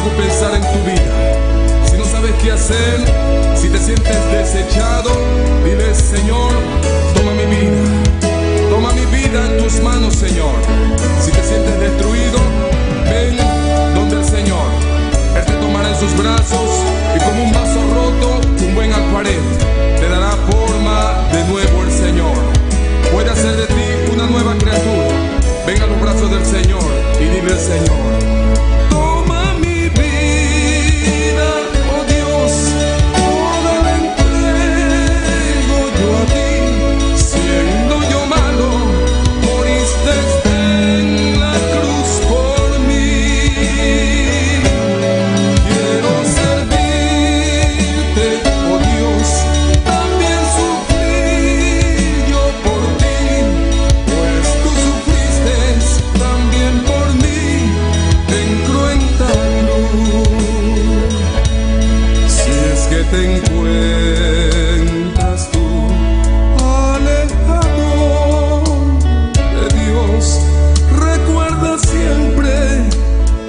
algo pensar en tu vida. Si no sabes qué hacer, si te sientes desechado, dile: Señor, toma mi vida en tus manos, Señor. Si te sientes destruido, ven donde el Señor. Él te tomará en sus brazos y como un vaso roto, un buen alfarero, te dará forma de nuevo el Señor. Puede hacer de ti una nueva criatura. Ven a los brazos del Señor y dile al Señor: toma mi vida, oh Dios, toda la entrego yo a ti. Siendo yo malo, moriste en la cruz por mí. Quiero servirte, oh Dios, también sufrir yo por ti, pues tú sufriste también por mí en cruenta cruz. Si es que te encuentras tú alejado de Dios, recuerda siempre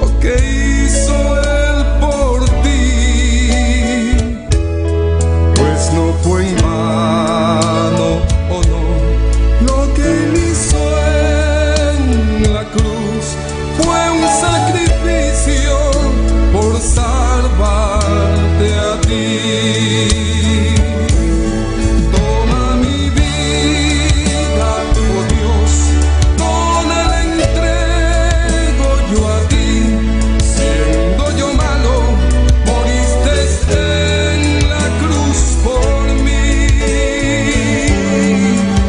lo que hizo Él por ti, pues no fue en vano, oh no, lo que Él hizo en la cruz fue un sacrificio por salvarte a ti. Toma mi vida, oh Dios, toda la entrego yo a ti. Siendo yo malo, moriste en la cruz por mí.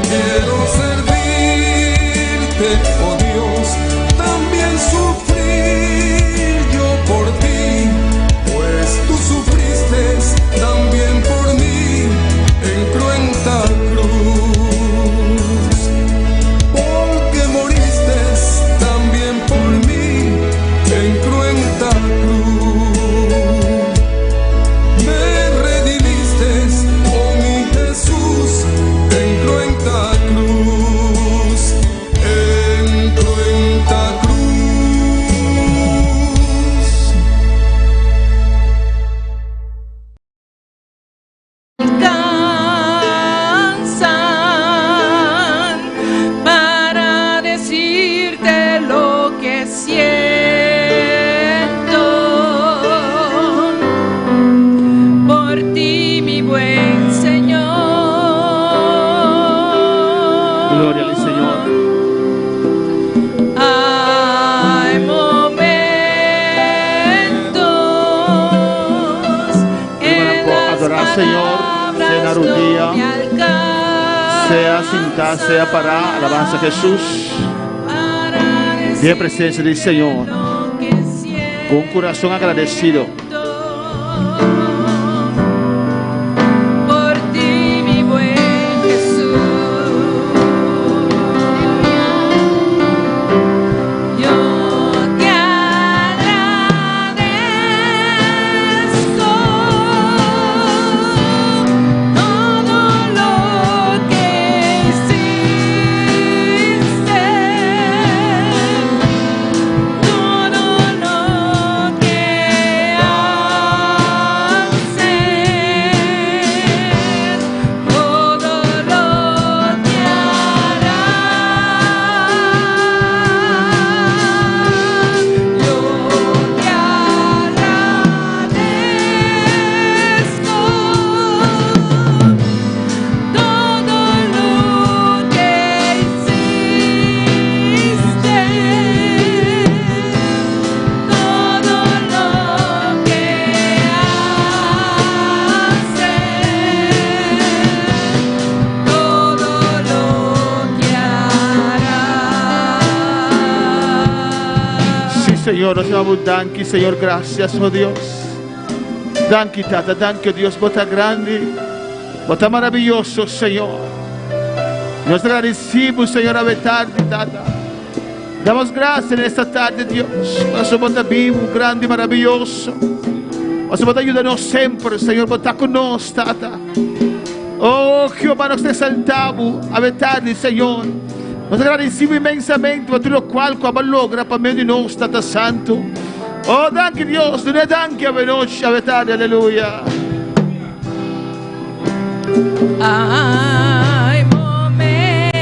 Quiero servirte, oh Dios, también sufrir yo por ti, pues tú sufriste también por mí en cruenta cruz. Porque moriste también por mí en cruenta cruz. Me redimiste, oh mi Jesús, en cruenta cruz, en cruenta cruz. Alcanzan para decirte lo que siento por ti, mi buen Señor. Gloria al Señor. Hay momentos en las Adorar al Señor, cenar un palabras día, no me alcanzan sea sentar, sea parar, alabanza a Jesús, para de presencia del Señor, lo que con un corazón agradecido. por ti, mi buen Jesús. Yo te agradezco todo lo que hiciste, todo lo que Señor, nos damos danki, Señor, gracias, oh Dios. Danki, Tata, danki, oh Dios, bota grande, bota maravilloso, Señor. Nos agradecemos, Señor, a tarde, Tata. Damos gracias en esta tarde, Dios, por su bondad vivo, grande y maravilloso. Por su bondad, ayúdanos siempre, Señor, bota con nosotros, Tata. Oh, Jehová, nos exaltamos a tarde, Señor. Nos agradecemos imensamente por tudo qual logra para meio de nós, Tata Santo. Oh, danke Dios, du ne danke ave noche, ave tarde, alleluia. Hay momentos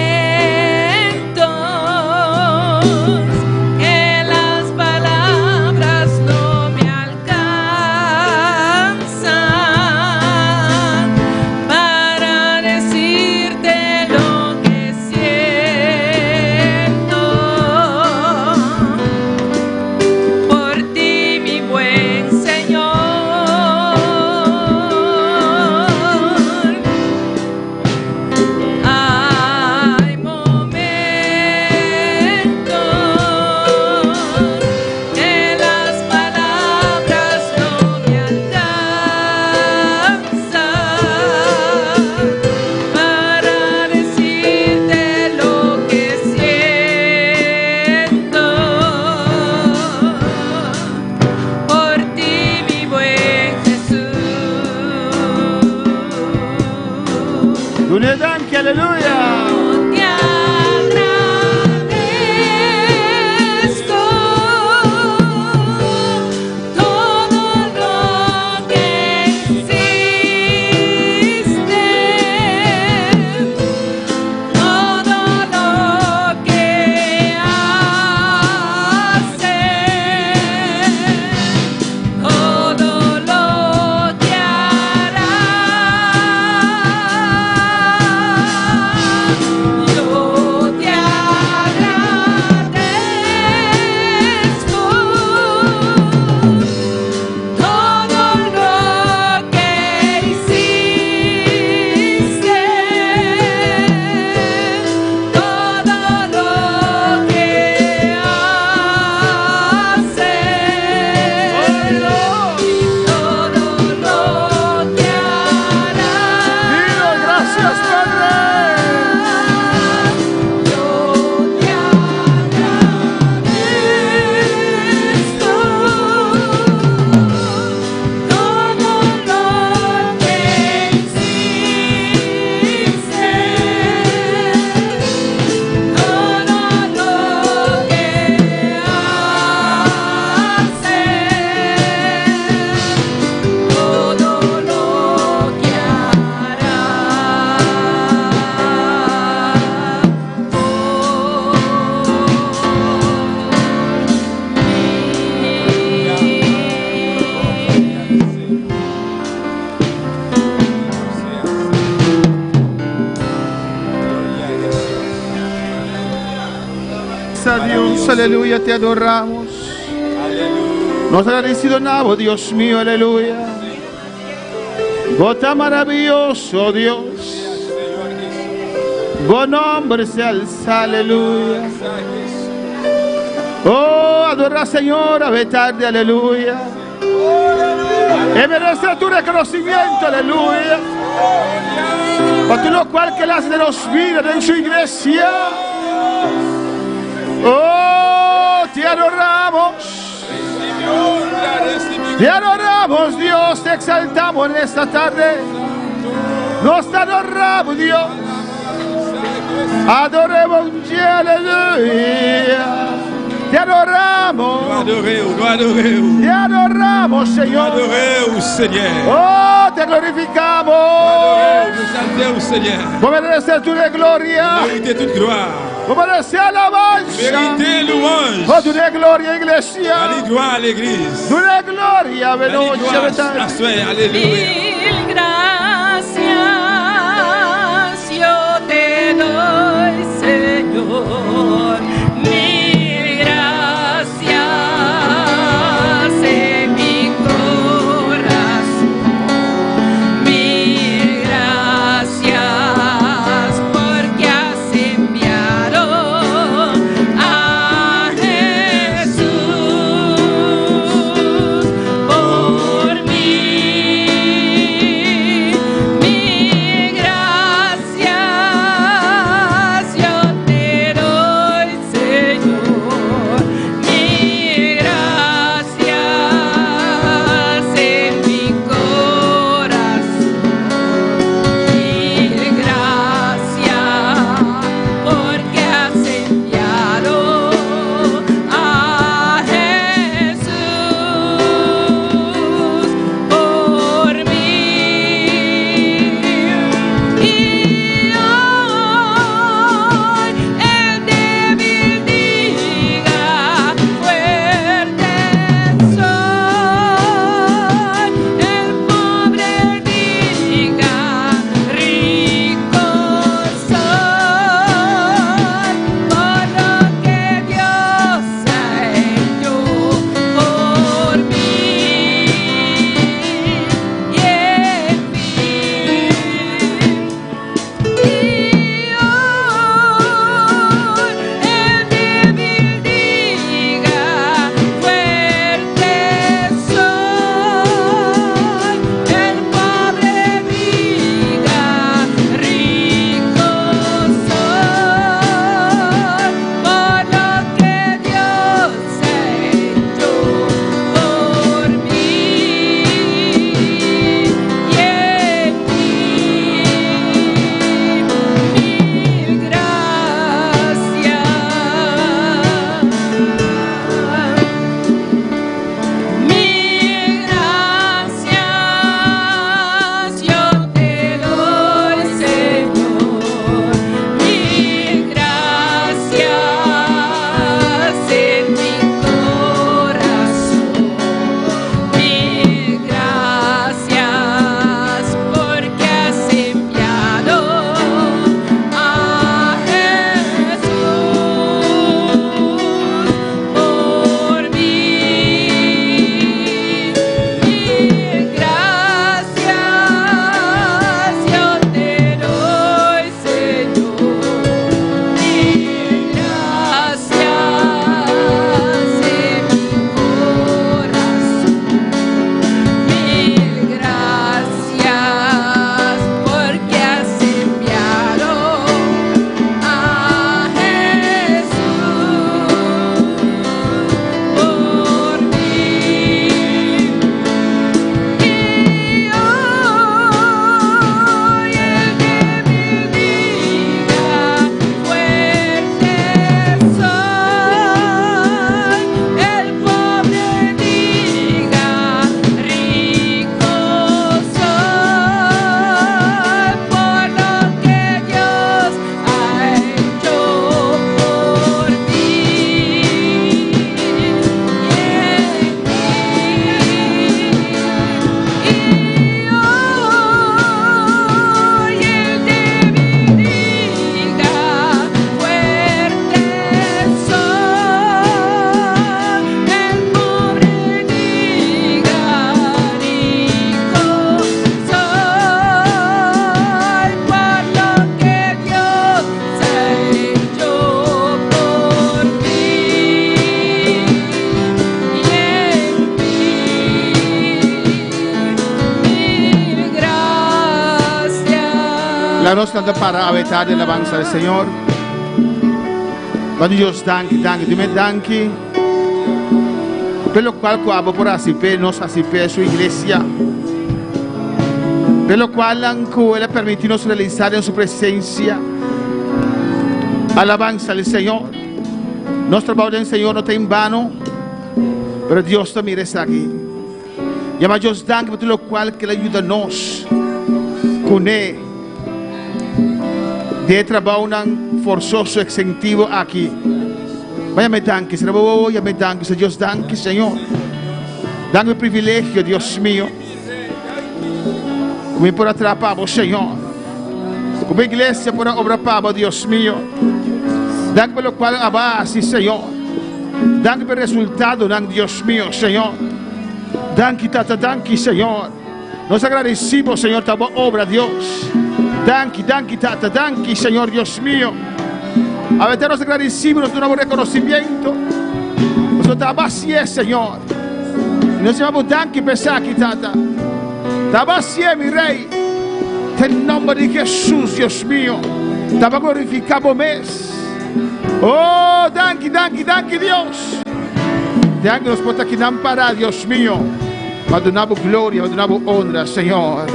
que las palabras no me alcanzan para decirte lo que siento por ti, mi buen Señor. Hay momentos que las palabras no me alcanzan para decirte lo que siento por ti, mi buen Jesús. Du ne danke, alleluia. Te agradezco todo lo que hiciste, todo lo que haces, todo lo que harás. Yo te agradezco todo lo que hiciste, todo lo que haces, y todo lo que harás. Dilo, gracias, Padre. Yo te agradezco todo lo que hiciste, todo lo que haces, todo lo que Gracias a Dios, aleluya, te adoramos. Nos agradecido nada, Dios mío, aleluya. Gota maravilloso, Dios. Buen nombre se alza, aleluya. Oh, adora Señor, ave tarde, aleluya. Y merece tu reconocimiento, aleluya. Por todo lo cual que las de los vidas en su iglesia. Oh, te adoramos. Te adoramos, Dios, te exaltamos en esta tarde. Nos adoramos, Dios. Adoremos, aleluya. Te adoramos. Te adoramos, Señor. Oh, te glorificamos. Vous merecez toute la gloria. Méritez toute gloire. Vous merecez alabanza. Méritez louange. Oh, toute la gloria, iglesia. Allez, gloire à l'église. Toute la gloria, Allez, veloce, gloire veloce. à soi. Alléluia. Mil gracias yo te doy, Señor. Mil gracias en mi corazón. Mil gracias porque has enviado a Jesús por mí. Mil La nostra para avetare l'avanza del Señor. Quando Dios danki, Dime danki. Per lo qual quabo por asipe, nos asipe su iglesia. Per lo qual ancora permitirnos realizar en su presencia. Alabanza al Señor. Nuestro trabajo del Señor no está en vano, pero Dios también está aquí. Llama a Dios danke por lo cual que le ayuda a nos con él de trabajo forzoso exentivo aquí. Vaya me danke, será bobo, ya me danke, Dios danke, Señor. Dame el privilegio, Dios mío. Como por atrapar, Señor. Como iglesia por obra pavo, Dios mío. Danke por lo cual abasi, Señor. Danke por el resultado, Dios mío, Señor. Danke, tata, danke, Señor. Nos agradecemos, Señor, tu obra, Dios. Danke, tata, danke, Señor, Dios mío. A veces nos agradecemos de un nuevo reconocimiento. Nosotros abasi, Señor. Y nos llamamos danke, pesaki, tata. Abasi, mi rey. En nombre de Jesús, Dios mío. Te glorificamos mes. Oh, danke, Dios. Danke nos por aquí para Dios mío. Madonamos gloria, madonamos honra, Señor.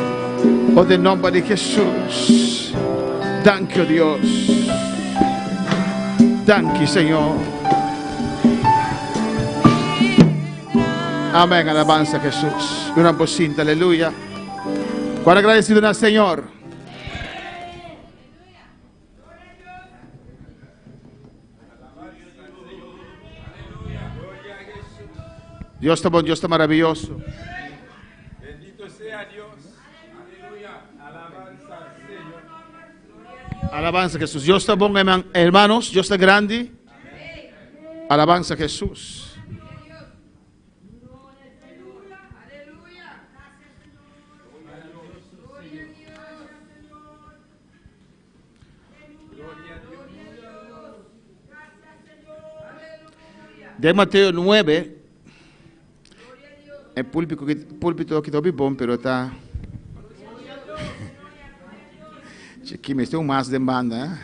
Oh, en nombre de Jesús. Danke, Dios. Danke, Señor. Amén, alabanza a Jesús. Una bocina, aleluya. ¿Cuál agradecido al Señor? Dios está bueno, Dios está maravilloso. Bendito sea Dios. Aleluya. Alabanza al Señor. Alabanza a Jesús. Dios está bueno, hermanos. Dios está grande. Alabanza a Jesús. De Mateo 9, el púlpito que está bien, pero está... Aquí me estoy más demanda.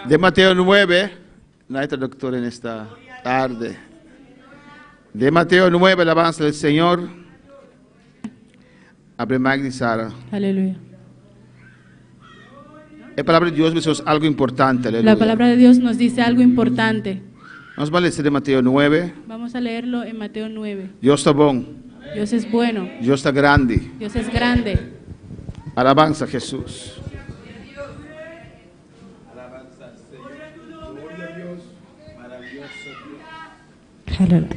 De Mateo 9, no hay traductor en esta tarde. De Mateo 9, alabanza del Señor. Abre Magdi Sara. Aleluya. La palabra de Dios es algo importante. Aleluya. La palabra de Dios nos dice algo importante. Vamos a leer de Mateo 9. Vamos a leerlo en Mateo 9. Dios está bueno. Dios es bueno. Dios está grande. Dios es grande. Alabanza a Jesús. Alabanza al Señor. Gloria a Dios. Maravilloso Dios. Aleluya.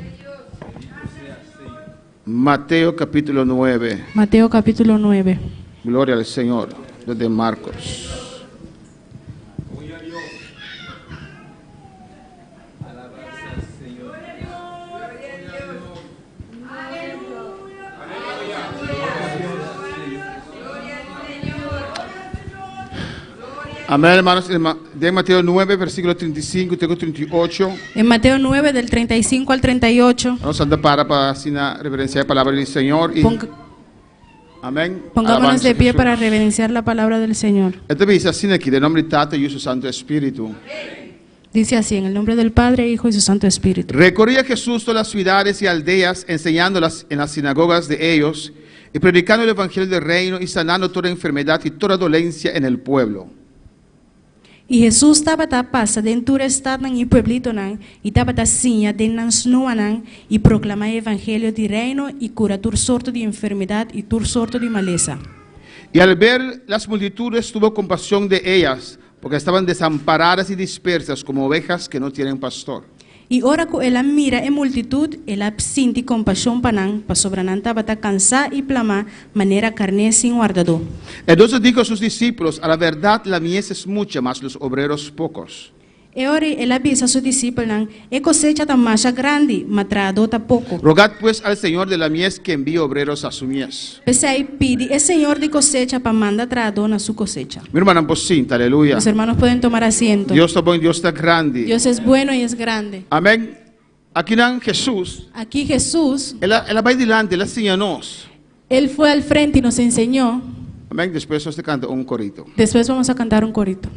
Mateo capítulo 9. Mateo capítulo 9. Gloria al Señor. Desde Marcos. Gloria a Dios. Alabanza al Señor. Amén, hermanos. De Mateo 9, versículo 35 y 38. En Mateo 9, del 35 al 38. Vamos a andar para así reverenciar la palabra del Señor. Y, amén. Pongámonos Alabanza de a pie Jesús. para reverenciar la palabra del Señor. Esto dice así aquí, de nombre de Tata y su Santo Espíritu. Dice así, en el nombre del Padre, Hijo y su Santo Espíritu. Recorría Jesús todas las ciudades y aldeas, enseñándolas en las sinagogas de ellos y predicando el evangelio del reino y sanando toda enfermedad y toda dolencia en el pueblo. E Jesus estava a passar dentro do estado e pueblito e estava a sinha dentro das nuanan e proclamar o evangelho de reino e curar toda sorte de enfermidade e toda sorte de maleza. Y al ver las multitudes tuvo compasión de ellas, porque estaban desamparadas y dispersas como ovejas que no tienen pastor. E ora que ela mira a multitud, ela sente compaixão para sobrenan estava a cansar e clamar maneira carne sem guardador. Entonces dijo a sus discípulos, a la verdad la mies es mucha, mas los obreros pocos. E ora ela avisa a seus discípulos, a cosecha está mais grande, mas trabalhador está pouco. Rogad pues al Señor de la mies que envíe obreros a su mies. Pensei, pede o Senhor de cosecha para mandar trabalhador na sua cosecha. Mi hermana, pues cinta, aleluya. Los hermanos pueden tomar asiento. Dios está bueno, Dios está grande. Dios es bueno y es grande. Amén. Aquí en Jesús, Aquí Jesús, Él va adelante, Él enseña-nos. Él fue al frente y nos enseñó Amén. Después usted canta un corito. Después vamos a cantar un corito.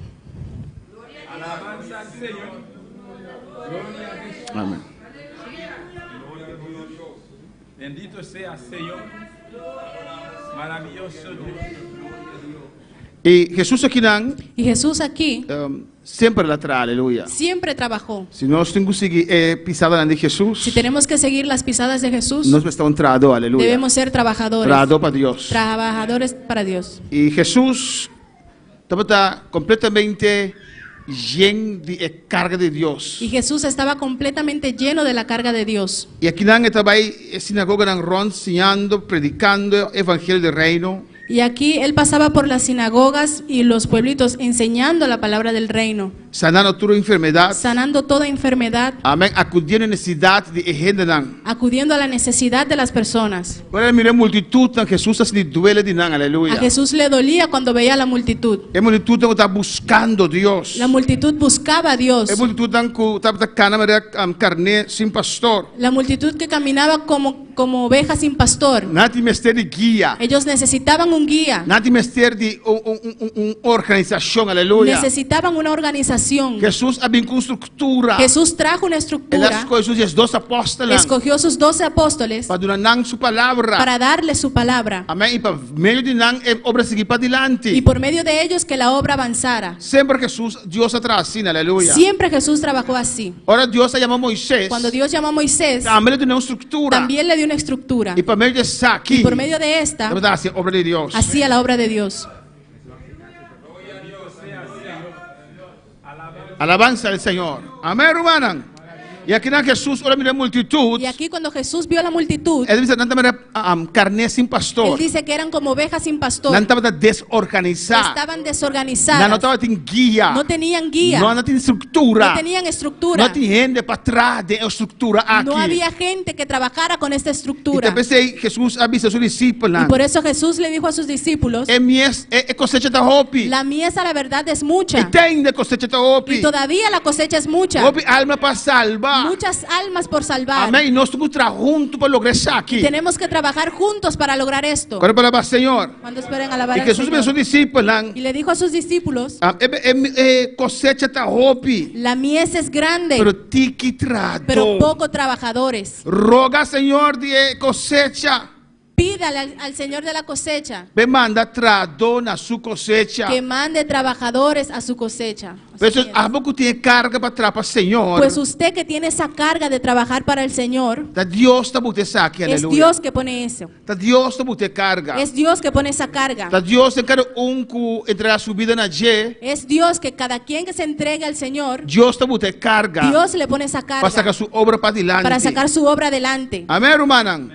Alabanza al Señor. Amén. Bendito sea Señor. Maravilloso Dios. Y Jesús aquí Y Jesús aquí siempre la trae, aleluya. siempre trabajó. Se nós temos que seguir pisada de Jesus, Si tenemos que seguir las pisadas de Jesús, nós estamos trado, aleluya. debemos ser trabajadores. Trado para Deus. Trabajadores para Dios. E Jesus estava completamente lleno de carga de Deus. Y Jesús estaba completamente lleno de la carga de Dios. E aqui não estava aí sinagoga não rond ensinando, predicando o evangelho do reino. Y aquí él pasaba por las sinagogas y los pueblitos enseñando la palabra del reino, Sanando toda enfermidade. sanando toda enfermedad, Amém. Acudindo à necessidade de gente não. acudiendo a la necesidad de las personas. Agora mira a multitud, Jesus se duele de não, A aleluia. Jesús le dolía cuando veía a la multitud. A multitud que está buscando Deus. La multitud buscaba a Dios. A multitud que está caminhando carne sem pastor. La multitud que caminaba como ovejas sin pastor. Não tem mistério de guia. Ellos necesitaban un guía, Não tem mistério de organização, aleluia. necesitaban una organización. Jesus abriu com estrutura. Jesús trajo una Ele estructura, escolheu os 12 apóstolos escogió sus 12 apóstoles para dar sua palavra. para darle su palabra Amém. E para meio de não obra seguir para y adiante. por medio de ellos que la obra avanzara. Sempre Jesus, Deus atrás, assim, aleluia. Siempre Jesús trabajó así. Ora Deus chamou Moisés. Cuando Dios llamó a Moisés, Também de uma estrutura. también le dio una estructura. E para meio dessa Y aqui, por medio de esta, vamos dar assim, obra de Deus. hacía la obra de Dios. Alabanza al Senhor. Amém, hermano. E aqui na Jesus, ora mira a multitud. Y aquí cuando Jesús vio a la multitud, Ele diz, não estava carne sem él pastor. dice que eran como ovejas sin pastor. Não estava desorganizado. Estaban Não desorganizadas. estava tem guia. No tenían guía. Não tem estrutura. No tenían estructura. Não tem gente para trás de estrutura aqui. No había gente que trabajara con esta E estructura. também Jesus avisa a seus discípulos. Y por eso Jesús le dijo a sus discípulos, É cosecha da hope. la mies la verdad es E mucha. tem de cosecha da hope. Y todavía la cosecha es mucha. Hope alma para salvar. Muchas almas por salvar. Amém. Nós temos que trabalhar juntos para lograr isso aqui. Tenemos que trabajar juntos para lograr esto. Agora para o Senhor. Cuando esperen alabar E al Jesus abençoou Señor. os discípulos. Y le dijo a sus discípulos, Cosecha da hope. la mies es grande, Pero tiki trato. pero poco trabajadores. Roga, Senhor, de cosecha. Pídale al Señor de la cosecha Me manda trado na sua cosecha. que mande trabajadores a su cosecha. Pues a pouco tem carga para trapar, Senhor. Pues usted que tiene esa carga de trabajar para el Señor, Da Deus está botando isso aqui, es aleluia. Dios que pone eso. Da Deus está botando carga. Es Dios que pone esa carga. Da Deus tem cada que entregar sua vida na G. Es Dios que cada quien que se entregue al Señor, Deus está botando carga Dios le pone esa para sacar carga sua obra para adelante. para sacar su obra adelante. Amém, irmã?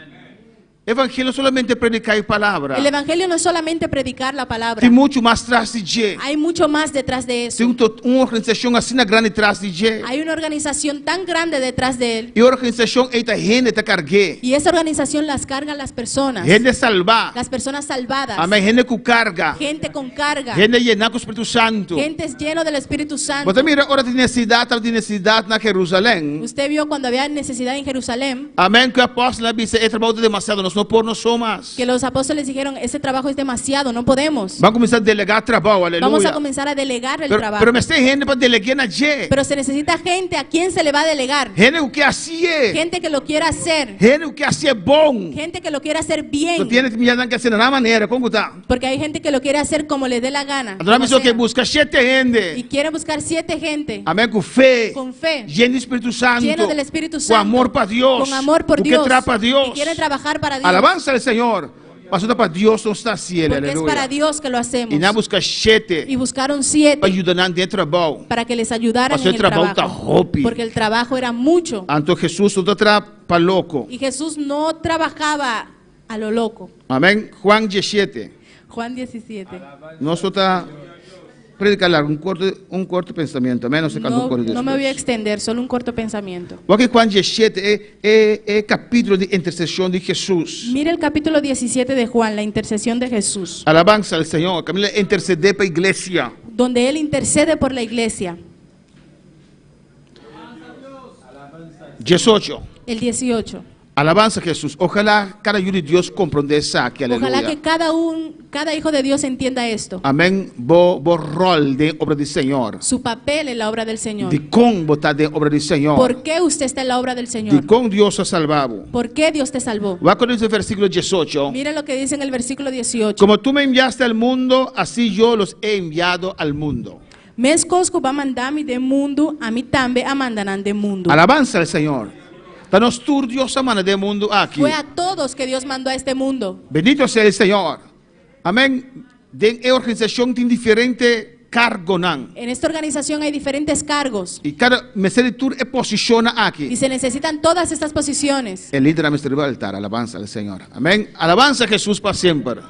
Evangelho solamente predicar a palavra. El Evangelio no es solamente predicar la palabra. Tem muito mais atrás de G. Hay mucho más detrás de eso. Tem uma organização assim grande atrás de G. Hay una organización tan grande detrás de él. E a organização é a gente que cargue. Y esa organización las cargan las personas. Gente salvar. Las personas salvadas. Amém. Gente com carga. Gente con carga. Gente llena com o Espírito Santo. Gente lleno del Espíritu Santo. Você mira a hora de necessidade na Jerusalém. Usted vio cuando había necesidad en Jerusalén Amém. Que o apóstolo disse, é trabalho demasiado, nós não podemos mais. que los apóstoles dijeron, ese trabajo es demasiado, no podemos. Vamos começar a delegar trabalho, aleluia. Vamos a comenzar a delegar el trabajo. Pero tem gente para delegar na G. Pero se necesita gente a quien se le va a delegar. Gente o que assim é. Gente que lo quiera hacer. Gente o que assim é bom. Gente que lo quiera hacer Não bien. tem que hacer da maneira, como está? Porque hay gente que lo quiere hacer como le dé la gana. Adoramos como o que sea. busca 7 Y gente. quiere buscar 7 gente Amém. Com fé. con fe, Lleno do Espírito Santo. lleno del Espíritu Com Santo, amor para Deus. con amor por o que Dios, trata para Deus. y quiere trabajar para Dios, Alabança ao Senhor. Pastor para Deus não está assim, porque es para aleluia. Dios que lo hacemos. E não busca 7 Y buscaron 7 para ajudar dentro do trabalho. para que les ayudaran Pastor, en el trabajo está trabajo, hopi. porque el trabajo era mucho Então Jesus não está para louco. y Jesús no trabajaba a lo loco. Amém. Juan 17. Juan 17. Nós só está predicar um curto pensamento. Amém. Não se canta um curto No me voy a depois. extender, solo un corto pensamiento. Porque Juan 17 é capítulo de intercessão de Jesus. Mire el capítulo 17 de Juan, la intercesión de Jesús, Alabança ao Senhor. Camila interceder para a igreja. donde Él intercede por la iglesia. 18. El 18. Alabanza a Jesús. Ojalá cada uno de Dios comprenda eso aquí. Ojalá Aleluya. que cada hijo de Dios entienda esto. Amén. Bo rol de obra del Señor. Su papel en la obra del Señor. De con botar de obra del Señor. ¿Por qué usted está en la obra del De Señor? con Dios ha salvado. ¿Por qué Dios te salvó? Va con ese versículo 18. Mira lo que dice en el versículo 18. Como tú me enviaste al mundo, así yo los he enviado al mundo. Mes cosco va mandami de mundo, a mí también amandarán de mundo. Alabanza al Señor. Danos tu Dios amana de mundo aquí. Fue a todos que Dios mandó a este mundo. Bendito sea el Señor. Amén. De organización tiene diferente cargo nan. En esta organización hay diferentes cargos Y cada meseritur e posiciona y aquí. se necesitan todas estas posiciones. El líder de altar. Alabanza al Señor. Amén. Alabanza a Jesús para siempre.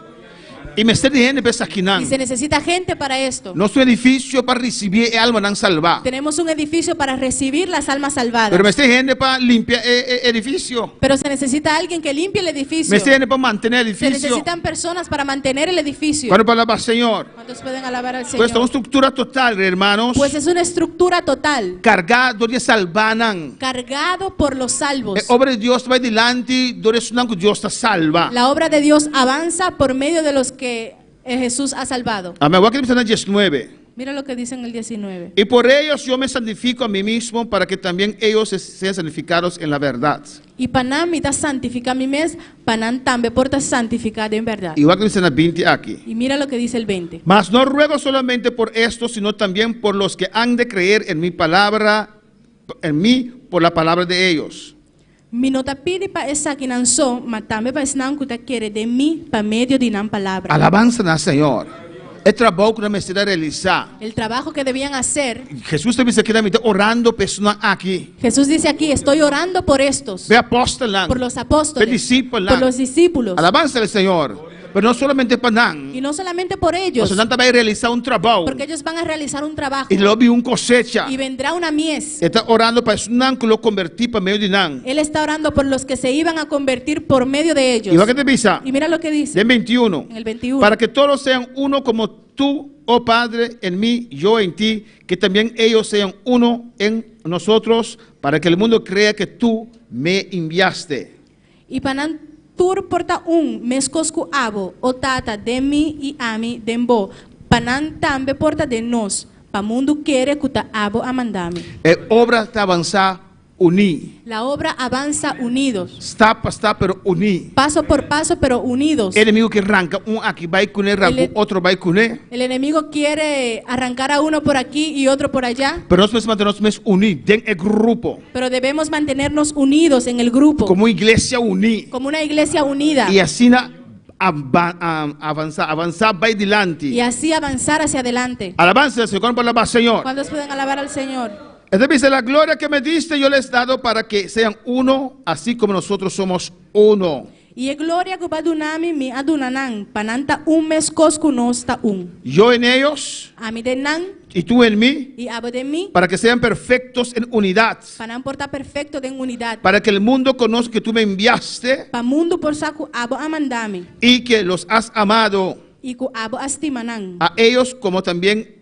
Y me está diciendo aquí nan. Y se necesita gente para esto. Nuestro edificio para recibir el alma nan salva. Tenemos un edificio para recibir las almas salvadas. Pero me está diciendo para limpiar el edificio. Pero se necesita alguien que limpie el edificio. Me está diciendo para mantener el Se edificio. necesitan personas para mantener el edificio. Cuando palabra al Señor. ¿Cuántos pueden alabar al Pues esta es una Señor? estructura total, hermanos. Pues es una estructura total, Cargado de salvanan. cargado por los salvos. Obra de Dios va adelante, donde es que Dios te salva. La obra de Dios avanza por medio de los que Jesús ha salvado. Amén. Voy a empezar en el 19. Mira lo que dice en el 19. Y por ellos yo me santifico a mí mismo para que también ellos sean santificados en la verdad. Y panam mita santifica mi mes, panam tambe porta santificada en verdad. Y voy a empezar en el 20 aquí. Y mira lo que dice el 20. Mas no ruego solamente por esto, sino también por los que han de creer en mi palabra, en mí, por la palabra de ellos. Mi nota pidi pa esa que nanso, matambe pa esnan kuta quiere de mí pa medio de nan palabra. Alabanza al Señor. El trabajo que me está realizar. El trabajo que debían hacer. Jesús te dice que también orando personas aquí. Jesús dice aquí, estoy orando por estos, Ve apóstolos. por los apóstoles, Ve discípulos. por los discípulos. Alabanza al Señor. Pero no solamente para nan. Y no solamente por ellos, O sea, también va a realizar un trabajo. porque ellos van a realizar un trabajo Y luego vi un cosecha. y vendrá una mies. Está orando para eso nan que lo convertí para medio de nan. Él está orando por los que se iban a convertir por medio de ellos. Y va que te pisa. Y mira lo que dice En 21. en el 21. Para que todos sean uno como tú, oh Padre, en mí, yo en ti, que también ellos sean uno en nosotros, para que el mundo crea que tú me enviaste. Y panan tur porta un mescoscu abo o tata de mí y a mí dembo. Panan tambe porta de nos. Pa mundo quiere kuta abo amandami. Obra está avanzada, uní. La obra avanza unidos. Está, pero uní. Paso por paso, pero unidos. El enemigo que arranca, un aquí va con él, arranca otro va con él. El enemigo quiere arrancar a uno por aquí y otro por allá, Pero nosotros mantenemos unidos en el grupo, pero debemos mantenernos unidos en el grupo, como iglesia unida. como una iglesia unida, Y así avanzar, va adelante. y así avanzar hacia adelante. Alabanza al Señor, palabra al Señor. ¿Cuántos pueden alabar al Señor? Entonces dice, la gloria que me diste yo les he dado para que sean uno, así como nosotros somos uno. Y es gloria que va dunami mi adunanan, pananta un mes coscu no está un. Yo en ellos A mí de nan y tú en mí, y abo de mí, para que sean perfectos en unidad. panan porta perfecto de unidad. Para que el mundo conozca que tú me enviaste Pa mundo por saco abo amandami, y que los has amado y ku abo astimanan. a ellos como también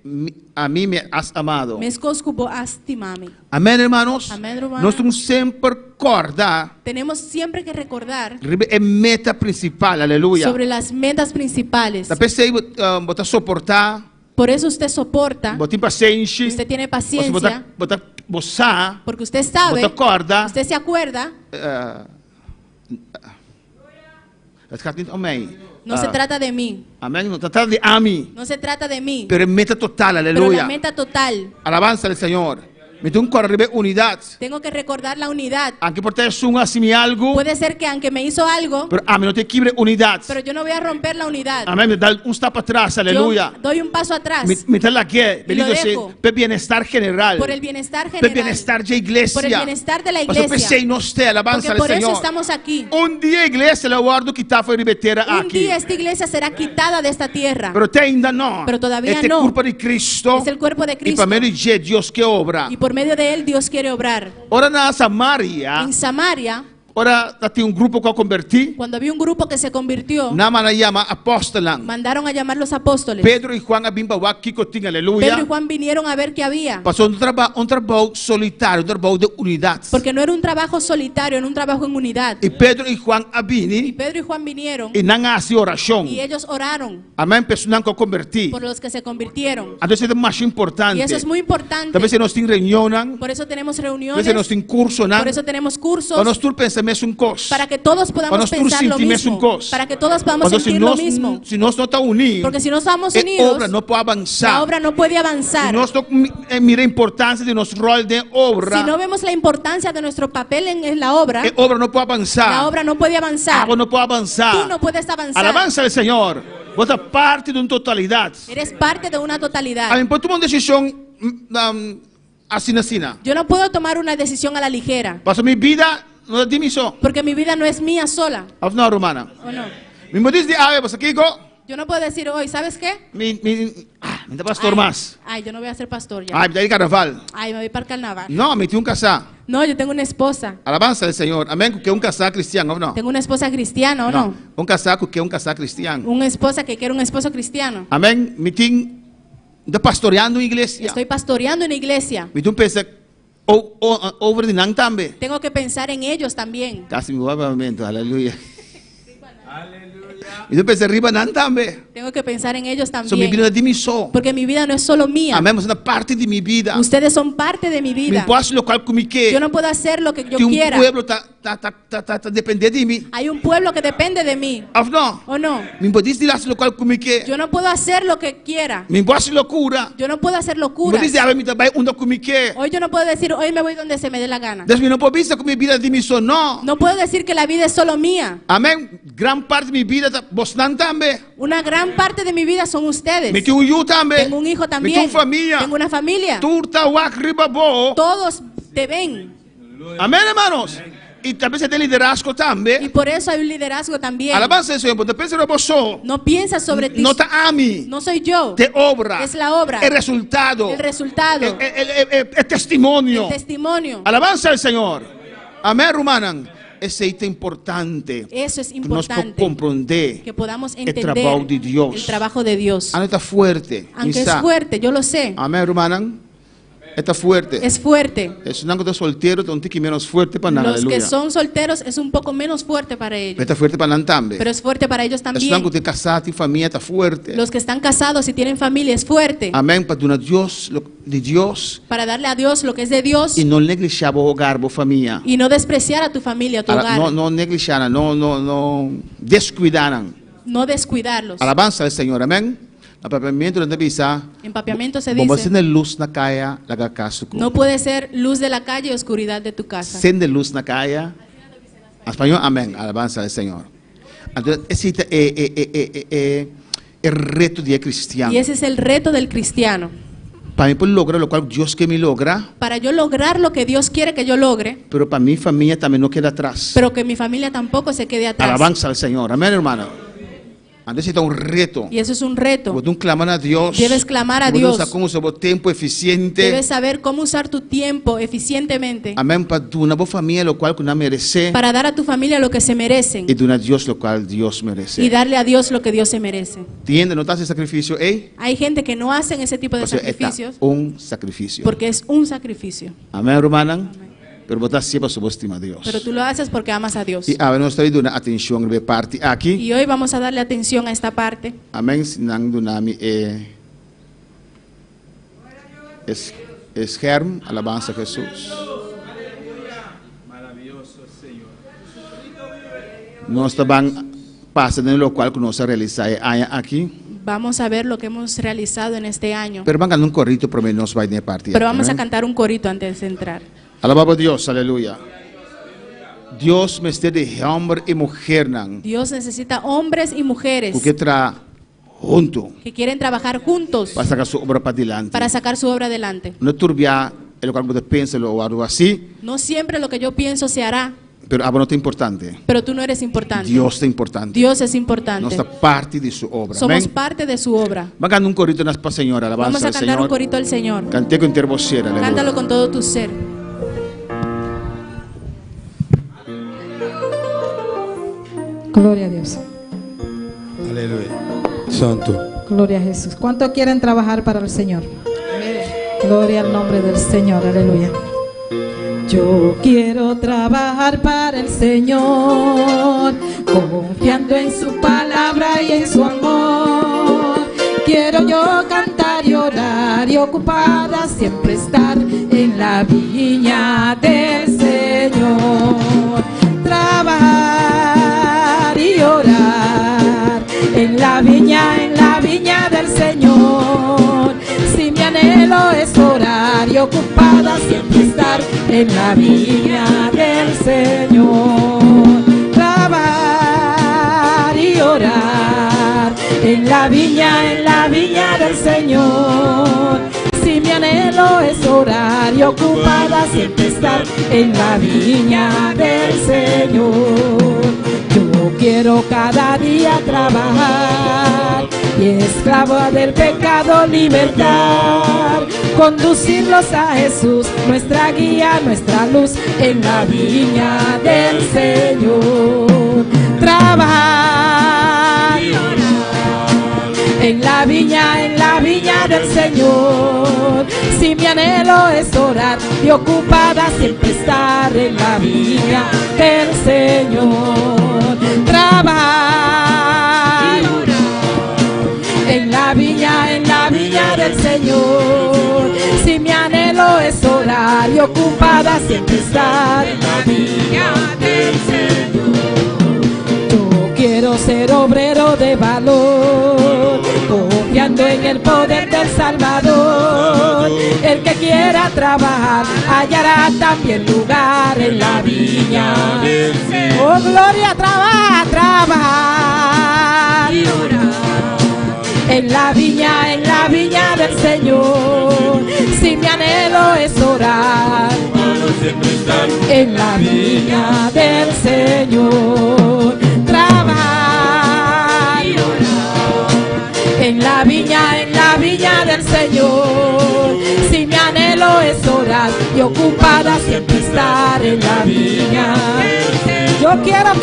a mí me has amado. Mes coscu bo astimami. Amén, hermanos. Amén, hermano. Nós temos sempre recordar Tenemos siempre que recordar é meta principal, aleluia. sobre las metas principales. Da pensei botar suportar, Por eso usted soporta, botar paciência, usted tiene botar paciencia, botar boçar, porque usted sabe, botar corda. usted se acuerda, Het gaat niet om mij. no se trata de mí, Amén. No trata de a mí, no se trata de mí, pero é meta total, pero la aleluia. meta total. Alabanza al Señor. Me tengo que correr unidad. Tengo que recordar la unidad. Aunque por ter um assim algo, Puede ser que aunque me hizo algo, pero a mí no te quiebre unidad. pero yo no voy a romper la unidad. Amén. Me da stap atrás, aleluia. Yo doy un paso atrás Me da la que, bendito lo sea, dejo. per bienestar general. por el bienestar Per general, bienestar de iglesia. por el bienestar de la Mas eu iglesia, pensei em nós ter, alabança porque ao por eso Senhor. estamos aquí. Um dia a igreja, ela guarda que está foi ribeteira Un aqui. día esta iglesia será quitada de esta tierra, Pero até ainda não. Pero todavía este no. culpa de Cristo. es el cuerpo de E Cristo, para meio de Deus que obra. y por medio de él Dios quiere obrar. Ora na Samaria, En Samaria, ora dati un grupo que convertí, Cuando había un grupo que se convirtió, nama na llama apóstolan. mandaron a llamar los apóstoles. Pedro y Juan abim bawa kikoting, Pedro y aleluya. Juan vinieron a ver qué había. Pasó un trabajo solitario, un trabajo de unidad. Porque no era un trabajo solitario, era un trabajo en unidad. Y Pedro y Juan Y abini, Pedro y Juan vinieron y nan así oración. y ellos oraron Amén, personas que convertí. por los que se convirtieron. Entonces es más Y importante. eso es muy importante. También se nos tiene reunión, Por eso tenemos también reuniones, se nos tiene curso, por eso tenemos cursos, cuando tú pensamos un cos. para que todos Cuando podamos tú pensar lo sentimos un mismo, cos. para que todos podamos Cuando sentir lo mismo. si no está unido, Porque si no estamos la unidos, obra no puede avanzar. la obra no puede Si avanzar. no mira la importancia de nuestro rol de obra, Si no vemos la importancia de nuestro papel en la obra, la obra no puede avanzar. la obra no puede avanzar. Algo no puede avanzar. Tú no puedes avanzar. Alabanza al Señor. Vos sos parte de una totalidad. Eres parte de una totalidad. Amén. Pues toma una decisión así. Yo no puedo tomar una decisión a la ligera, Paso mi vida, no la dimiso. porque mi vida no es mía sola, No, romana. ¿o no? Mi modis de ave, pues aquí go. Yo no puedo decir hoy, ¿sabes qué? Me pastor más. Ay, yo no voy a ser pastor ya. Ay, me da el carnaval. Ay, me voy para el carnaval. No, me tiene un casá. No, yo tengo una esposa. Alabanza al Señor. Amén. Que un casá cristiano, ¿o no? Tengo una esposa cristiana, ¿o no? Un casá que un casá cristiano. Una esposa que quiere un esposo cristiano. Amén. Me tiene de pastoreando iglesia. Estoy pastoreando una iglesia. Me tiene pensar over de nang tambe. Tengo que pensar en ellos también. Casi me va a momento. Aleluya. Y yo pensé arriba nan tambe. Tengo que pensar en ellos So mi vida también. de mi so. Porque mi vida no es solo mía. Amén. Es una parte de mi vida. Ustedes son parte de mi Mi vida. puedo hacer lo cual como que. Yo no puedo hacer lo que yo Que un quiera. pueblo depende de mí. Hay un pueblo que depende de mí, No. ¿o no? Mi puedo hacer lo cual como que. Yo no puedo hacer lo que quiera. Mi puedo hacer locura. Yo no puedo hacer Mi locuras. dice a ver mi trabajo uno como que. Hoy yo no puedo decir, hoy me voy donde se me dé la gana. Después no puedo vista con mi vida de mi so. No. No puedo decir que la vida es solo mía. Amén. Gran parte de mi vida vos nan tambe. Una gran parte de mi vida son ustedes. Me tengo un yo tambe. Tengo un hijo Me también. tengo familia. Tengo una familia. Turta wak riba bo. Todos te ven. Amén, hermanos. Y también se tiene liderazgo Y también. por eso hay un liderazgo también. Alabanza al Señor. Porque piensa vos so. No piensas sobre ti. No te ami. No soy yo. De obra. Es la obra. El resultado. El resultado. El testimonio. El testimonio. Alabanza al Señor. Amén, Romanan. Ese es importante. Eso es Que nos importante. comprender Que podamos el entender trabajo de Dios. el trabajo de Dios. Está fuerte. Aunque es Isa. fuerte, yo lo sé. Amén, Romanan. Está fuerte. Es fuerte. Es un que soltero, un tiki menos fuerte para nada. Los que son solteros es un poco menos fuerte para ellos. Está fuerte para nada también. Pero es fuerte para ellos Es un también. que te casado y familia está fuerte. Los que están casados y tienen familia es fuerte. Amén, para donar Dios de Dios Para darle a Dios lo que es de Dios y no negligear o hogar, o familia. y no despreciar a tu familia, a tu hogar. No negligear, no descuidar. No descuidarlos. Alabanza al Señor, amén. Apapiamiento de visa. Empapiamiento se Bomba dice. sin de luz na kaya, laga kasuko. No puede ser luz de la calle y oscuridad de tu casa. Sin de luz na kaya. En español, amén. Alabanza al Señor. Entonces, ese es el reto de cristiano. Y ese es el reto del cristiano. Para mí, pues, logra lo cual Dios que me logra, Para yo lograr lo que Dios quiere que yo logre, pero para mi familia también no queda atrás. pero que mi familia tampoco se quede atrás. Alabanza al Señor. Amén, hermano. Entonces, está un reto. Y eso es un reto. Cuando clamar a Dios, Debes clamar a cuando Dios. usar como su tiempo eficiente. Debes saber cómo usar tu tiempo eficientemente Amén. Para tu una familia, lo cual una merece. para dar a tu familia lo que se merecen Y de una Dios, lo cual Dios merece. y darle a Dios lo que Dios se merece. ¿Entiendes? ¿No te hace sacrificio? Hay gente que no hacen ese tipo de O sea, está sacrificios un sacrificio. porque es un sacrificio. Amén, hermana. Pero vos estás siempre subestima a Dios. Pero tú lo haces porque amas a Dios. Y ahora nos está dando una atención de parte aquí. Y hoy vamos a darle atención a esta parte. Amén. Sinang dunami es germ, alabanza a Jesús. No estaban pasando en lo cual que nos realiza aquí. Vamos a ver lo que hemos realizado en este año. Pero van a un corrito, pero nos va a ir de parte. Pero vamos a amén. cantar un corito antes de entrar. Alabado Dios, aleluya. Dios me esté de hombre y mujer, Dios necesita hombres y mujeres porque tra junto que quieren trabajar juntos para sacar su obra para adelante. para sacar su obra adelante. No turbia el cual usted piensa o algo así, No siempre lo que yo pienso se hará, pero algo no es importante. pero tú no eres importante. Dios es importante. Dios es importante. Nuestra parte de su obra. Somos Amén. parte de su obra. Va a cantar un corito en para Señor, alabanza Vamos a al cantar Señor. un corito al Señor. Canté con intervociera, aleluya. Cántalo con todo tu ser. Gloria a Dios. Aleluya. Santo. Gloria a Jesús. ¿Cuántos quieren trabajar para el Señor? Gloria al nombre del Señor. Aleluya. Yo quiero trabajar para el Señor, confiando en su palabra y en su amor. Quiero yo cantar y orar y ocupada siempre estar en la viña del Señor. Trabajar y orar en la viña del Señor. Si mi anhelo es orar y ocupada siempre estar en la viña del Señor. Trabajar y orar en la viña del Señor. Si mi anhelo es orar y ocupada siempre estar en la viña del Señor. Yo quiero cada día trabajar y esclavo del pecado libertad, conducirlos a Jesús, nuestra guía, nuestra luz, en la viña del Señor. Trabajar y orar en la viña del Señor. Si mi anhelo es orar y ocupada siempre estar en la viña del Señor. Trabajar y orar en la viña del Señor. Si mi anhelo es orar y ocupada siempre estar en la viña del Señor. Yo quiero ser obrero de valor, confiando en el poder del Salvador. El que quiera trabajar hallará también lugar en la viña del Señor. Oh, gloria, trabajar y orar en la viña del Señor. Si mi anhelo es orar en la viña del Señor. Trabajar y orar en la viña del Señor. Si mi anhelo es orar y ocupada siempre estar en la viña. Yo quiero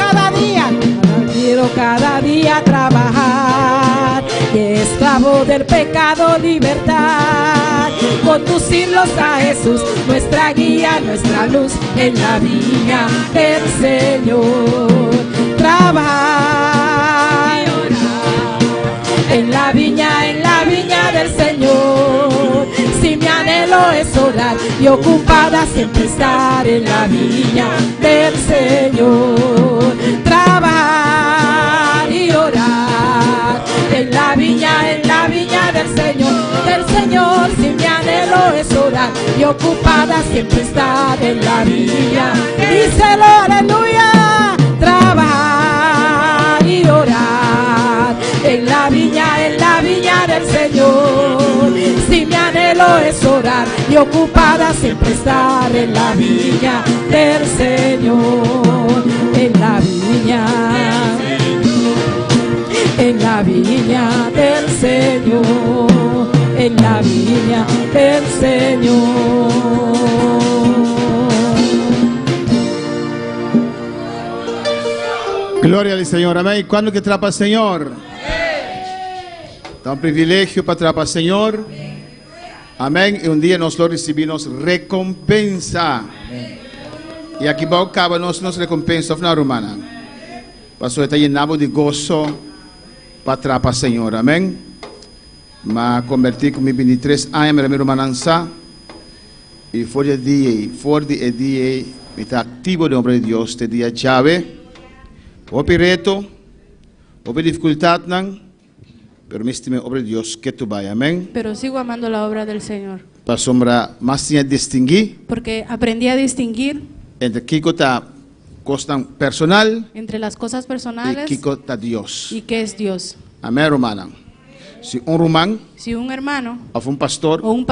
cada día trabajar y esclavo del pecado libertad, conducirlos a Jesús, nuestra guía, nuestra luz, en la viña del Señor. Trabajar y orar en la viña del Señor. Si mi anhelo es orar y ocupada siempre estar en la viña del Señor. Trabajar y orar en la viña del Señor. Si mi anhelo es orar y ocupada siempre estar en la viña. Díselo, aleluya. Trabajar y orar en la viña del Señor. Si mi anhelo es orar y ocupada siempre estar en la viña del Señor. En la viña del Señor. En la viña del Señor. Gloria al Señor, amén. ¿Cuándo que trapa el Señor? Da un privilegio para trapar al Señor. Amén. Y un día nosotros recibimos recompensa. Amén. Y aquí va a cabo nos recompensa na romana. Pastor está llenado de gozo para trapar al Señor. Amén. Me convertí con mis 23 años en mi romananza. Y por el día, me está activo de obra de Dios. Este día llave. Houve reto, houve dificuldade, pero me estime obra de Dios que tu vai, amén. Pero sigo amando la obra del Señor. Para sombra más sin distinguir. Porque aprendí a distinguir entre qué cosa personal. Entre las cosas personales. Y qué cosa Dios. Y qué es Dios. Amén, romana. Si un hermano, o un pastor, o un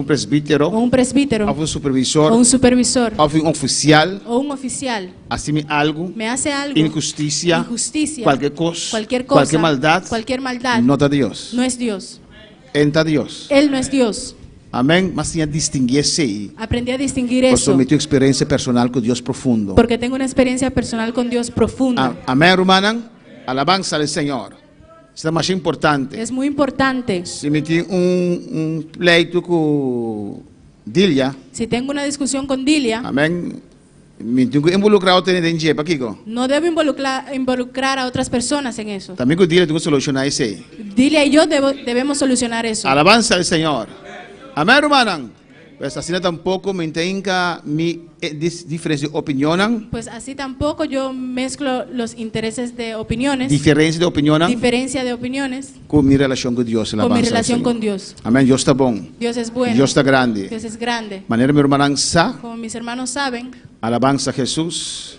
presbítero, o un un supervisor, o un oficial, así me hace algo, injusticia, cualquier cosa, cualquier maldad, no es Dios. No es Dios. Entra Dios. Él no es Dios. Amén. Mas tinha distinguir-se. Aprendí a distinguir Por eso. mi tu experiência personal com Deus profundo. Porque tengo una experiencia personal con Dios profunda. Amém, hermana. Alabanza al Senhor. Isso é mais importante. Es muy importante. Se me tem pleito com Dilia, Si tengo una discusión con Dilia, amém, me tenho que involucrar o tenente em dia, Kiko. no debo involucrar a otras personas en eso. Também com Dilia tenho que solucionar isso aí. Dilia y yo debemos solucionar eso. Alabanza al Senhor. Amém, hermana. Pues assim tampoco me tenga mi diferença de opinião. Pues así tampoco yo mezclo los intereses de opiniones, Diferença de opinião diferencia de opiniones, com minha relação com Deus. con mi relación con Dios. Amém. Deus está bom. Dios es bueno, Deus está grande. Dios es grande. Maneira, meu irmão, sa. Como mis hermanos saben, Alabanza a Jesus.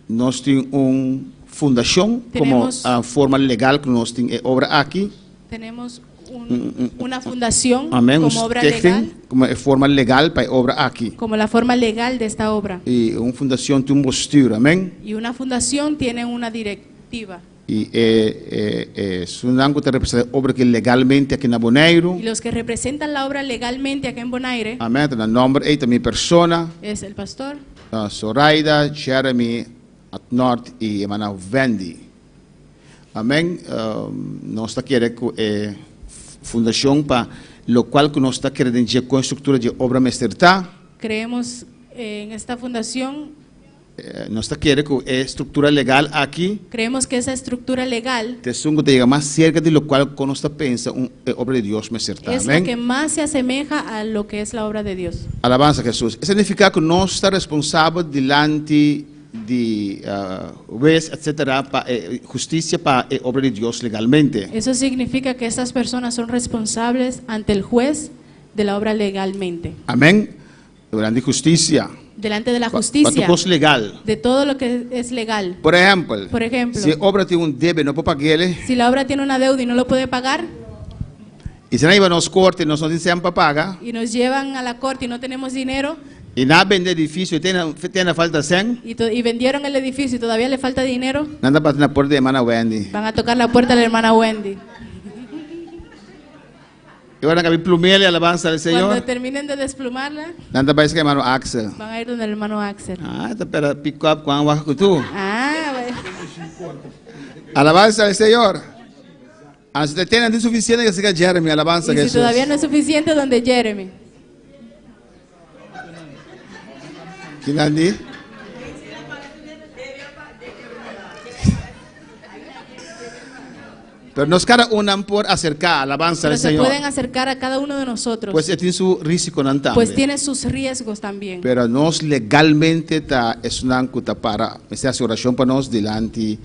Nós temos fundação como Tenemos- a forma legal que nós temos obra aqui. tenemos una fundación Amém. como obra legal, Como é forma legal para obra aqui. como la forma legal de esta obra. E uma fundação tem uma postura, amém. Y una fundación tiene una directiva. E Sunango te representa obra que legalmente aqui na Bonaire. Y los que representan la obra legalmente aquí en Bonaire Amém. Na nome aí também persona, es el pastor, Zoraida, Jeremy, Atnord e Emmanuel Wendy. Amém. Nós está querendo fundação para lo qual que nós está querendo dizer com estrutura de obra mesterta. creemos en esta fundación, Nós está querendo estrutura legal aqui. creemos que esa estructura legal Te sungo te llega mais cerca de lo qual que nós está pensa obra de Deus mesterta. es la que Amém. más se asemeja a lo que es la obra de Dios. Alabanza a Jesus. Isso significa que nós está responsável diante de juez, etc., para justiça para a obra de Deus legalmente. Eso significa que estas personas son responsables ante el juez de la obra legalmente, Amém. Durante justiça. delante de la Para justicia, tu legal. de todo lo que es legal. Por exemplo, Por ejemplo, se a obra tem débito, não pode pagar, si la obra tiene una deuda y no lo puede pagar e se não vai nos corte, nós não temos para pagar, y nos llevan a la corte y no tenemos dinero e na vende edifício tem falta 100, y vendieron el edificio y todavía le falta dinero, nada para na porta de Emmanuel Wendy. van a tocar la puerta de la hermana Wendy. E agora que plumele alabanza ao Senhor, Cuando terminen de desplumarla, nada para esse que Emmanuel Axel. van a ir donde el hermano Axel. Tá para pick up com a waka tu. Ah, bueno. Alabanza ao Senhor. Se te tem suficiente que siga Jeremy, alabanza a Y si Jesus. todavía no es suficiente, donde Jeremy. Que nandi? Pero nos cada uno por acercar alabanza Pero al se Señor. pueden acercar a cada uno de nosotros, Pues tiene su risco también. pues tiene sus riesgos también. Pero nos legalmente está es una cuta para esta oración para nos delante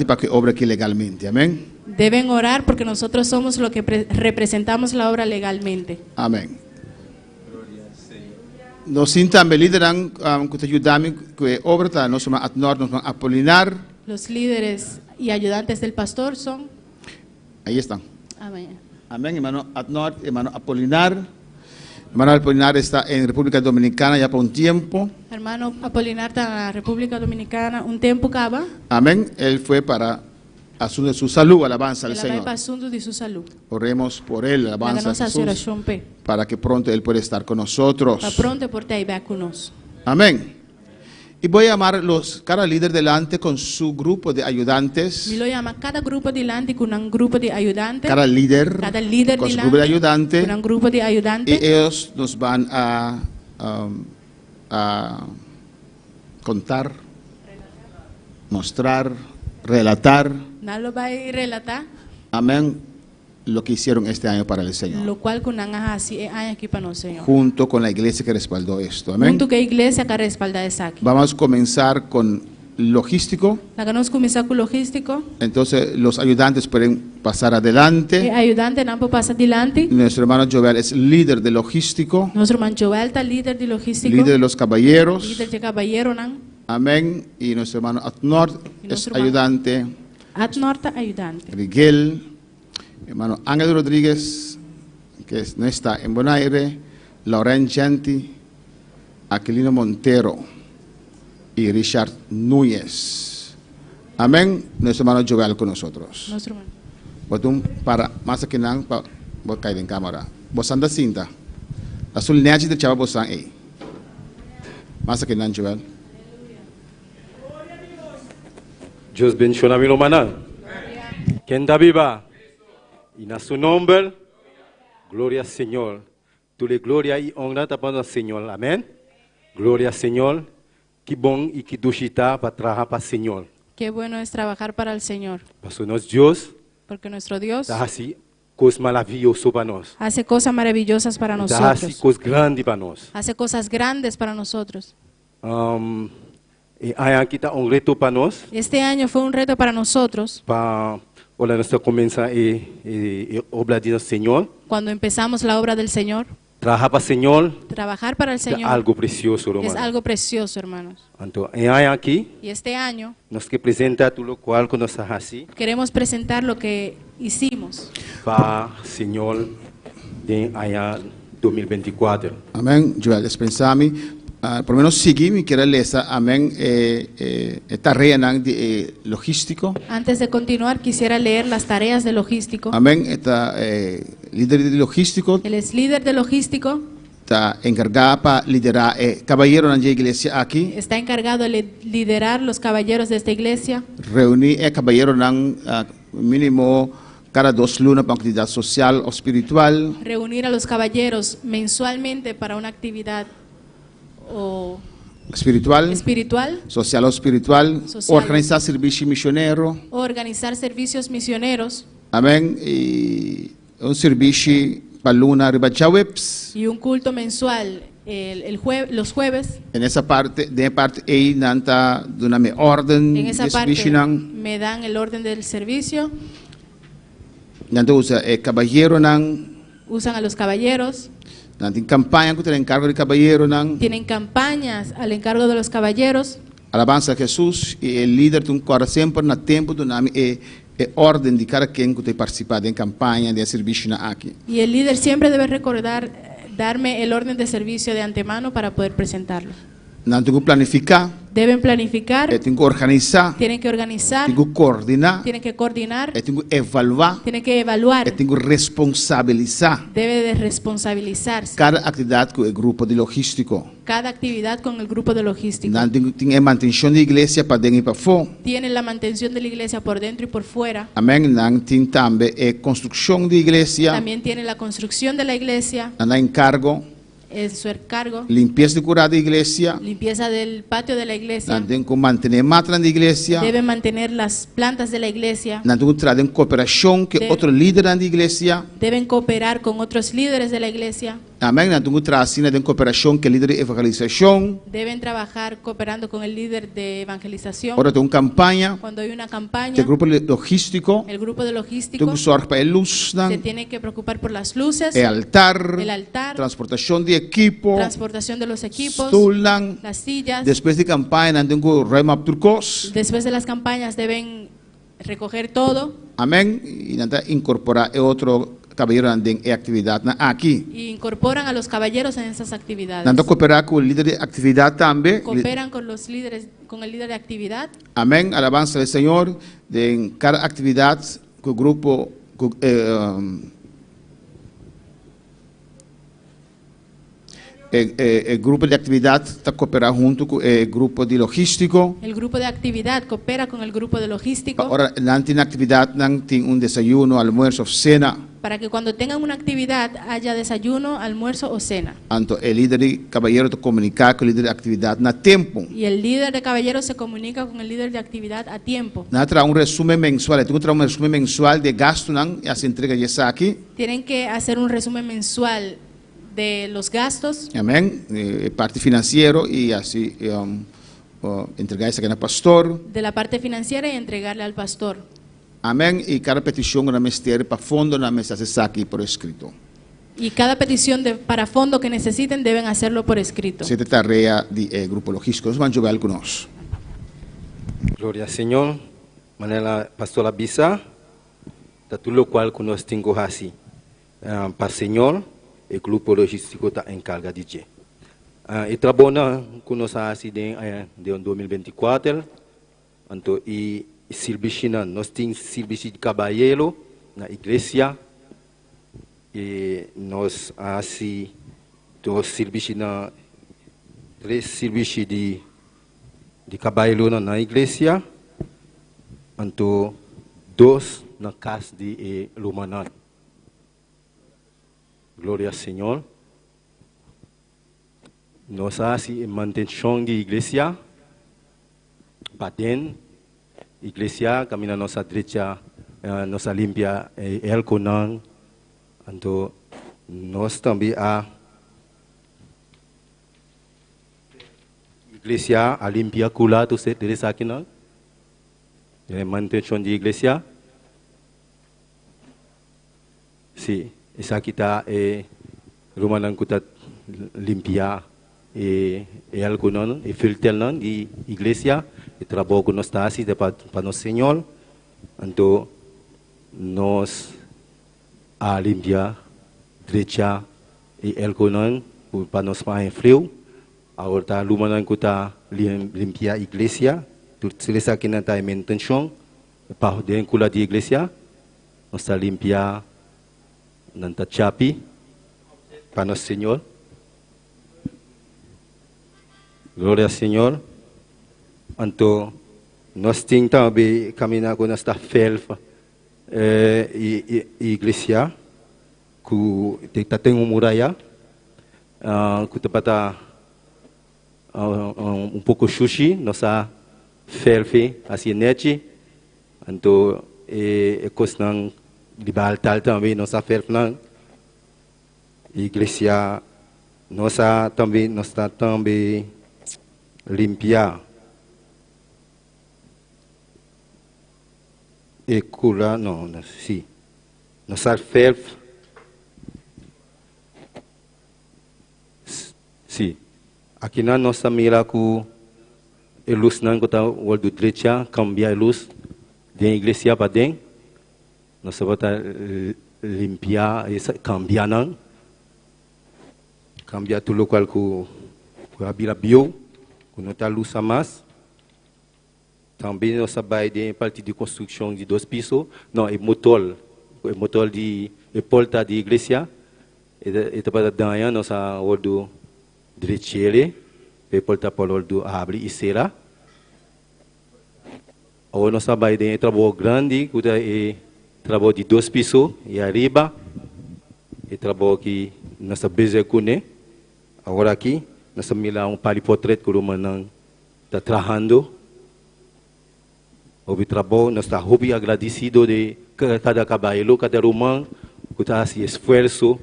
para que obra aquí legalmente. Amén. Deben orar porque nosotros somos lo que representamos la obra legalmente. Amén. Nos también lideran que te ayudamos que obra ta nos a nos Apolinar. Los líderes y ayudantes del pastor son. Ahí están. Amén. Amén, hermano Atnord, hermano Apolinar. Hermano Apolinar está en República Dominicana ya por un tiempo. Hermano Apolinar está en la República Dominicana un tiempo cava. Amén. Él fue para asunto de su salud, alabanza al Ela vai Señor. para asunto de su salud. Oremos por él, Na alabanza a nossa Jesús, oração P. para que pronto él pueda estar con nosotros. Para pronto por te vai conosco. Amén. Y voy a llamar cada líder delante con su grupo de ayudantes. Me lo llama cada grupo delante con un grupo de ayudantes. Cada líder con su grupo de ayudantes. Con un grupo de Y ayudantes. ellos nos van a contar, mostrar, relatar, Nalo va a relatar amén, lo que hicieron este año para el Señor. lo cual con así hay aquí para nosotros, Señor. Junto con la iglesia que respaldó esto. Amén. Junto que a iglesia que respalda essa aqui. Vamos a comenzar con logístico. La que nos começar com logístico. Entonces los ayudantes pueden pasar adelante. E ayudante não pode passar adiante. Nuestro hermano Joel es líder de logístico, Nosso irmão Joel está líder de logístico. líder de los caballeros. Líder de caballero, não. Amén. Y nuestro hermano Atnord Y es nuestro hermano ayudante. Atnorta ayudante. Miguel, hermano Ángel Rodríguez, que no está en Bonaire, Lauren Genti, Aquilino Montero y Richard Núñez. Amén. Nuestro hermano Joel con nosotros. Nosso irmão. Botum para más que nada para caer en cámara. bosan da cinta. Asul neaji de chava bosan ei. Masa que nan Joel. Dios bendiga a mi hermana. Quien está viva. Y en su nombre, gloria al Señor. Tú le gloria y honra para el Señor. Amén. Gloria al Señor. Que bon y que duchita para trabajar para el Señor. Qué bueno es trabajar para el Señor, Porque nuestro Dios porque nuestro Dios está así, cosas maravillosas para nosotros. hace cosas maravillosas para Está así, nosotros, cosas grandes para nosotros. hace cosas grandes para nosotros. Y hay aquí está un reto para nosotros. Este año fue un reto para nosotros Para nosotros comenzar a obra del Señor. cuando empezamos la obra del Señor. Trabajar para el Señor Trabajar para el es Señor algo precioso, es hermano. algo precioso, hermanos. Entonces, hay aquí, Y este año nos que presenta todo lo cual que nos hace así. queremos presentar lo que hicimos Para el Señor de año 2024. Amén. Joel, dispensami. Por lo menos seguir mi quiera lesa. Amén. Tarea nang de logístico. Antes de continuar, quisiera leer las tareas de logístico. Amén. Esta líder de logístico Él es líder de logístico, está encargada para liderar caballero en la iglesia aquí. está encargado de liderar los caballeros de esta iglesia, Reunir caballero nang mínimo cada 2 lunas para actividad social o espiritual. reunir a los caballeros mensualmente para una actividad o Espiritual, espiritual, social o espiritual. Social. Organizar servicio misionero. o organizar servicios misioneros Amén. Y un servicio para luna ribachaweps. y un culto mensual los jueves. En esa parte, de parte ahí nanta doname orden En esa de parte servicio nang me dan el orden del servicio, nanta usa caballero nang usan a los caballeros, nanta campaña que te encargo de caballero nang tienen campañas al encargo de los caballeros. alabanza a Jesús y el líder tu corre siempre na tempo doname orden de cada quien que te participa en campaña de servicio na aquí. Y el líder siempre debe recordar darme el orden de servicio de antemano para poder presentarlo. Nanta que planificar, Deben planificar, tengo que organizar, tienen que organizar, tengo que coordinar, tienen que coordinar, tengo que evaluar, tienen que evaluar, tengo que responsabilizar debe de responsabilizarse cada actividad con el grupo de logístico. cada actividad con el grupo de logístico. Nanta tiene mantención de iglesia para dentro y para fuera. Tienen la mantención de la iglesia por dentro y por fuera. Amén. Tiene también construcción de iglesia. También tiene la construcción de la iglesia, Nada encargo, es su encargo, limpieza de curada de iglesia. limpieza del patio de la iglesia, Tienen que mantener matran de iglesia. deben mantener las plantas de la iglesia, Tienen que traer en cooperación que De- otro líder de iglesia. deben cooperar con otros líderes de la iglesia, Amén. Tienen que traer en cooperación que líder de evangelización. deben trabajar cooperando con el líder de evangelización. Ahora tengo campaña. Cuando hay una campaña, El grupo logístico. el grupo de Tengo logístico que sorge para el luz. se tiene que preocupar por las luces, El altar. el altar, Transportación de equipo. transportación de los equipos, Stoel. las sillas. Después de campaña, tengo que remap turcos. Después de las campañas deben recoger todo Amén. Y nada incorporar otro caballero en actividad aquí. e incorporan a los caballeros en esas actividades. Nada cooperar con el líder de actividad también. Cooperan con los líderes, con el líder de actividad. Amén. Alabanza al Señor. De en cada actividad, con el grupo. El grupo de actividad está cooperando junto con el grupo de logístico. El grupo de actividad coopera con el grupo de logístico Ahora, no tiene actividad, no tiene un desayuno, almuerzo, cena. para que cuando tengan una actividad haya desayuno, almuerzo o cena. Tanto el líder de caballero te comunica con el líder de actividad na tiempo. Y el líder de caballeros se comunica con el líder de actividad a tiempo. Nada trae un resumen mensual. Tengo que traer un resumen mensual de gasto y se entrega ya aquí. Tienen que hacer un resumen mensual de los gastos, Amén. Parte financiero y así entregar esa al pastor. de la parte financiera y entregarle al pastor. Amén. Y cada petición en el ministerio para fondo en la mesa se saque por escrito. Y cada petición para fondo que necesiten deben hacerlo por escrito. Esta tarea del grupo logístico. Nos van a ayudar algunos. Gloria al Señor. Manera pastora Bisa. Da todo lo cual que nos tengo así. Para el Señor, el grupo logístico está encargado de ello. Y trabajo que nos hace de 2024. Entonces, y servicio, nos tenemos servicio de caballero en la iglesia. e nós assim dos serviços na três serviços de cabelo na igreja, então dois na casa de Lumanan. Glória ao Senhor. Nós assim manutenção de igreja, para dentro igreja, caminha nossa direita, nossa limpia el conan, então nós também a igreja a limpia cula tu se dari sakina, manutenção de igreja, sim, essa kita rumah nang kita limpia el conan, filter nan di igreja. E trabalho que nós está assim para nosso Senhor, então nós a limpar direita e el conan para nós mais frio, agora tá lumanan que tá limpar a igreja, tu selesa que não tá em manutenção, para dentro da igreja, nós está limpar não tá chapi para nosso Senhor. Glória ao Senhor. Então, nós temos também caminhar com nossa felfa igreja, que tem uma muralha, que está pouco sushi, nossa felfa, assim, nete. Então, coisa de baltal também, nossa felfa, igreja, nossa também limpar. E cura, não, sim. Nossa felfa, sim. Aqui na nossa mira com a luz não está o do direita, cambiar a luz da igreja para dentro. Nós vamos limpar, cambiar não. Cambiar tudo o qual que a bila bio, que não está luz a mais. Também nós trabalhamos em parte de construção de 2 pisos, não, é motor de porta de igreja, e para dar nós a ordo direito, e porta para ordo abre e será. Ou nós trabalhamos em trabalho grande, que é trabalho de 2 pisos e arriba, e trabalho que nós trabalhamos com ele. Agora aqui nós trabalhamos paliportret que o Romanang está trabalhando. O trabalho, nós estamos muito agradecidos de cada caballero, cada romano, que está se esforço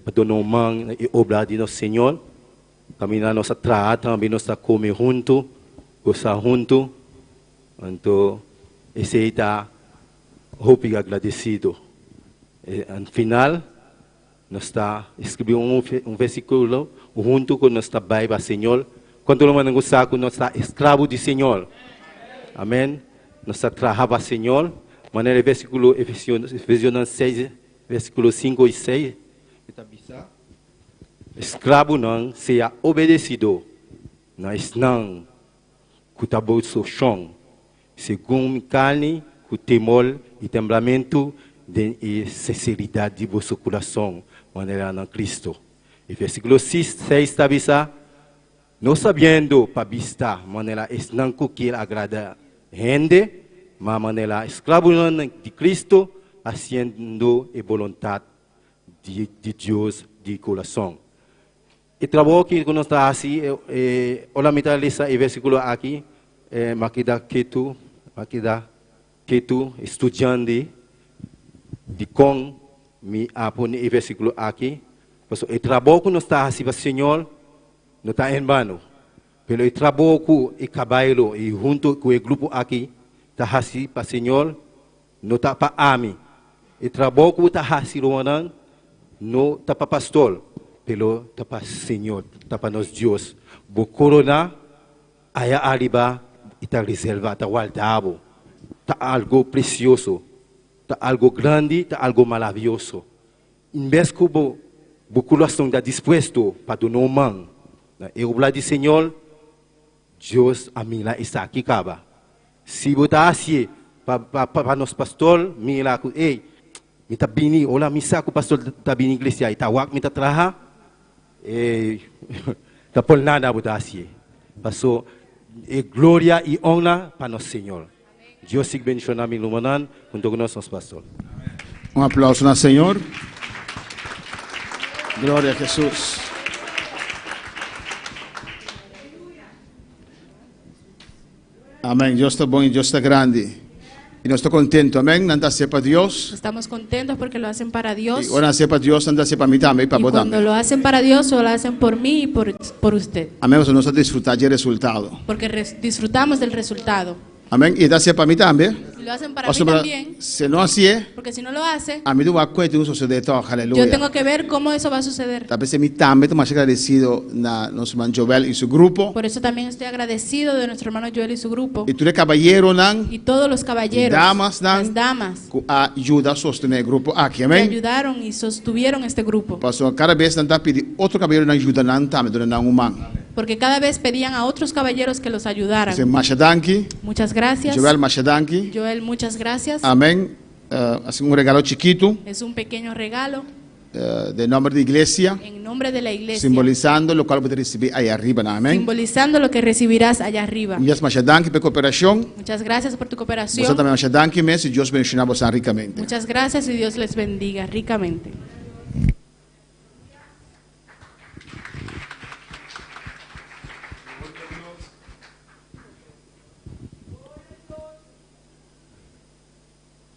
para dar mão e obra de nosso Senhor. Caminhar nossa trata, também nós estamos comer junto, gostar junto. Então, esse está muito agradecido. E, no final, nós estamos escrevendo um versículo junto com nossa Bíblia, Senhor. Quando nós não gostamos, nós estamos escravos do Senhor. Amém. Nós trabalhamos, Senhor, maneira versículo Efésios 6, versículo 5 e 6, escravo não seja obedecido, nós não cutabou seu chão, segundo carne, com temor e temblamento e sinceridade de vosso coração, maneira na Cristo. E versículo 6 está bisa, não sabendo para vista, maneira não que agrada gente, mas maneira escravo de Cristo, haciendo a vontade de Deus de coração. E trabalho que nós está assim, olha mitad lista e versículo aqui, maquida que tu estudante de com me apone e versículo aqui, porque o trabalho que nós está assim, Senhor, não está em vano. Pero o trabalho com o caballero e junto com o grupo aqui, está assim para o Senhor, não está para ami. O trabalho que está assim, não está para pastor, pero está para o Senhor, está para nós Deus. O corona, aí arriba, está reservado, está guardado, está algo precioso, está algo grande, está algo maravilhoso. Em vez que o coração está disposto para donar mão, e o blá do Senhor, Deus a mim lá está aqui caba. Se botar assim para nosso pastor, mim lá ei, Mita bini, ola misa ku pastor ta bini iglesia, itawak mita traha, tapol nada buta así. Pastor, gloria y honra para nuestro Señor. Dios sigue bendicionando mi lumanan junto con nosotros, pastor. Un aplauso al Señor. Gloria a Jesús. Amén. Dios está bueno y Dios está grande. Y no estoy contento. Amén. Nada sepa Dios. Estamos contentos porque lo hacen para Dios. Y ahora sepa Dios, nada sepa mí también. Para Y cuando lo hacen para Dios, lo hacen por mí y por usted. Amén. Nosotros nos disfrutar del resultado. Porque disfrutamos del resultado. Amén. Y nada sepa mí también. Y lo hacen para mí también. Si no así es, Porque si no lo hace, a mí no va a cuento un suceder todo. yo Aleluya. tengo que ver cómo eso va a suceder. Tal vez a mí también estoy más agradecido a nuestro hermano Joel y su grupo. Por eso también estoy agradecido de nuestro hermano Joel y su grupo. Y tú eres caballero, nan. Y todos los caballeros, Damas, las damas, Que ayuda a sostener el grupo aquí. que Amén. ayudaron y sostuvieron este grupo. Pastor, cada vez nos pide otro caballero nos ayuda nan también donde nan humano. Porque cada vez pedían a otros caballeros que los ayudaran. Dice Mashadanki, Muchas gracias. Joel Mashadanki. Joel, muchas gracias. Amén. Así un regalo chiquito Es un pequeño regalo de nombre de iglesia, en nombre de la iglesia, simbolizando lo cual puede recibir ahí arriba. ¿No? Amén. simbolizando lo que recibirás allá arriba. Muchas Mashadanki por cooperación. Muchas gracias por tu Vosotros cooperación. también Mashadanki, mes y Dios bendicionamos ricamente. Muchas gracias y Dios les bendiga ricamente.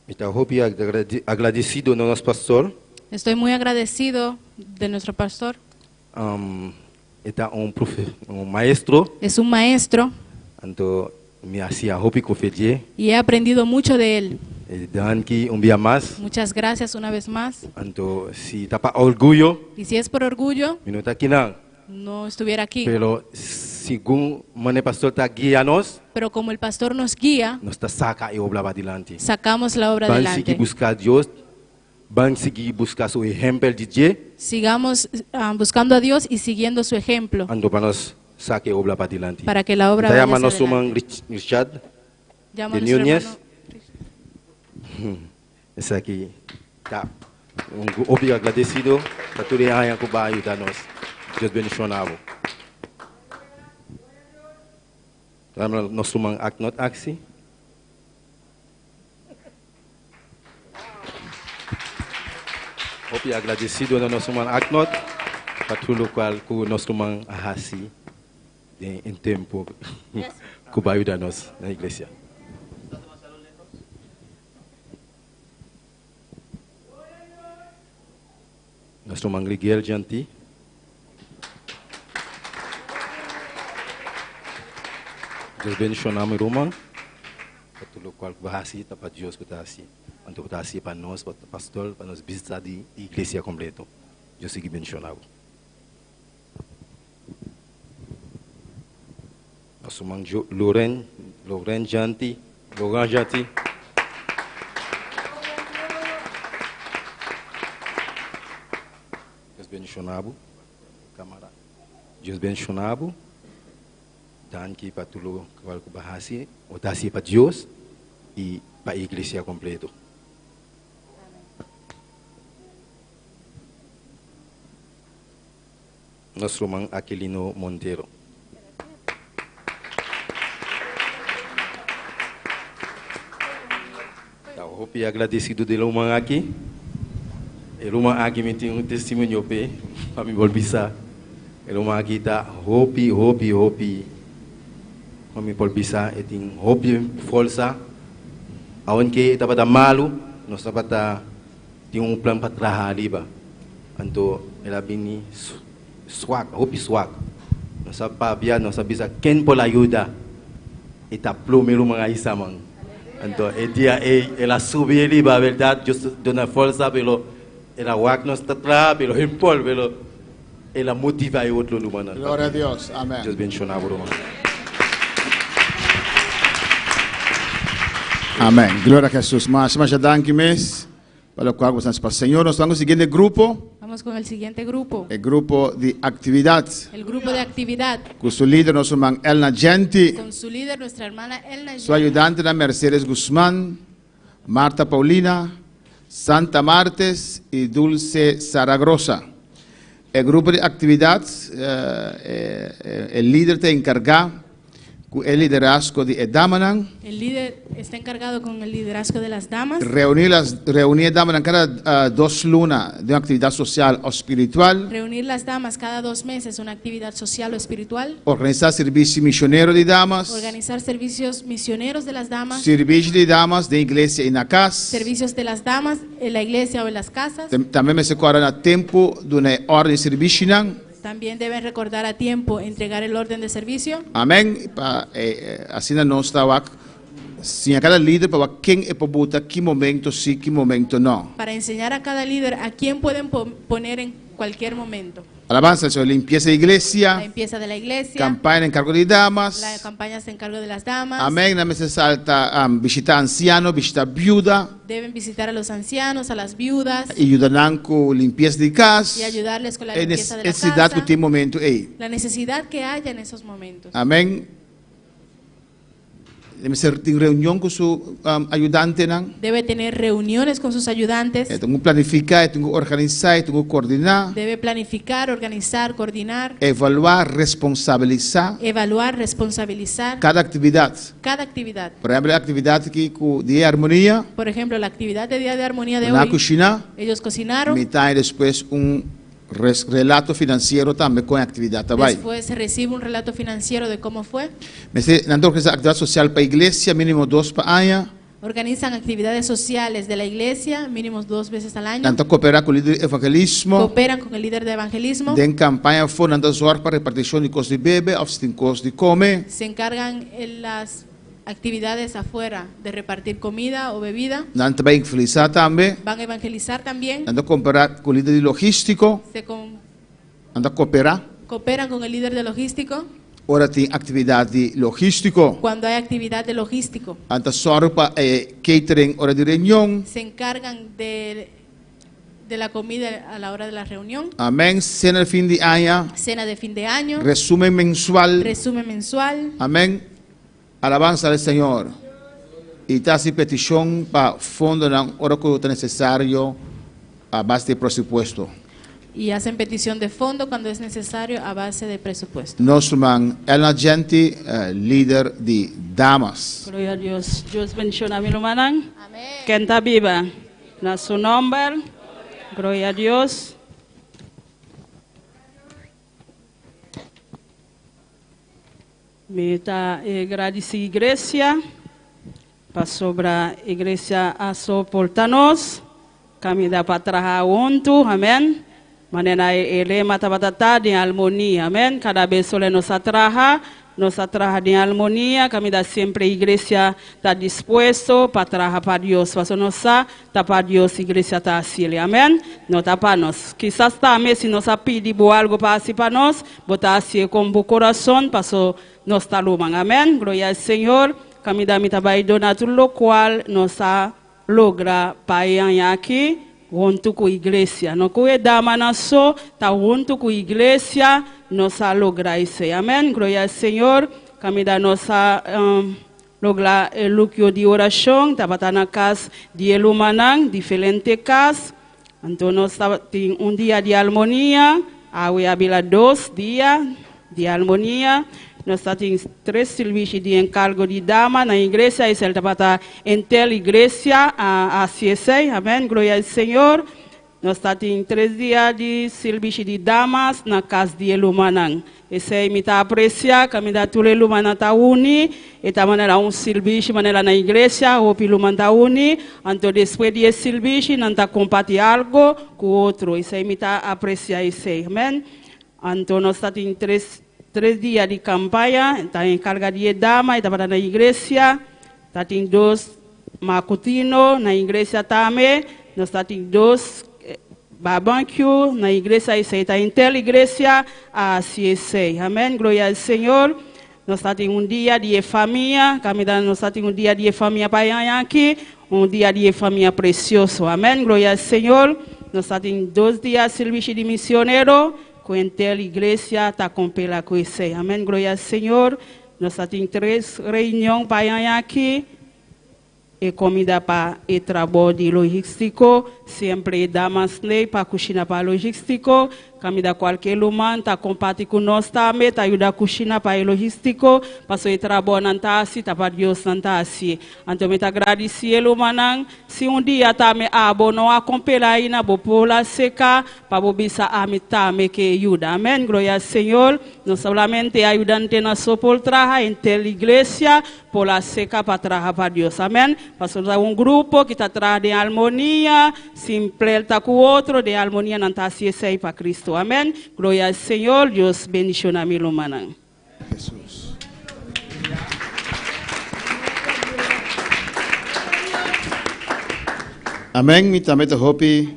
Mita hopi agradecido a nuestro pastor. Estoy muy agradecido de nuestro pastor. Está un maestro, Es un maestro anto me hacía hopi kofedie. y he aprendido mucho de él. Dan ki un día más, Muchas gracias una vez más. anto si tapa orgullo, Y si es por orgullo, minuta kinang. no estuviera aquí. Pero según mane pastor ta guíanos, Pero como el pastor nos guía, nos ta saca y obra adelante. sacamos la obra Van seguir adelante. buscar a Dios, van seguir buscar su ejemplo de Dios, Sigamos buscando a Dios y siguiendo su ejemplo ando para nos saque obra adelante. para que la obra Te vaya llama hacia nos suman adelante. Richard Llamo de a nuestro Núñez. hermano. Es aquí, tá. Obi agradecido, para todo el año que va a ayudarnos. Dios bendicionado. Nos suman Aknot Axi. Obi agradecido a nos suman Aknot, para todo lo cual que nos suman Ahasi en tiempo que va a ayudarnos en la iglesia. Nuestro Mangriguel Janti. Dios bendicionamos mi Roma. Para todo lo cual va así, para Dios que está así. Antes está así para nós, para o pastor, para nos visitar de iglesia completa. Dios sigue bendicionado. Nuestro Manjo Loren Janti. Dios bendicionado, camarada. Dios bendicionado. Dan que para tudo que vai bahasi, otasi para Deus e para a igreja completa. Nosso irmão Aquilino Monteiro. Hope agradecido de irmão aqui. Irmão aqui me tem testemunho para me bolbisa. Irmão aqui tá hope. Kami polbisa eting hope força. Awan que estava da malu, nós estava tinha plan para trabalhar liba. Anto ela bini swag, hope swag. Nós sabia, nós sabia quem pode ajudar. Eta plumero mga isa man. Anto dia ela subir liba, verdade, just dona força pelo ela wak nós tatra pelo impol pelo ela motiva o outro lumana. Gloria a Dios. Amén. Just bendicionado, Roma. Amén. Gloria a Jesús. Más danke mes. Para lo cual gozamos para el Señor. Nos vamos al siguiente grupo. Vamos con el siguiente grupo. El grupo de actividad. El grupo de actividad. Con su líder, nuestro hermano Elna Genti. Con su líder, nuestra hermana Elna Su ayudante, Mercedes Guzmán. Marta Paulina. Santa Martes y Dulce Zaragoza. El grupo de actividad, el líder te encarga con el liderazgo de Damanan. El líder está encargado con el liderazgo de las damas. Reunir Damanan cada 2 lunas de una actividad social o espiritual. Reunir las damas cada 2 meses, una actividad social o espiritual. Organizar servicio misionero de damas. Organizar servicios misioneros de las damas. Servicio de damas de iglesia y en la casa. Servicios de las damas en la iglesia o en las casas. También me se corre el tiempo de una orden de servicio. También deben recordar a tiempo entregar el orden de servicio. Amén. Así no estaba. Si a cada líder para quién es para qué momento sí, qué momento no. Para enseñar a cada líder a quién pueden poner en cualquier momento. Alabanza, eso, limpieza de La iglesia. limpieza de la iglesia. Campaña en cargo de damas. La campaña se encarga de las damas. Amén. No se salta visita anciano, visita viuda. Deben visitar a los ancianos, a las viudas. Y ayudan con limpieza de casa. Y ayudarles con la En limpieza de la necesidad casa. que tiene momento ahí. La necesidad que haya en esos momentos. Amén. Debe ser en reunión con su ayudante. Debe tener reuniones con sus ayudantes. Tengo que planificar, tengo que organizar, tengo que coordinar. Debe planificar, organizar, coordinar. Evaluar, responsabilizar Evaluar, responsabilizar cada actividad. cada actividad. Por ejemplo, la actividad aquí de armonía, Por ejemplo, la actividad de Día de Armonía de la hoy. cocina, Ellos cocinaron. mitad y después un relato financiero también con actividad. También. Después se recibe un relato financiero de cómo fue. Me dice, esa actividad social para iglesia, mínimo 2 para año. Organizan actividades sociales de la iglesia, mínimo 2 veces al año. Tanto cooperar con el líder de evangelismo. Cooperan con el líder de evangelismo. Den campaña for nanda zorg para repartición de cosas de bebé, of cosas de comer. Se encargan en las actividades afuera de repartir comida o bebida. Nanda va a evangelizar también. Van a evangelizar también. Nanda cooperar con el líder de logístico. Nanda cooperar. Cooperan con el líder de logístico. Ahora tiene actividad de logístico. Cuando hay actividad de logístico. Anta zorg para catering hora de reunión. Se encargan de la comida a la hora de la reunión. Amén. Cena de fin de año. Cena de fin de año. Resumen mensual. Resumen mensual. Amén. Alabanza al Señor. Y está así petición para fondo ahora que es necesario a base de presupuesto. Y hacen petición de fondo cuando es necesario a base de presupuesto. Nuestro man, el agente líder de damas. Gloria a Dios. Dios menciona a mi hermana. Amén. Que está viva. Na su nombre. Gloria a Dios. Me está agradecida iglesia. Para sobre a igreja a soportarnos. Kami dapat trabalhar junto. Amém. Maneira ele mata batata em harmonia. Amém. Cada vez que nós trabalhamos em harmonia. Kami da sempre a igreja está disposto para trabalhar para Deus. Para nós está para Deus a igreja está assim. Amém. Não está para nós. Quizás também se nós pedir algo para nós, botar assim com o coração para nós está lumang. Amém. Glória ao Senhor. Kami da mita baido na tudo qual nós logra paian aqui junto com a igreja. Não que dama na só, tá junto com a igreja, nós logra isso. Amém. Glória ao Senhor. Kami da nossa logra lucio de oração, tá batana casa de elumanang, diferente casa. Então nós tem dia de harmonia, awe abila 2 dias de harmonia. Nós temos 3 serviços de encargo de dama na igreja, e ele está em tel igreja a CSA, amém, glória ao Senhor. Nós temos 3 dias de serviço de damas na casa de Elumanang. Esse aí me está apreciando, que me dá tudo Elumanang está uni, e também era serviço maneira na igreja, o Elumanang está uni, então depois de serviço, não está compartilhando algo com o outro. Esse aí me está apreciando, esse aí, amém. Então nós temos 3 dias de campanha, está encarga de dama, está para na igreja, está tem 2 macutino na igreja também, nós temos 2 barbecue na igreja, isso está em tel igreja a CSA, amém, glória ao Senhor. Nós temos dia de família, nós temos dia de família para aqui, dia de família precioso, amém, glória ao Senhor. Nós temos 2 dias de serviço de missioneiro, com a igreja está com pela coisa. Amém. Glória ao Senhor. Nós temos 3 reuniões para aqui. comida para el trabajo de logístico, siempre damas para cocina para logístico, comida cualquier lugar, ta comparte con nosotros también, ta ayuda a cocina para el logístico, para el trabajo nantasi, ta para Dios nantasi. Entonces me agradecido manang, si un día también abono a comprar ahí na bopola seca, para bisa amita me que ayuda. Amén, gloria al Señor. No solamente ayudante na sopol trabaja en la iglesia, por la seca para trabajar para Dios. Amén. Pastor un grupo que está atrás de armonía, simple el con otro de armonía nantasi ese para Cristo. Amén. Gloria al Señor. Dios bendición a mi humana. Jesús. Amén. Mi también te hopi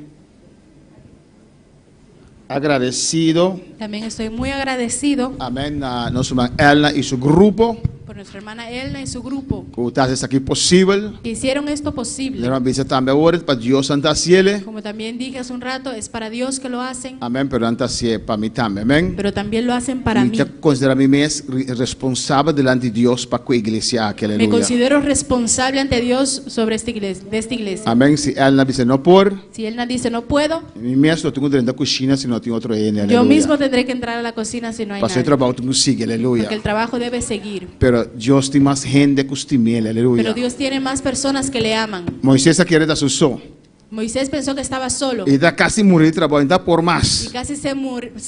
agradecido. También estoy muy agradecido Amén. A nuestra hermana Elna y su grupo. por nuestra hermana Elna y su grupo Que ustedes aquí posible. que hicieron esto Le posible. hermana Bisa también ahora para Dios Santa Ciele. Como también dije hace un rato, es para Dios que lo hacen, Amén. Pero Santa Ciele para mí también. Amén. pero también lo hacen para Y mí. te considero a mí mismo responsable delante de Dios para la iglesia aquí. Me Aleluya. considero responsable ante Dios sobre esta iglesia, de esta iglesia. Amén. Si Elna dice no por, Si Elna dice no puedo, mi mismo tengo que ir a la cocina si no tengo otro en. yo Aleluya. mismo tendré que entrar a la cocina si no hay Para su nadie. trabajo tengo que seguir. Aleluya. Porque el trabajo debe seguir. Pero Dios tiene más gente que usted, aleluya. Pero Dios tiene más personas que le aman. Moisés quiere dar su so. Moisés pensó que estaba solo Y está casi morir de trabajo, está por y más. casi se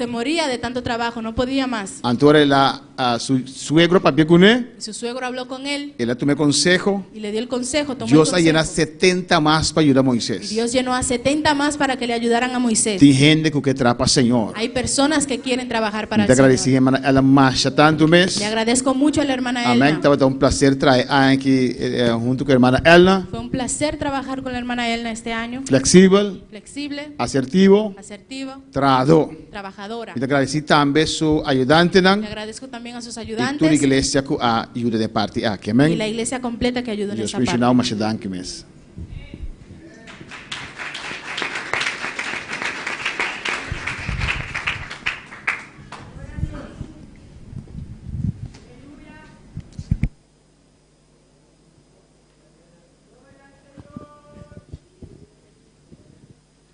moría de tanto trabajo, no podía más. Entonces su suegro papi con él, Y su suegro habló con él él le tomó consejo. y le dio el consejo, tomó Dios el ha llenado consejo. 70 más para ayudar a Y Moisés. Dios llenó a 70 más para que le ayudaran a Moisés. Tiene gente que trapa Señor. Hay personas que quieren trabajar para Te el agradecí, Señor. hermana, a la marcha tanto mes. Le agradezco mucho a la hermana Amén. Elna. Estaba un placer traer aquí junto con la hermana Elna. Fue un placer trabajar con la hermana Elna este año. Flexible, Flexible, asertivo, asertiva, trado. trabajadora. Y te agradecí también su ayudante, Le ¿no? agradezco también a sus Y tu ayudantes iglesia que ayuda de parte aquí. y la Amén. iglesia completa que ayudó en Dios esta mencionado parte. más danke mes.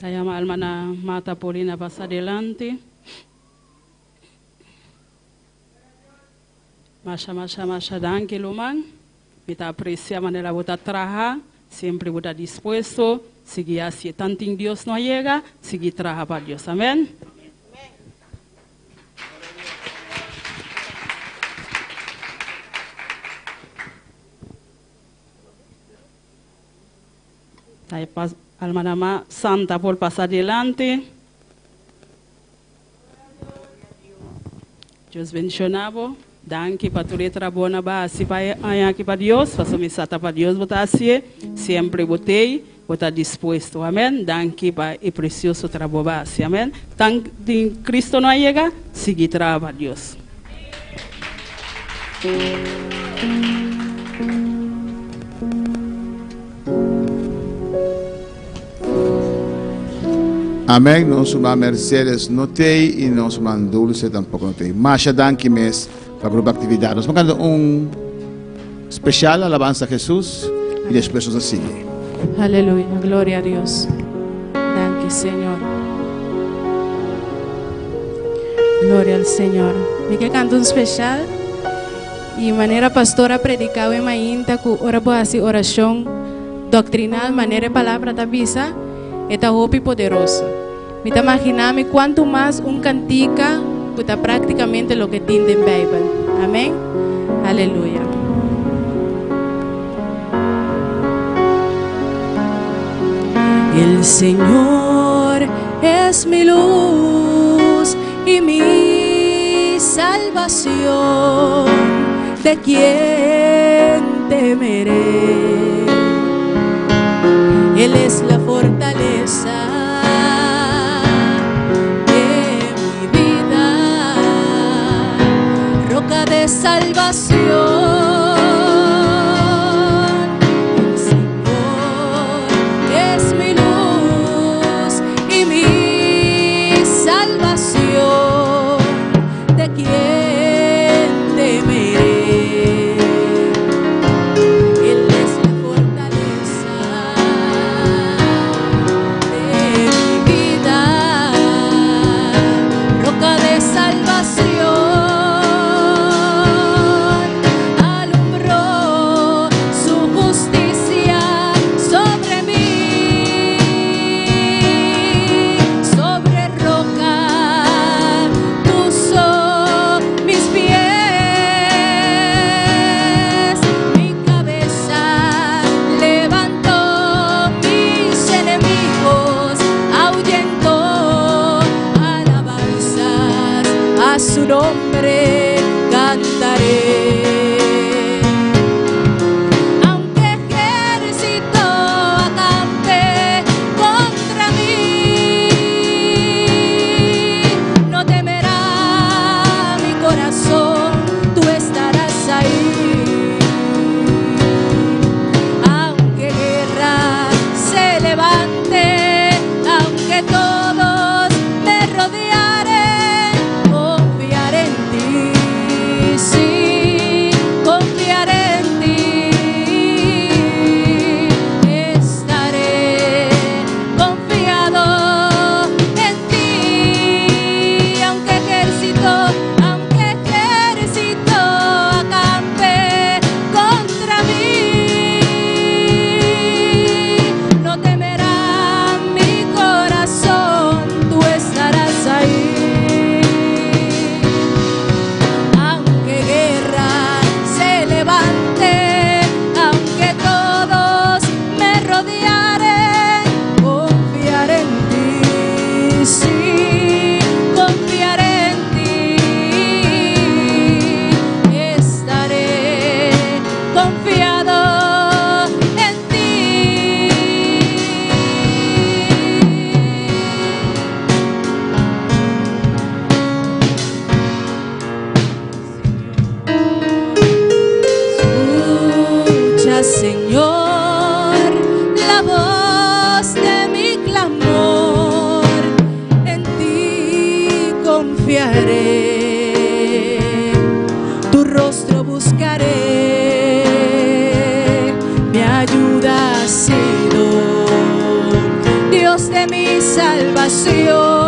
La llama a hermana Marta Paulina pasa adelante. Masha, danke, Luman. Me te aprecia manera vota trabajar, siempre vota dispuesto, seguir así, tanto en Dios no llega, seguir trabajar para Dios. Amén. Hermana Santa por pasar adelante. Dios bendicionado. Danke para tu letra buena base para aqui para Deus. Faça me sata para Deus botar assim. Sempre botei, botar disposto. Amém. Danke para o precioso trabalho base. Amém. Tan de Cristo não chega, seguir trabalho para Deus. Amén. Nosso irmão Mercedes não tem e nosso irmão Dulce tampoco não tem. Masha danke mes para a própria atividade. Nós vamos cantar especial alabanza a Jesus e depois nós seguimos. Aleluya, gloria a Dios. Danke, Señor. Gloria al Señor. Me que canto un especial y manera pastora predicaba en mainta ku ora boa así oración doctrinal manera palabra tabisa eta hopi poderosa. Me te imaginame cuanto más un cantica puta prácticamente lo que tiene en Bible. Amén. Aleluya. El Señor es mi luz y mi salvación. ¿De quién temeré? Él es la fortaleza de mi vida, roca de salvación. ¿De quién temeré? Señor, la voz de mi clamor, en ti confiaré, tu rostro buscaré, mi ayuda has sido, Dios de mi salvación.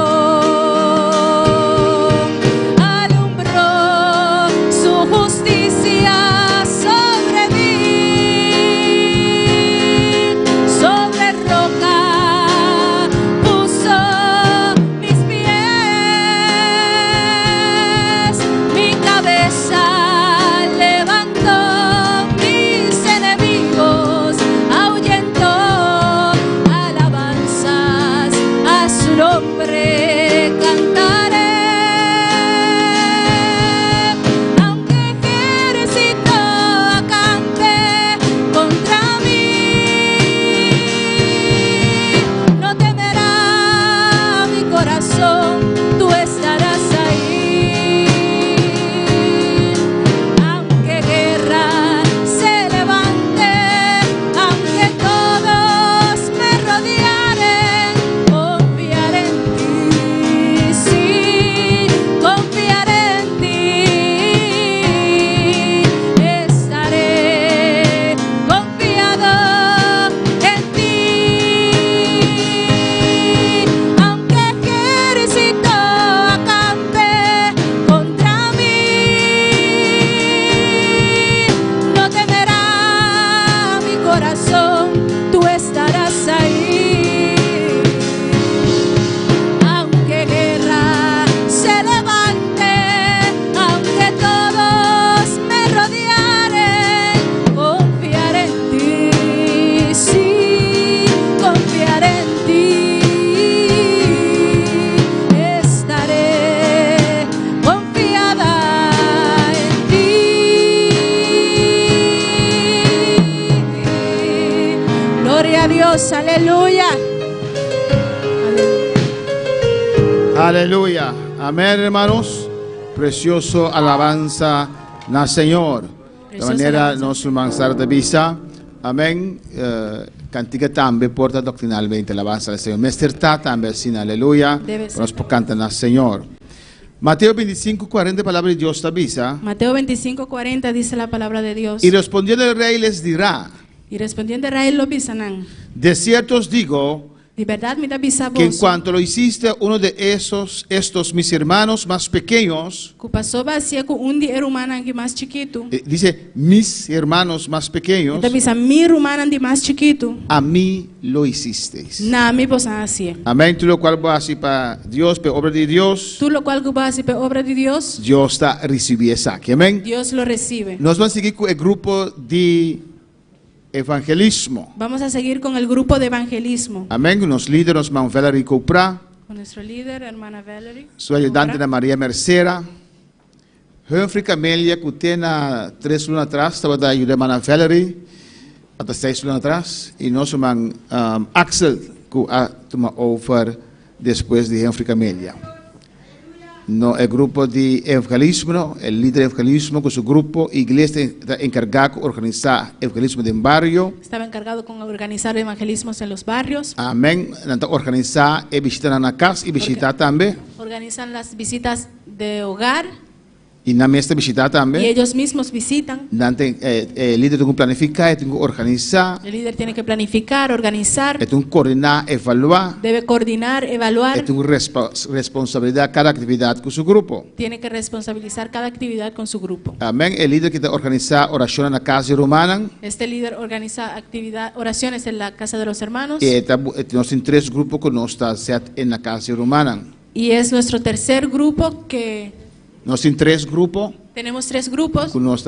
Dios, aleluya. Aleluya. Amén, hermanos. Precioso alabanza al Señor. De Preciosa manera alabanza. nos manzar de visa. Amén. Cantica también porta doctrinalmente alabanza al Señor. Mesterta también sin aleluya. Debe ser. Nos cantan al Señor. Mateo 25, 40, palabra de Dios te avisa. Mateo 25:40 dice la palabra de Dios. Y respondiendo el rey les dirá: Y respondiendo Israel lo bisanan. de cierto os digo De verdad me da bisa que en vos. cuanto lo hiciste a uno de estos mis hermanos más pequeños, Kupasoba sia ku undi erumanan que más chiquito. dice mis hermanos más pequeños, Ita bisa mi rumanan de más chiquito. a mí lo hicisteis. Na mi posa así. Amén. Tú lo cual va así para Dios, para obra de Dios, Tú lo cual cuba así pe obra de Dios. Dios está recibiendo esa aquí. Amén. Dios lo recibe. Nos van a seguir con el grupo de evangelismo. Vamos a seguir con el grupo de evangelismo. Amén. Los líderes, hermano Valerie Copra, Con nuestro líder, hermana Valerie. su ayudante, Ana María Mercera. Humphrey Camelia, que tiene 3 lunas atrás, estaba de ayuda a hermana Valerie, hasta 6 lunas atrás. Y nuestro hermano Axel, que ha tomado over después de Humphrey Camelia. No, el grupo de evangelismo, el líder de evangelismo con su grupo, iglesia está encargado de organizar evangelismo de un barrio. Estaba encargado con organizar evangelismos en los barrios. Amén. Organizar y visitar en la casa y visitar también. Organizan las visitas de hogar Y na mesa visitar y también. ellos mismos visitan. El líder tiene que planificar, tiene que organizar, El líder tiene que planificar, organizar, tiene que coordinar, evaluar, debe coordinar, evaluar, tiene que responsabilidad cada actividad con su grupo. tiene que responsabilizar cada actividad con su grupo. Amén. El líder que está organizar oración en la casa romana. Este líder organiza oraciones en la casa de los hermanos Y tenemos 3 grupos que no están en la casa romana. y es nuestro tercer grupo que Nós temos 3 grupos tenemos 3 grupos que nós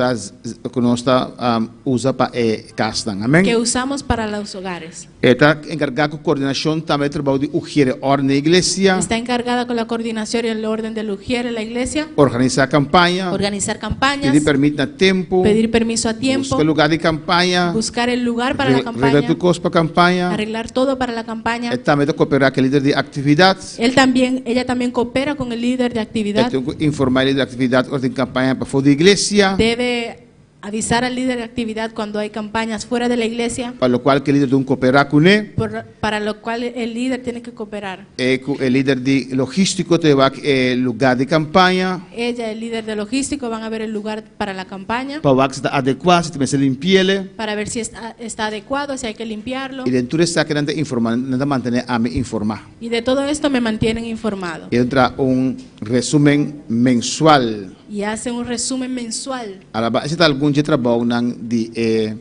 usa para castan. Amém? que usamos para los hogares. Está encargado com coordenação também trabalho de ugir ordem na igreja, Está encargada con la coordinación y el orden del ujier en la iglesia, organizar campanha, organizar campañas, pedir permiso a tempo, pedir permiso a tiempo, buscar lugar de campanha, buscar el lugar para la arreglar campaña, tu coisa para campanha. arreglar todo para la campaña. Também cooperar com o líder de atividade. Ella también coopera con el líder de actividad. Informar ele de atividade, ordem de campanha para fora da igreja. Debe Avisar al líder de actividad cuando hay campañas fuera de la iglesia, para lo cual que el líder de un cooperar con él, para lo cual el líder tiene que cooperar. el líder de logístico te va el lugar de campaña, Ella, el líder de logístico, van a ver el lugar para la campaña, para que está adecuado, si te se limpiele, para ver si está adecuado, si hay que limpiarlo. y dentro de esa que nante informar, nante mantener a mí informar. Y de todo esto me mantienen informado. Y entra un resumen mensual. Y hace un resumen mensual. A la base de algún trabajo de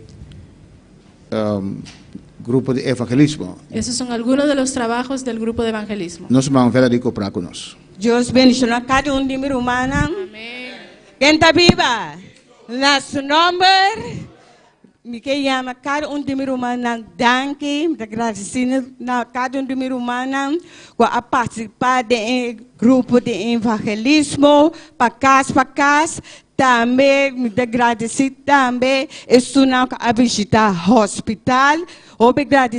grupo de evangelismo. Esos son algunos de los trabajos del grupo de evangelismo. Nós vamos ver ali comprar conosco. Deus bendiga a cada um de mim humana. Amén. Quem está viva? Nosso nome. Me que chama cada um de mim humana. Danke. Me agradecendo a cada um de mim humana com a participar do grupo de evangelismo para casa. Também me agradecer também estou a visitar hospital. Obrigado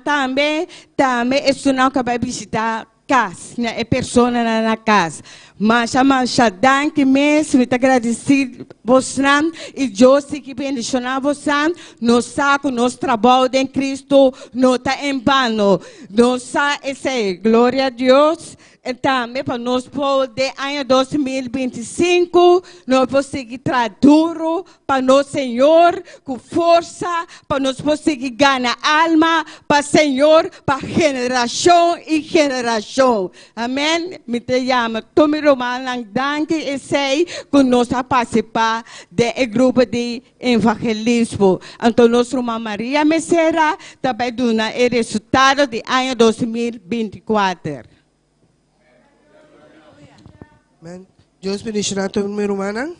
também estou a visitar casa, né? É pessoa na casa. Mas a danke mesmo, me agradecer você e Deus que bendicionar você. Nós saco nosso trabalho em Cristo, não está em vano. Nós glória a Deus. E também para nós poder em 2025 nós vamos seguir traduro para nosso Senhor com força para nós conseguir ganhar alma para o Senhor para geração e geração. Amém. Me chamo Tommy Romano, danke e sei que nós a participar do grupo de evangelismo. Então nossa irmã Maria Messera também dá o resultado de ano 2024. Amen. Deus bendiga a toda minha irmã.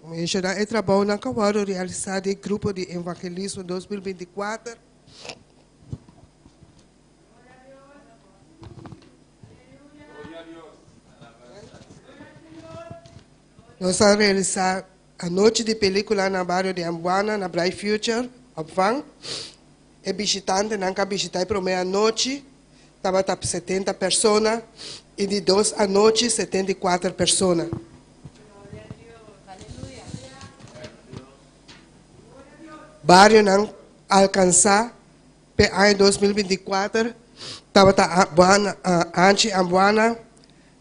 Me ajudar a trabalhar na Kawado realizar o grupo de evangelismo 2024. Nós vamos realizar a noite de película na bairro de Ambuana, na Bright Future, Abvang. E visitante não quer visitar para meia-noite, estava 70 pessoas, e de 2 à noite, 74 pessoas. Barrio não alcançar, para em 2024, estava antes Ambuana,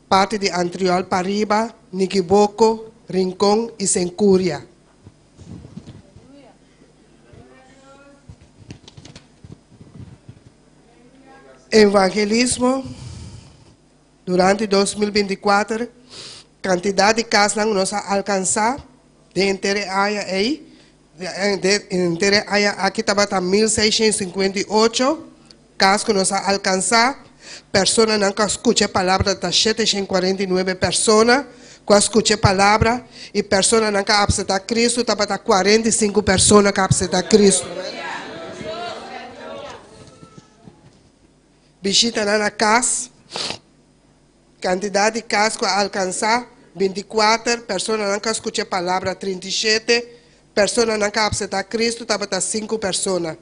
parte de Antriol, Pariba, Niquiboco, Rincón e Sencúria. Evangelismo durante 2024, quantidade de casas nós alcançar de inteira área aí, de inteira área aqui estava 1.658 casas que nós alcançar, pessoas não escutam a palavra da 749 pessoas que escutam a palavra e pessoas não aceitam Cristo estava 45 pessoas que aceitam Cristo. Visita na casa, quantidade de casas que alcançar, 24, pessoas não escutam a palavra, 37, pessoas não aceitam Cristo, estava 5 pessoas.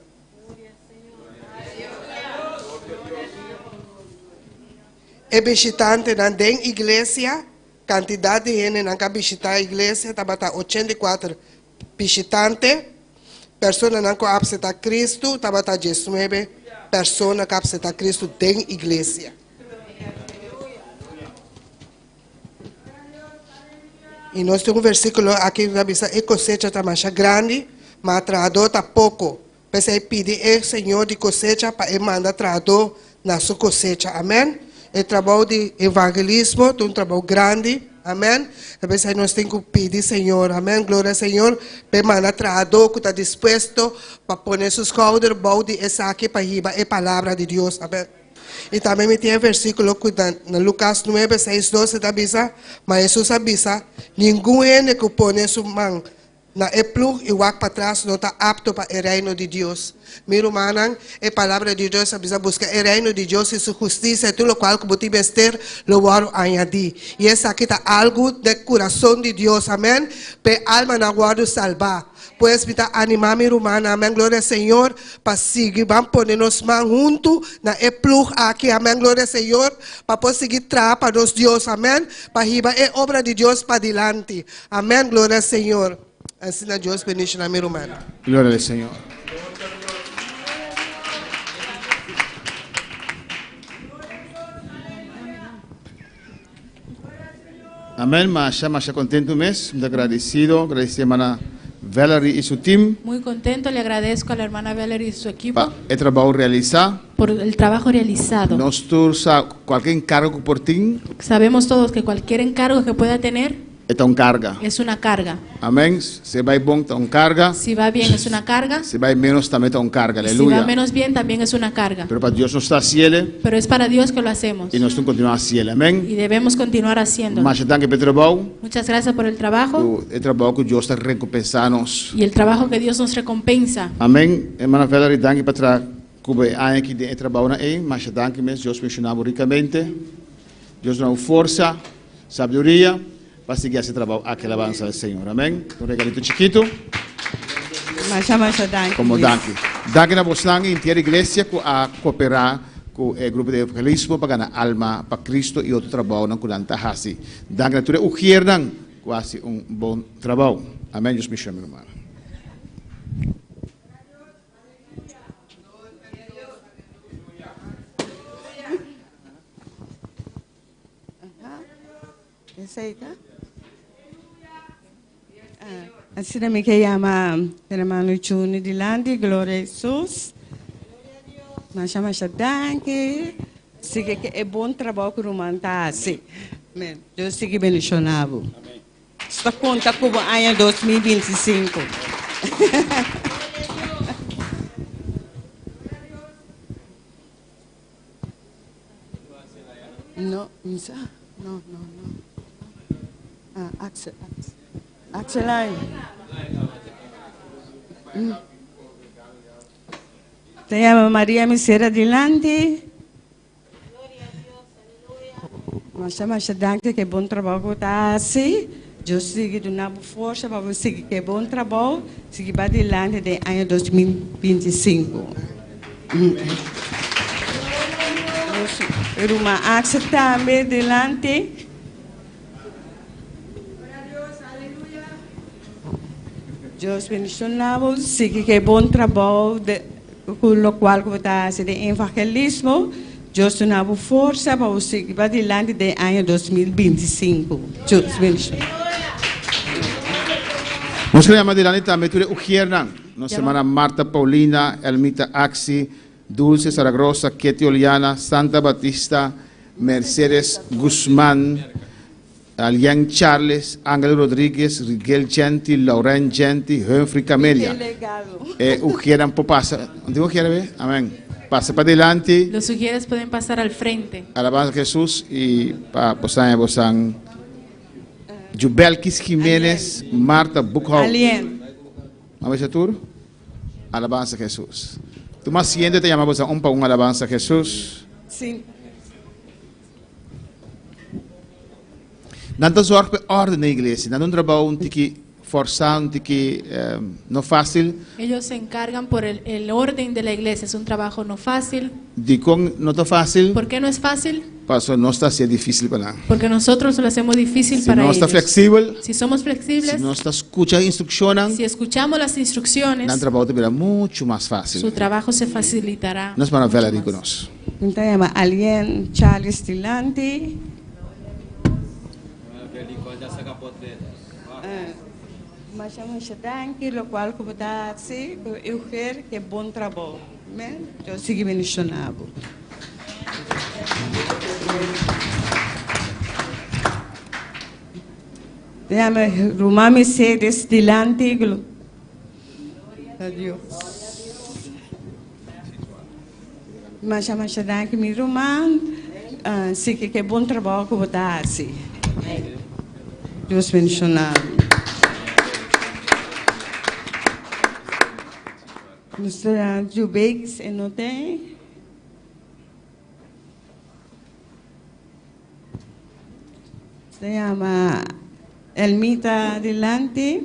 E visitante na igreja, quantidade de gente não visitar a igreja, estava 84 visitantes, pessoas não aceitam Cristo, estava 19 pessoas que aceitam Cristo dentro da igreja. E nós temos um versículo aqui que diz: a cosecha está mais grande, mas o trabalhador está pouco. Você pede ao Senhor de cosecha para ele mandar trabalhador na sua cosecha. Amém? O trabalho de evangelismo é um trabalho grande. Amém? Você nós temos que pedir, Senhor. Amém? Glória ao Senhor. Para mandar trabalhador que está disposto para pôr seus caudas, balde e saque para riba a palavra de Deus. Amém? E também me tem um versículo que na Lucas 9, 6, 12 avisa, mas Jesus avisa, ninguém que põe sua mão na e plug e wak para trás não está apto para o reino de Deus. Meu irmão, a palavra de Deus precisa buscar o reino de Deus e sua justiça, e tudo o qual que você bester, lo vou añadir. E essa aqui está algo do coração de Deus, amém? Para a alma na guarda salvar. Pues me animar meu irmão, amém? Glória ao Senhor, para seguir, vamos pôr nos mãos juntos, na e plug aqui, amém? Glória ao Senhor, para poder seguir para nos Deus, amém? Para riba a obra de Deus para adiante, amém? Glória ao Senhor. Assim a Deus bendiga meu irmão. Glória ao Senhor. Amén, Masha contento mes, muito agradecido, hermana Valerie y su team Muy contento, le agradezco a la hermana Valerie y su equipo para el trabajo realizado. por el trabajo realizado. Nosotros, cualquier encargo por ti, Sabemos todos que cualquier encargo que pueda tener es una carga. es una carga. Amén. Si va bien, es una carga. Si va bien es una carga, Si va menos, también es una carga. si va Aleluya. menos bien también es una carga. Pero para Dios no está cielo Pero es para Dios que lo hacemos y nosotros continuamos cielo. Amén. y debemos continuar haciéndolo. Mas danke por el trabajo. Muchas gracias por el trabajo El trabajo que Dios está recompensando. y el trabajo que Dios nos recompensa. Amém. Hermana Valerie, danke para aqui de trabalho na mas danke mesmo, Deus mencionava ricamente. Deus dá força, sabedoria para seguir esse trabalho, aquela avança do Senhor. Amém. Um regalito chiquito, Masha danke. como danke. Danke na vossa inteira igreja a cooperar com o grupo de evangelismo para ganhar alma para Cristo e outro trabalho na curanta hasi. Danke na tua uquierdan, quase bom trabalho. Amém. Deus me chama, irmão. Aceita? Assim me que chama hermano Chuni de Landi, glória a Jesus. Masha danke. Siga que é bom trabalho que o irmão está assim. Amém. Deus siga bendicionado. Está conta com o ano 2025. Não, não. Axel aí. Te llama María Misera Dilante. Masha danke que bom trabalho está assim. Deus siga dando força para você seguir que bom trabalho, seguir para dilante de ano 2025. Irmã Axel também dilante. Deus bendicionamos, siga que bom trabalho com o qual você está fazendo evangelismo. Deus dá força para você seguir para dilante de ano 2025. Deus bendicionamos. Nós queremos adiante também tudo o que nossa irmã Marta Paulina, Elmita Axi, Dulce Saragrosa, Ketty Oliana, Santa Batista, Mercedes Guzmán, Alian Charles, Ángel Rodríguez, Rigel Genti, Lauren Genti, Humphrey Camelia. O que quieran por pasar, ¿dónde quiere ver? Amén. Pasa para adelante. Los sugieres pueden pasar al frente. Alabanza a Jesús y para posan Jubelkis Jiménez, Marta Buchau. Alien. Vamos a tur. Alabanza a Jesús. Tú más siendo te llamamos a un alabanza a Jesús. Sim. Nanta zorg per orde na igreja, não trabalho um tiki forçado, um tiki não fácil. Ellos se encargan por el orden de la iglesia. Es un trabajo no fácil. Digo não está fácil, ¿Por qué no es fácil? porque não está sendo difícil para lá. Porque nosotros lo hacemos difícil Se para não ellos. está flexível, Si somos flexibles, se não está escutando instruções, si escuchamos las instrucciones, não trabalho será muito mais su fácil. trabajo se facilitará. Nós vamos ver ali conosco. Então, chama Alien Charles Dilante. Mas chama danke, lo qual como está assim, eu quero que é bom trabalho. Amém? Eu sigo mencionando. Chama Roma Mercedes Dilante. Adiós. Mas chama danke, meu irmão. Sim, que é bom trabalho como está assim. Deus mencionado. Nuestra Jubex en hotel. Se llama Elmita Delante.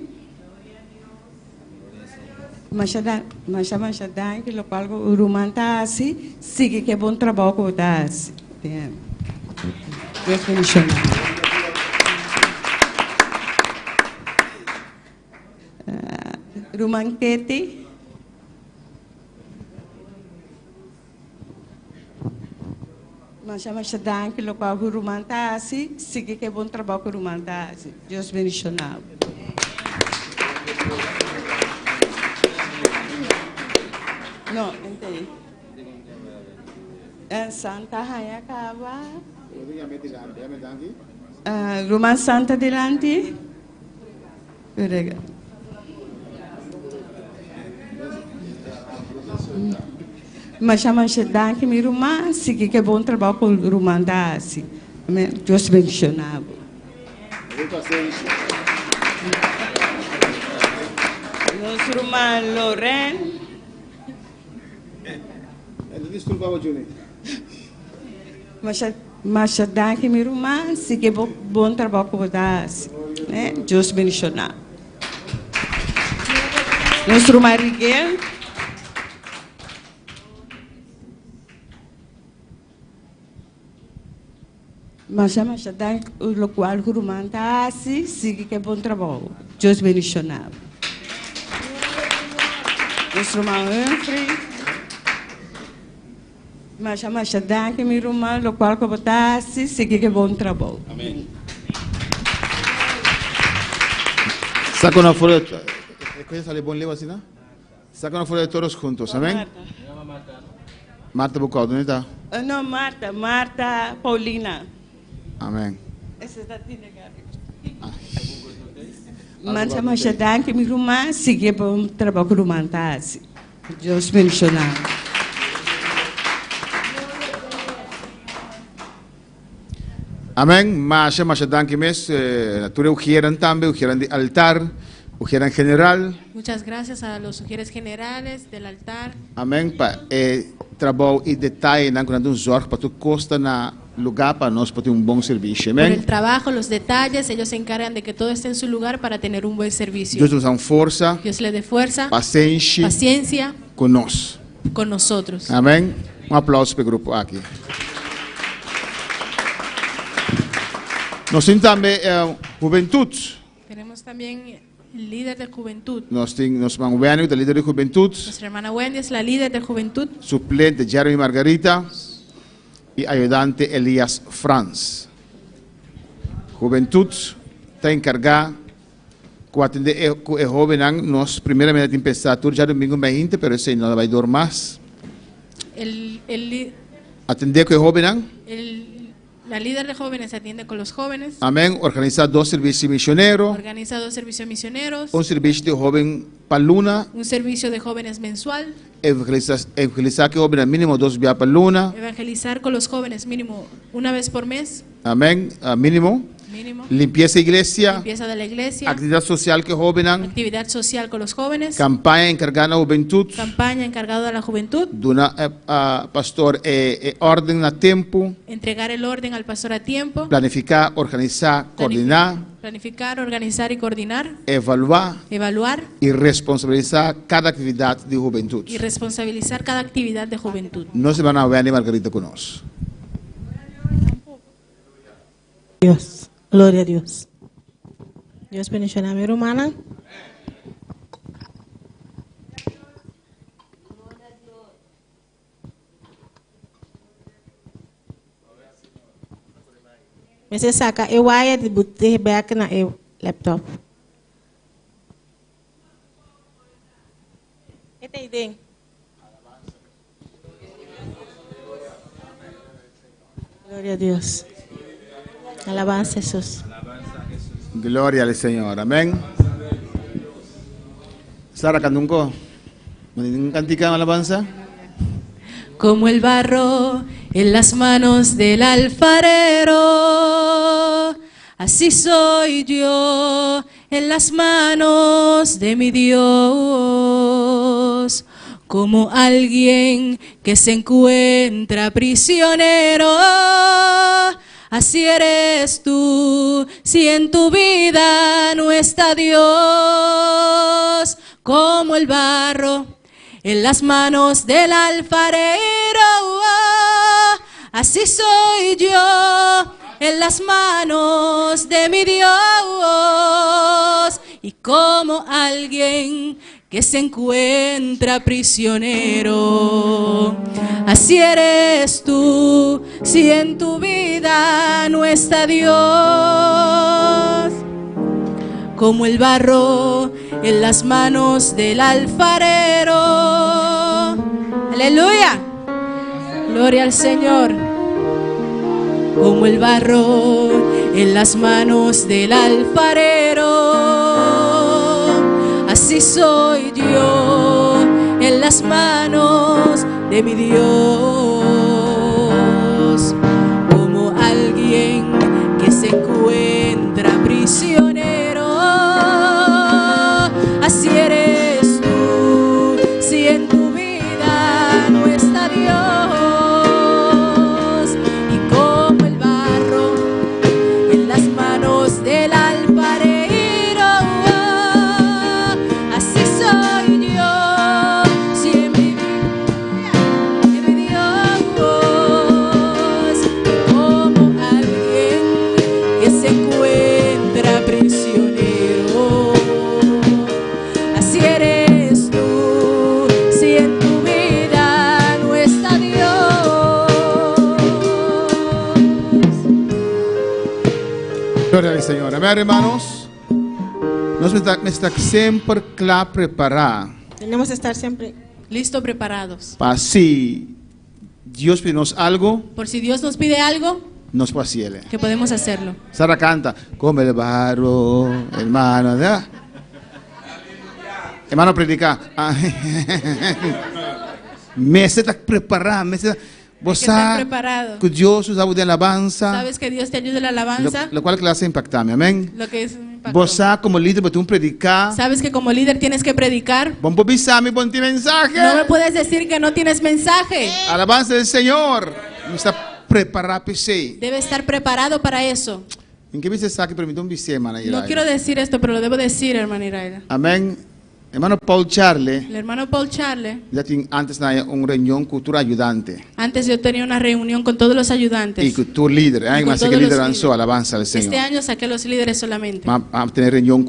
Masyadang, que lo cual urumantasi, sigue que bom trabalho com das. Deus bendicionar. Rumanquete. Masyadang, que lo cual urumantasi, sigue que bom trabalho com urumantasi. Deus bendicionar. No, entendi. Santa Hayakava. Rumah Santa Delante. Mas chama que mi rumah, sigue que bom trabalho com rumah dasi. Deus bendicionado. Nosso rumah Loren. Desculpa, Juni. Mas daqui minha irmã, se que bom trabalho com você, né? Deus bendicionar. Nosso irmão Miguel. Mas daqui o qual o irmão tá assim, se que bom trabalho. Deus bendicionar. Nosso irmão Humphrey. Mas que minha irmã, o qual que botasse, seguir que bom trabalho. Amém. Saca una folha. ¿Qué sale bom leo así, no? Saca una folha de todos juntos, amén. Marta Bucau, ¿dónde está? No, Marta Paulina. Amén. Essa está Mas que minha irmã, seguir bom trabalho com o irmão. Deus bendicionar. Amén. Masha danke mes. Nature ugieran también, ugieran de altar, ugieran general. Muchas gracias a los sugieres generales del altar. Amém. Pa trabalho e detalhe, não quando zorg para tu costa na lugar para nós para ter bom serviço. Por Amém. el trabajo, los detalles, ellos se encargan de que todo esté en su lugar para tener un buen servicio. Deus nos dá força, Dios le dé fuerza, paciencia conosco, con con nosotros. Amém. Aplauso para o grupo aqui. Nós temos também juventude. Tenemos también el líder de juventud. Nós temos irmão Wendy, líder de juventude. Nuestra hermana Wendy es la líder de juventud. Suplente Jeremy Margarita y ayudante Elías Franz. Juventud está encargada de atender el joven. Nos primeramente empezar ya domingo 20, pero ese no va a durar más. Atender con el joven. La líder de jóvenes atiende con los jóvenes. Amén. Organiza 2 servicios misioneros. Organiza 2 servicios misioneros. Un servicio de joven para luna. Un servicio de jóvenes mensual. Evangelizar que joven al mínimo 2 días para luna. Evangelizar con los jóvenes mínimo una vez por mes. Amén. Mínimo. Limpieza iglesia. Limpieza de la iglesia. Actividad social que joven. Actividad social con los jóvenes. Campaña encargada a la juventud. Campaña encargada a la juventud. Duna pastor orden a tiempo. Entregar el orden al pastor a tiempo. Planificar, organizar, coordinar. Planificar, organizar y coordinar. Evaluar. Y responsabilizar cada actividad de juventud. Y responsabilizar cada actividad de juventud. No se van a ver ni Margarita con nosotros. Dios. Gloria a Dios. Dios bendiga a mi hermana. Me se saca el wire de botar back na el laptop. Esta idea. Gloria a Dios. Alabanza a Jesús. Gloria al Señor. Amén. Sara, candunco. ¿Un cantica alabanza? Como el barro en las manos del alfarero, así soy yo en las manos de mi Dios. como alguien que se encuentra prisionero. Así eres tú, si en tu vida no está Dios, como el barro en las manos del alfarero. Así soy yo en las manos de mi Dios, y como alguien que se encuentra prisionero. Así eres tú, si en tu vida no está Dios, como el barro en las manos del alfarero. Aleluya, gloria al Señor. Como el barro en las manos del alfarero, así soy yo en las manos de mi Dios, como alguien que se encuentra prisionero. Así eres tú, si en tu vida no está Dios, y como el barro en las manos del alfarero, así soy yo, si en mi Dios, como alguien que se encuentra prisionero. Así eres tú, si en tu vida no está Dios. Gloria al Señor. Amén, hermanos. Nós estamos sempre lá preparar Tenemos que estar siempre Listo, preparados. para si Deus pedir-nos algo, Por si Dios nos pide algo, nós podemos. que podemos hacerlo. Sara canta, como el barro, hermano, ¿verdad? Hermano, predica. Me está preparado, me está... Vos estar sabes preparado. que Dios usa de alabanza, Sabes que Dios te ayuda en la alabanza, lo cual clase impactarme, amén. lo que es un impacto. Vos sabes como líder, pero tú predicar. Sabes que como líder tienes que predicar. Vamos a avisar mi buen mensaje. No me puedes decir que no tienes mensaje. Alabanza del Señor. Me está preparado para sí. Debe estar preparado para eso. ¿En qué dice saque permite un vice, hermana? No quiero decir esto, pero lo debo decir, hermana Iraida. Amén. Hermano Paul Charles, El hermano Paul Charles, ya tiene antes una reunión cultura ayudante. antes yo tenía una reunión con todos los ayudantes. Y cultura líder, Y con más que todos líder los lanzó líderes. alabanza al Señor. Este año saqué los líderes solamente. Vamos a tener reunión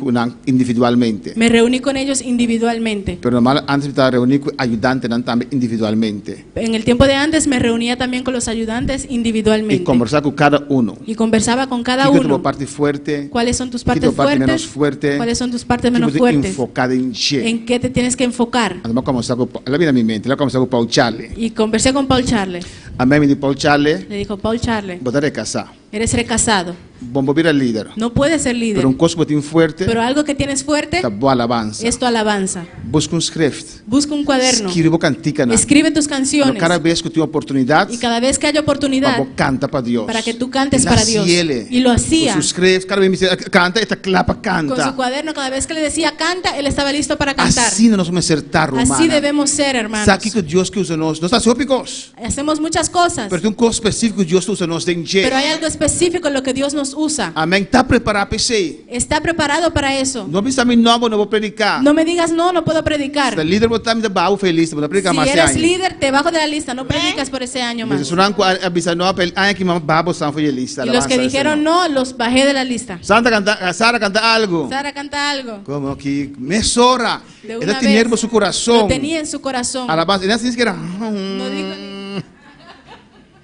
individualmente. Me reuní con ellos individualmente. Pero normal antes estaba reunir con ayudantes también individualmente. En el tiempo de antes me reunía también con los ayudantes Y individualmente. conversar con cada uno. Y conversaba con cada ¿Qué es tu uno. parte fuerte? ¿Cuáles son tus ¿Qué es partes tu parte menos fuertes? fuerte? ¿Cuáles son tus partes menos ¿Qué fuertes? enfocada en ¿En qué te tienes que enfocar? Además, comenzar con la vida en mi mente, la comenzar con Paul Charles. Y conversé con Paul Charles. A mí me dijo Paul Charles, Le dijo, Paul Charles, voy a casar. eres recasado. Vamos a ir al líder. No puedes ser líder. Pero un cosa que tiene fuerte, Pero algo que tienes fuerte está boa alabanza. es tu alabanza. Busca un script. Busca un cuaderno. Escribe cantica. Escribe tus canciones. Cada vez que tiene oportunidad, Y cada vez que haya oportunidad, vamos canta para Dios. para que tú cantes Él para hacía Dios. él. Y lo hacía. Con sus scripts, cada vez me dice, canta, esta clapa Con canta. su cuaderno, cada vez que le decía canta, él estaba listo para cantar. Así no nos vamos a acertar, romana. Así debemos ser, hermanos. Sabe que Dios que usa nos, não está ópicos. Hacemos muchas cosas, Pero tem coisa específica que Deus usa nos dentro. pero hay algo específico en lo que Dios nos usa. Amém. Está preparado para isso. Está preparado para eso. Não me chame novo, não vou predicar. No me digas, no, no puedo predicar. Se líder botar me dá feliz, vou predicar Si mais eres ano. líder, te bajo de la lista, no predicas por ese año más. Mas surang ko abisa no apel ay que mamá babo san foi lista. Y los que dijeron no, los bajé de la lista. Santa canta, Sara canta algo. Sara canta algo. Como que me sora. De una Ela tinha vez, em seu Lo coração. tenía en su corazón. Alabanza, ela disse que era. No dijo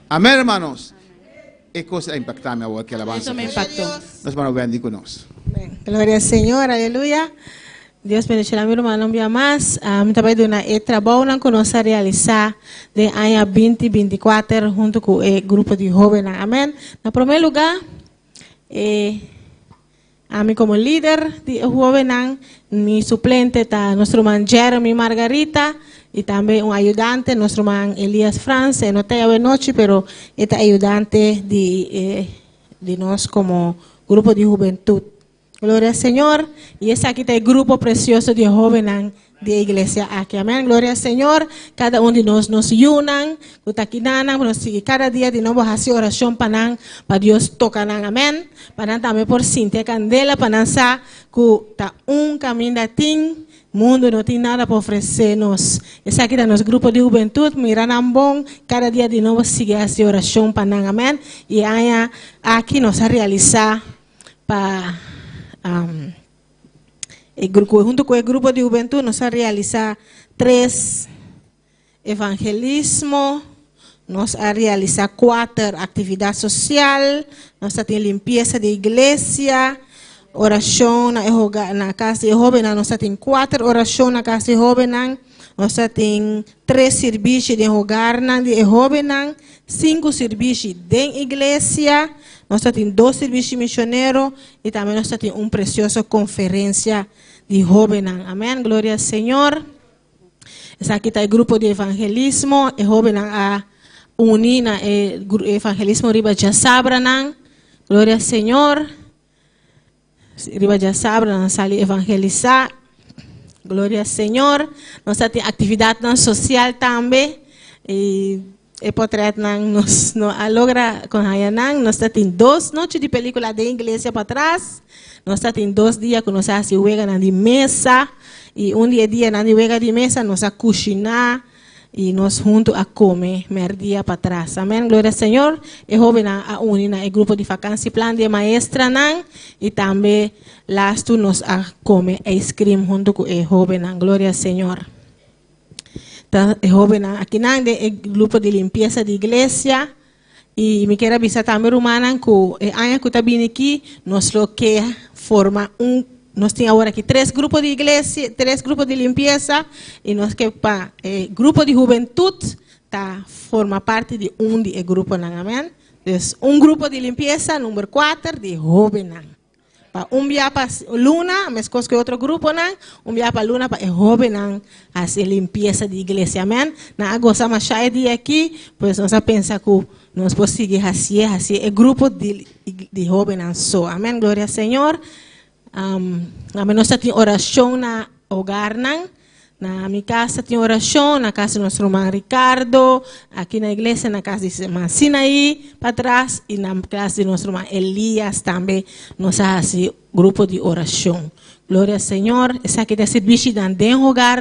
Amém, hermanos. É coisa impactar minha voz que alabanza. Eso me impactó. Nós vamos bendir conosco. Gloria al Señor, aleluya. Dios bendiga mi hermano un día más. Também de una trabalho que nós realizar de año 2024 junto com o grupo de jóvenes. Amén. En primer lugar, a mí como líder de jóvenes, mi suplente está nuestro hermano Jeremy Margarita y también un ayudante, nuestro hermano Elías France. No está de noche, pero este ayudante de nos como grupo de juventud. Gloria al Señor. Y es aquí está el grupo precioso de jóvenes de iglesia aquí. Amén. Gloria al Señor. Cada uno de nosotros nos unan. Cada día de nuevo hace oración para Dios tocar. Amén. Para también por Cintia Candela. Para sa un camino de tin. Mundo no tiene nada para ofrecernos. Es aquí en nuestro grupo de juventud. Miran bon. Cada día de nuevo sigue hace oración para amén. Y aquí nos ha realizado para junto con el grupo de juventud nos ha realizado 3 evangelismos, nos ha realizado 4 actividad social, nos ha tenido limpieza de iglesia, oración en la casa de jóvenes, nos ha tenido 4 oraciones en la casa de jóvenes, nos ha tenido 3 servicios de hogar de jóvenes, 5 servicios de iglesia, nós temos 2 serviços misioneros e também nós temos uma preciosa conferência de jovens. Amém? Glória ao Senhor. Esse aqui está o grupo de evangelismo. E jovens a unir na evangelismo riba de Sabra. Glória ao Senhor. Riba de Sabra nós saímos evangelizar. Glória ao Senhor. Nós temos atividade social também. E portrait nos logra con Hayanang, nos temos 2 noches de película de iglesia para trás, nos temos 2 dias que nos hace juega na de mesa, e dia na de juega de mesa nos a cocinar, e nos juntos a comer, dia para trás. Amém, glória ao Senhor. E jovem a unir na grupo de vacância plan de maestra nan, e também lasto nos a comer ice cream junto com o jovem, glória ao Senhor. Joven aquí el grupo de limpieza de iglesia y me quiero avisar también rumana que año que está bien aquí nos lo que forma nos tiene ahora aquí 3 grupos de iglesia, 3 grupos de limpieza y nos que para grupo de juventud forma parte de de grupo amén. Entonces un grupo de limpieza número 4 de jóvenes. Para día para Luna, me escojo que otro grupo, día para Luna, para el joven, hacer limpieza de iglesia, amén. Na goza más de aquí, pues nos pensa que nos podemos seguir así, el grupo de jóvenes, amén, gloria al Señor. Amén, nos tenemos oración na hogar, na mi casa tengo oración, na casa de nuestro hermano Ricardo, aquí en la iglesia, na casa de hermano Sinaí, para atrás, y na casa de nuestro hermano Elías también nos hace grupo de oración. Gloria al Señor. Es aquí de servicio de hogar,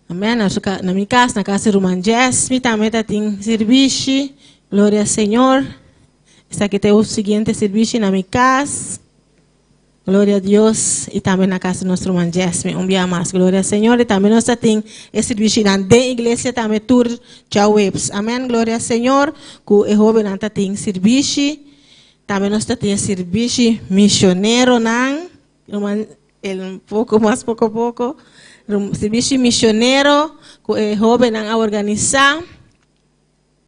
amén. Na mi casa, na casa de hermano Jasmine, también tengo servicio. Gloria al Señor. Es aquí tengo el siguiente servicio na mi casa. Gloria a Dios y también en la casa de nuestro hermano Jasmine, un día más, gloria al Señor. Y también nos tenemos el servicio de iglesia, también tour ya webs, amén, gloria al Señor. Que el joven anda tiene servicio, también nos tenemos servicio misionero, el poco más, poco a poco, servicio misionero, que el joven a organizar,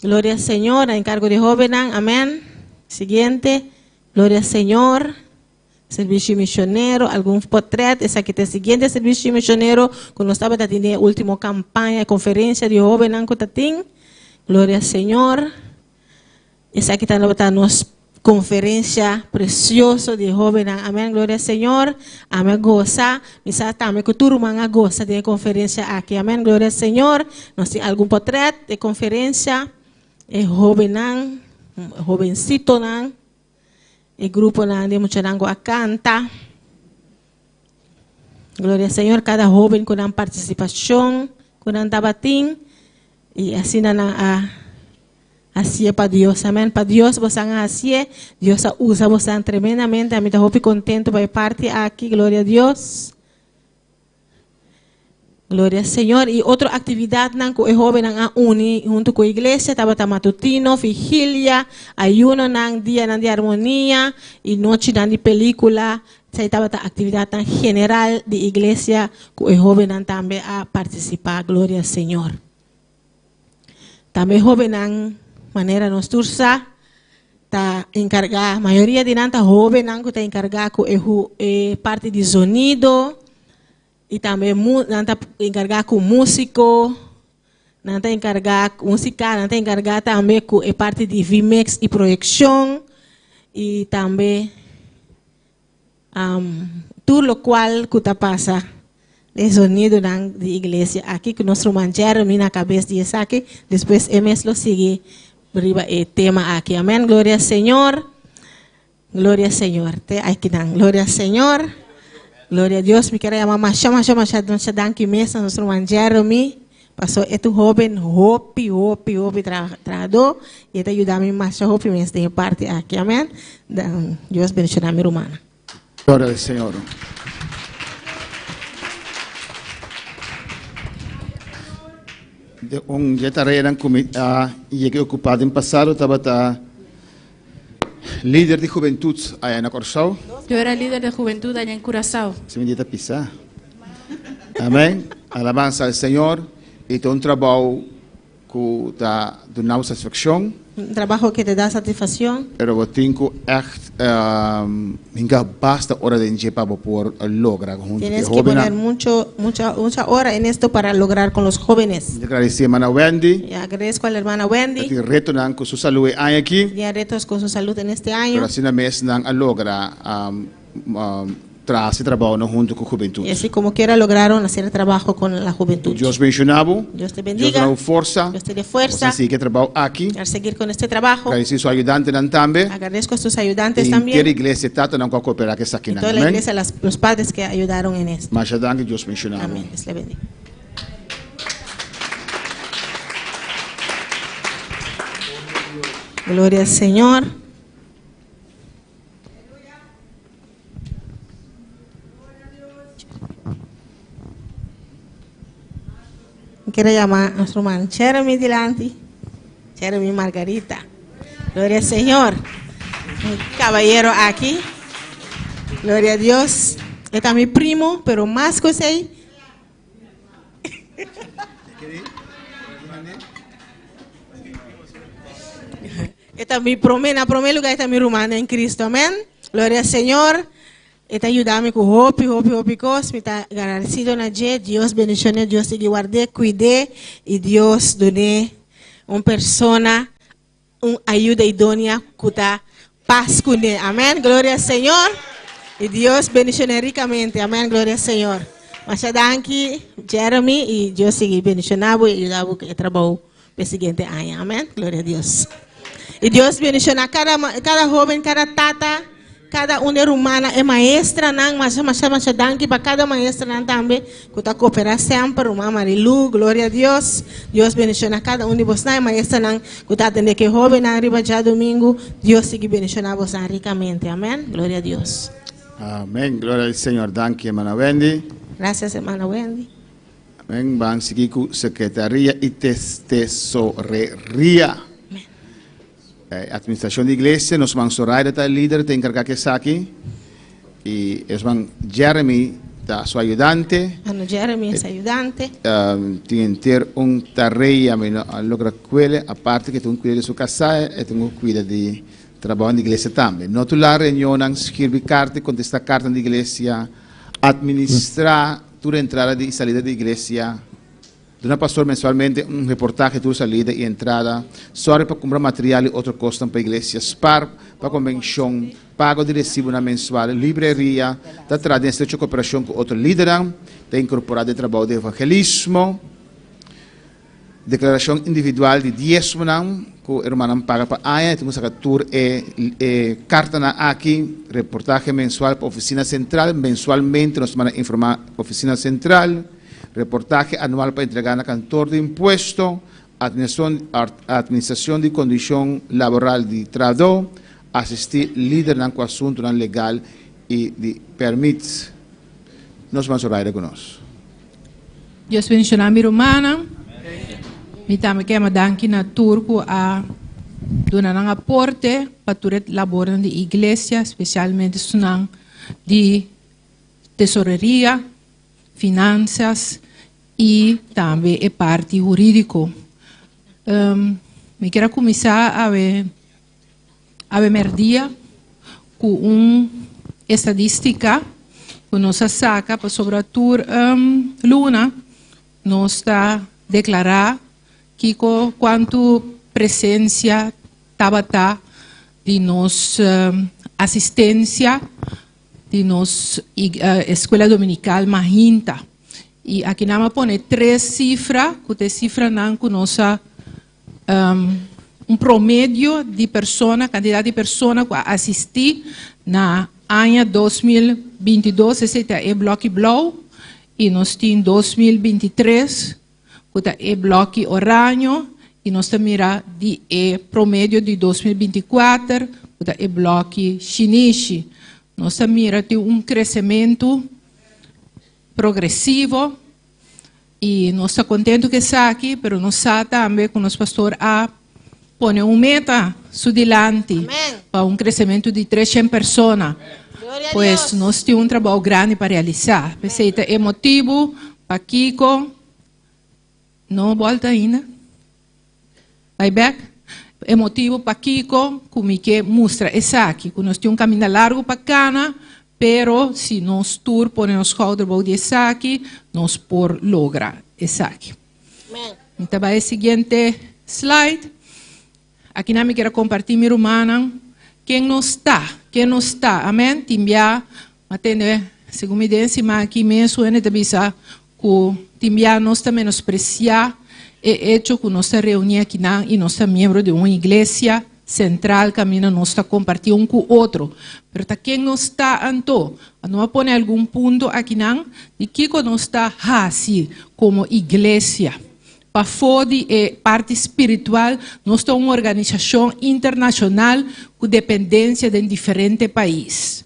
gloria al Señor, a encargo de joven, amén. Siguiente, gloria al Señor. Servicio misionero, algún portrait, es aquí el siguiente servicio misionero, cuando estaba teniendo la última campaña, conferencia de jóvenes, gloria al Señor. Es aquí está nuestra conferencia preciosa de jóvenes, amén, gloria al Señor. Amén, goza, misa también que tu hermana goza de conferencia aquí, amén, gloria al Señor. No sé, algún portrait de conferencia, jovencito, el grupo de Mucharango a canta. Gloria al Señor, cada joven con una participación, con un tabatín, y así así es para Dios, amén. Para Dios, vos así, Dios usa vos tremendamente, a mí estoy contento para parte aquí, gloria a Dios. Gloria al Señor. Y otra actividad que el joven a uni junto con la iglesia, estaba matutino, vigilia, ayuno, día de armonía y noche de película. Estaba actividad tan general de iglesia que el joven también a participar. Gloria al Señor. También joven manera nuestra está encargada, mayoría de nanta joven que está encargada con parte de sonido. Y también está encargada con músico, está encargada con música, está encargada también con parte de VMix y proyección, y también todo lo cual que pasa de sonido de iglesia aquí que nuestro manjar mina cabeza de saque después MS lo sigue arriba el tema aquí. Amén. Gloria al Señor. Gloria al Señor. Te hay que dar gloria al Señor. Gloria a Dios. Me quiero llamar más dan que mesa nuestro manjar mi pasó este joven hopi trado y te ayuda a mí más hopi mes de parte aquí. Amén. Dios bendiga mi hermana. Gloria al Señor. Ya eran llegué ocupado en pasado, estaba líder de juventud allá en Curazao. Yo era líder de juventud allá en Curazao. Se me dice pisar. Amén. Alabanza al Señor. Y todo un trabajo que da una satisfacción. Un trabajo que te da satisfacción. Pero eu tenho echt basta hora de gente para poder lograr junto. Tienes que poner mucha hora en esto para lograr con los jóvenes. Agradecer a hermana Wendy. Y agradezco a la hermana Wendy. Que retornan con su salud aquí. Y retos con su salud en este año. Pero así na mes a lograr tras trabajo junto con juventud. Y así como quiera lograron hacer trabajo con la juventud. Dios bendicionado. Dios te bendiga. Dios te fuerza. Dios te dé fuerza. Así que trabajo aquí. Al seguir con este trabajo. Agradecer a su ayudante también. Agradezco a sus ayudantes y también. Y iglesia tata não cooperar que está aquí. Y toda la iglesia, los padres que ayudaron en esto. Mas danke Dios bendicionado. Amén. Dios le bendiga. Gloria al Señor. Quiero llamar a nuestro hermano Jeremy delante, Jeremy Margarita. Gloria al Señor. Un caballero aquí. Gloria a Dios. Este es mi primo, pero más que ese. Esta es mi promesa, primer lugar, esta es mi hermana en Cristo. Amén. Gloria al Señor. Esta ayuda con hopi cos, me está agradecido a Dios bendiciones, Dios te guarde, cuide y Dios done una persona, una ayuda idónea que está paz con él. Amén, gloria al Señor. Y Dios bendiciones ricamente. Amén, gloria al Señor. Muchas gracias, Jeremy, y Dios sigue bendicionando y ayudando el trabajo el siguiente año. Amén, gloria a Dios. Y Dios bendiciones a cada joven, cada tata. Cada una humana é maestra, mas danke para cada maestra também, que está cooperando sempre, uma Marilu, glória a Deus. Deus bendicionar cada um de vocês, maestra, que está atendendo que jovem na arriba já domingo. Deus siga bendicionar vocês ricamente, amém. Glória a Deus. Amém, glória ao Senhor. Danke, hermana Wendy. Graças, hermana Wendy. Amém, vamos seguir com secretaria e tesoreria. Administración de iglesia, nos van Soraya, el líder, te encarga que está aquí. Y es van Jeremy, su ayudante. Jeremy es ayudante. Tiene un tarea, a lograr cuele, aparte que tú cuidas de su casa, y tú cuidas de trabajo en la iglesia también. No tu la reunión, escribir carta, contestar carta en la iglesia, administrar tu entrada y salida de la iglesia. De una pastor mensualmente un reportaje de tu salida y entrada, sobre para comprar material y otro costan para iglesias, para convención, pago de recibo una mensual, librería, de tratar en estrecha cooperación con otro líder, de incorporar el trabajo de evangelismo, declaración individual de diezmo, que el hermano paga para año, tengo que tour carta aquí, reportaje mensual para oficina central, mensualmente nos van a informar oficina central, reportaje anual para entregar al cantor de impuesto, administración de condición laboral de trabajo, asistir líder en el asunto legal y de permisos. Nos vamos a orar con nosotros. Dios bendiga a mi hermana. Mi también queremos dar na turco a donar un aporte para tu labor de iglesia, especialmente de tesorería, finanças e também a parte jurídico. Me quero começar a ver dia com uma estadística que nós saca sobre a tour Luna, nós está declarar que quanto presença estava de nossa assistência de nos escuela dominical Mahinta. Y aquí nada más pone 3 cifras, que cifra nan con nossa un promedio de persona, cantidad de personas que assistir na año 2022, esse é o bloco blau, e nós temos 2023, que é o bloco oranjo, e nós temos de promédio de 2024, que é o bloco chinês. Nós temos crescimento progressivo, e nós estamos contentes que está aqui, mas nós sabemos também que o nosso pastor põe meta adiante para crescimento de 300 pessoas. Pois nós temos trabalho grande para realizar. Receita emotivo, para Kiko. Não volta ainda. Vai back. Emotivo para Kiko, como que mostra essa aqui. Que nós temos um caminho largo para Cana, pero se nós tour põe nos shoulders de essa aqui, nós por lograr essa aqui. Então vai o seguinte slide. Aqui não me quero compartilhar minha irmã. Quem não está, amém? Timbia, atende, segundo me disse, mas aqui mesmo é de bisa que timbia não está menospreciar é hecho que nós reunimos aqui e nós somos membros de uma igreja central, caminho nós está compartilhando um com o outro. Mas quem não está anto, não põe algum ponto aqui não, de que nós está assim como igreja. Para fora de parte espiritual, nós somos uma organização internacional com dependência de diferentes países.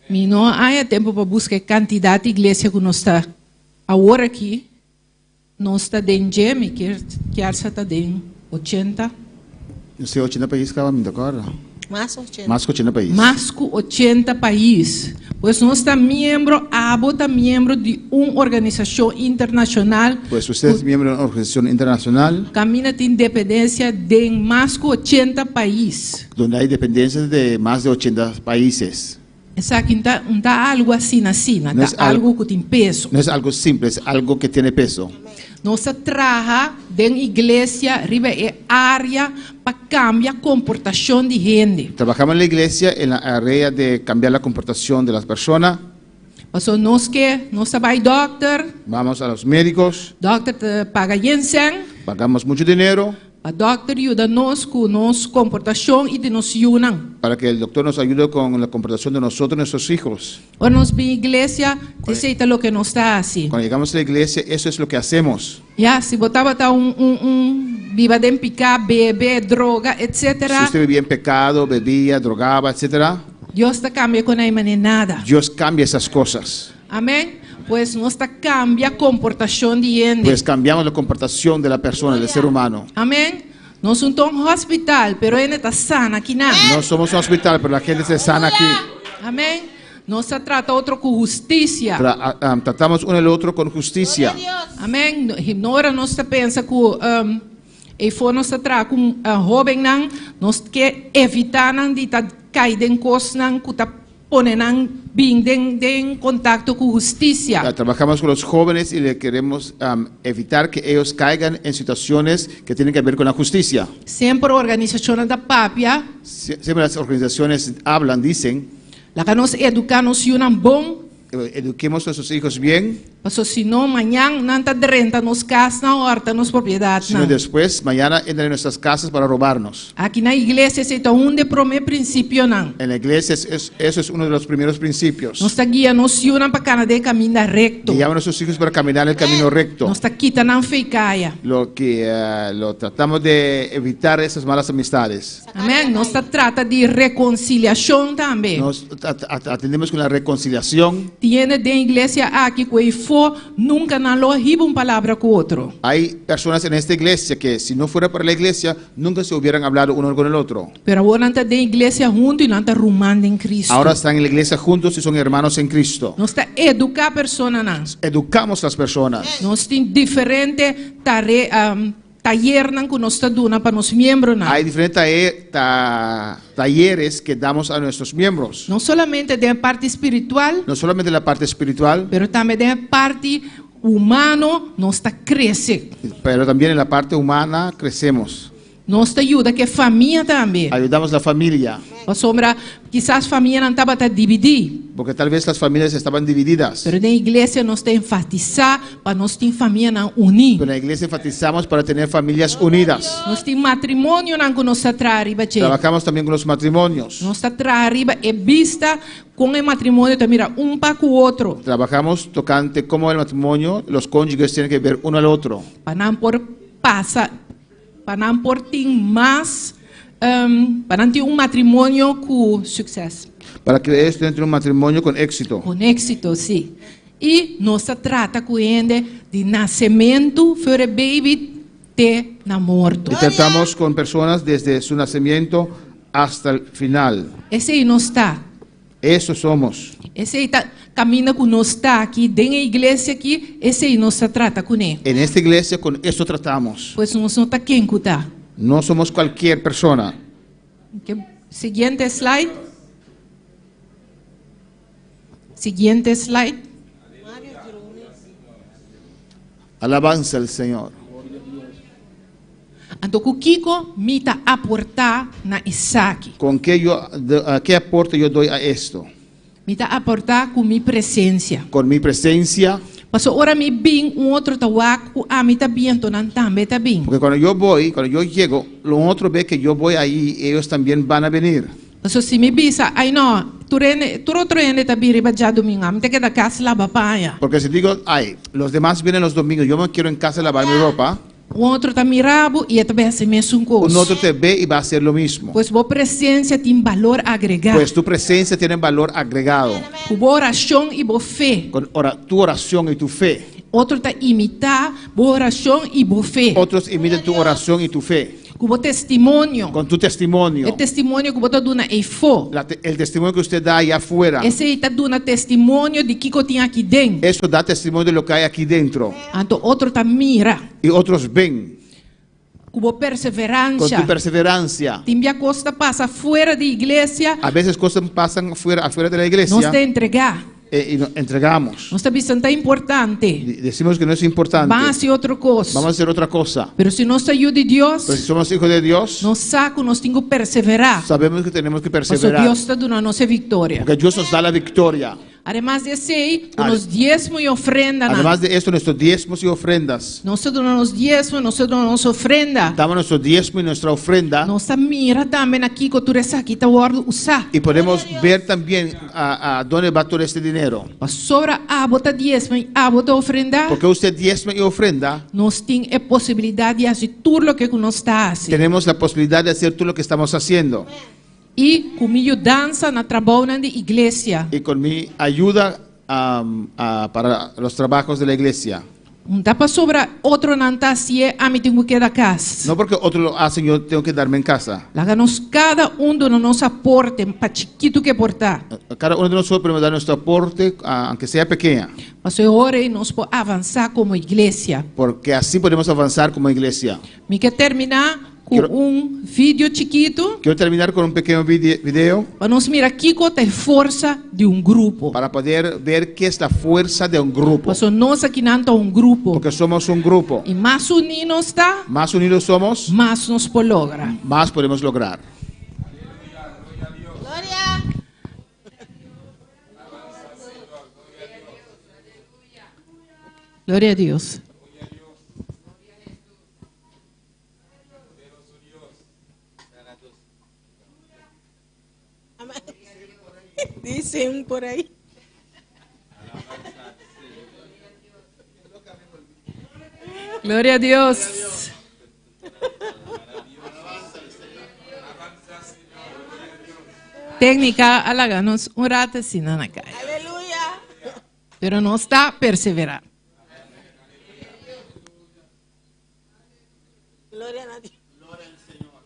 Mas não há tempo para buscar quantidade de igrejas que nós está agora aqui. Nós está em Gemi, que está em 80. Eu sei 80 países que me agora. Mais 80. Mais que 80 países. Mais que 80 países. Pois nós estamos membro de uma organização internacional. Pues usted es miembro de una organización internacional. Camina de independência de mais que 80 países. Donde hay dependencias de más de 80 países. Exacto, não está algo assim, No es algo que tem peso. No es algo simple, es algo que tiene peso. Nós trabalhamos dentro da igreja, arriba é área para cambiar a comportação de gente. Trabajamos en la iglesia en la área de cambiar la comportación de las personas. Então, nós vai doctor, Vamos a los médicos, doctor te paga jensen, pagamos mucho dinero a doctor ajuda-nos com nossa comportação e de nos unam. para que el doctor nos ayude con la comportación de nosotros y nuestros hijos. Quando nós vamos à igreja, aceita o que nós está assim. Cuando llegamos a la iglesia, eso es lo que hacemos. Se botava viva de picar, beber, droga, etc. Si usted vivía en pecado, bebía, drogaba, etc., Deus está cambia com a nada. Dios cambia esas cosas. Amém? Pues nós está cambia a comportação de gente. Pues cambiamos la comportación de la persona, del ser humano. Amém? Nós não somos um hospital, pero ele está sana aqui não. No somos un hospital, pero la gente se sana aquí. Amém? Nós trata outro com justiça. Tratamos uno al otro con justicia. Amém? Ignora nós pensa que e for nós trata com jovem não, nós que evitar não de cair em coisas não que tá ponen bien en contacto con justicia. Trabajamos con los jóvenes y le queremos evitar que ellos caigan en situaciones que tienen que ver con la justicia. Siempre organizaciones da papia. Siempre las organizaciones hablan, dicen. La que nos educamos y un bon. Eduquemos a nuestros hijos bien. Pero si no, mañana nanta de renta nos casa o harta nos propiedad. Si no, después, mañana entran en nuestras casas para robarnos. Aquí en la iglesia se está un de primer principio. En la iglesia eso es uno de los primeros principios. Nos está guía, nos ayudan para caminar camino recto. Guiamos a nuestros hijos para caminar el camino recto. Nos está quitando feicaya. Lo tratamos de evitar esas malas amistades. Amén. Nos trata de reconciliación también. Nos atendemos con la reconciliación. Tiene de iglesia aquí que nunca no lo riba una palabra con otro. Hay personas en esta iglesia que si no fuera por la iglesia nunca se hubieran hablado uno con el otro. Pero ahora están de iglesia juntos y no están rumando en Cristo. Ahora están en la iglesia juntos y son hermanos en Cristo. Nos está educar personas. Educamos las personas. Nos tiene diferentes talleres que nos está dando para los miembros. Hay diferentes talleres que damos a nuestros miembros. No solamente de la parte espiritual. No solamente la parte espiritual. Pero también de la parte humana nos está creciendo. Pero también en la parte humana crecemos. Nos ayuda que familia también. Ayudamos a la familia. Sombra, quizás familia no estaba dividida. porque tal vez las familias estaban divididas. Pero na igreja nós temos enfatizar para nós ter família na unir. Pero en la iglesia enfatizamos para tener familias unidas. Nós temos matrimônio na que nós está arriba, Trabajamos también con los matrimonios. nós está arriba é vista com o matrimônio também para com o outro. Trabajamos tocante cómo el matrimonio, los cónyuges tienen que ver uno al otro. Para não por passa, para não por ter mais, para não ter matrimônio com sucesso. Para que ellos tengan un matrimonio con éxito. Com êxito, sim. E nós trata com ele de nascimento para o baby até na morte. Y tratamos con personas desde su nacimiento hasta el final. Esse aí nós está. Eso somos. Esse aí caminha com nós está aqui dentro da igreja aqui. Esse aí nós trata com ele. En esta iglesia con esto tratamos. Pois nós não está quem cuidar. No somos cualquier persona. Siguiente slide. Siguiente slide. Alabanza al Señor. Então, o Kiko me está aportar na Isaac. ¿Con qué aporte yo doy a esto? Me está aportar com minha presença. Con mi presencia. Paso ora me bem outro tawaco a me está bem, então não também está bem. Porque cuando yo llego, lo otro ve que yo voy ahí, ellos también van a venir. Paso se me bisa, ai não, tu outro ende está bem já domingo, me tem que dar casa lá papaya. Porque si digo, ay, los demás vienen los domingos, yo me quiero en casa lavar mi ropa. O outro está mirabo e também hace mesmo coisa. Un otro te ve y va a hacer lo mismo. Pois boa presença tem valor agregado. Pues tu presencia tiene valor agregado. Boa oração e boa fé. Con tu oración y tu fe. Outro está imitar boa oração e boa fé. Otros imitan tu oración y tu fe. Com o testemunho. Con tu testimonio. O testemunho que você dá aí fora. El testimonio que usted da allá afuera. Esse aí está dando testemunho de que eu tenho aqui dentro. Eso da testimonio de lo que hay aquí dentro. Então outro está mira. Y otros ven. Com perseverança. Con tu perseverancia. Tem coisa passa fora da igreja. A veces cosas pasan afuera de la iglesia. Nós te entregar. Y nos entregamos. Nós estamos pensando é importante. Decimos que no es importante. Vamos a hacer outra coisa. Vamos a hacer otra cosa. Pero si nós ayuda de Deus, Pero si somos hijos de Dios, nós saco, nós temos que perseverar. sabemos que tenemos que Porque perseverar. Deus está dando a nossa vitória. Porque Dios nos da la victoria. Además de ser, nos diezmo e ofrenda. Además de esto, nuestros diezmos y ofrendas. Nós damos diezmo, nós damos nossa ofrenda. Damos nuestro diezmo y nuestra ofrenda. Nós mira também aqui que tu aqui está usar. Y podemos ver también a dónde va todo este dinero. Sobra a bota diezmo e a bota ofrenda. Porque usted diezma y ofrenda. Nós temos a possibilidade de fazer tudo o que nós está fazendo. Tenemos la posibilidad de hacer todo lo que estamos haciendo. E comigo dança na trabalho na igreja. Y con mi ayuda para los trabajos de la iglesia. Não dá para sobrar outro não está assim, a mim tenho que dar casa. No porque otros lo hacen, yo tengo que darme en casa. Láganos cada de nos aporte, para chiquito que portar. Cada uno de nosotros podemos dar nuestro aporte, aunque sea pequeña. Mas agora nós podemos avançar como igreja. Porque así podemos avanzar como iglesia. Me quer terminar com vídeo chiquito. Quiero terminar con un pequeño video. Para nós mirar aqui qual é a força de grupo. Para poder ver qué es la fuerza de un grupo. Porque nós aqui não é grupo. Porque somos un grupo. E mais unidos está. Más unidos somos. Más nos logra. Más podemos lograr. Gloria. Glória a Deus. Dicen por ahí. Glória a Deus. Técnica, halaganos un rato sin na calle. Aleluya. Pero no está perseverar. Gloria a Dios. Gloria al Señor.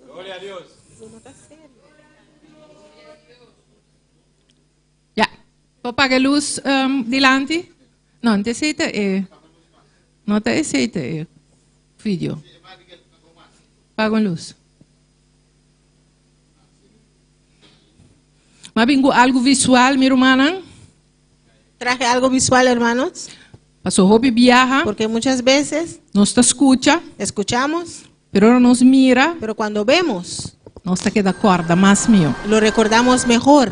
Gloria a Dios. Ya. Apaga a luz delante. Não, te aceita não te aceita vídeo. Apaga a luz. Mas bingo algo visual, mi hermana. Traje algo visual, hermanos. Pasó hobby viaja. Porque muchas veces nos escucha. Escuchamos. Pero no nos mira. Pero cuando vemos. Nos queda corda más mío. Lo recordamos mejor.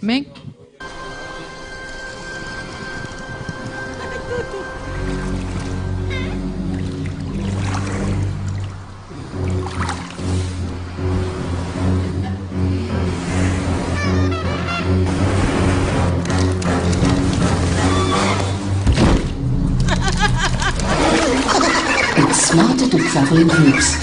Amén. It's smarter to travel in groups.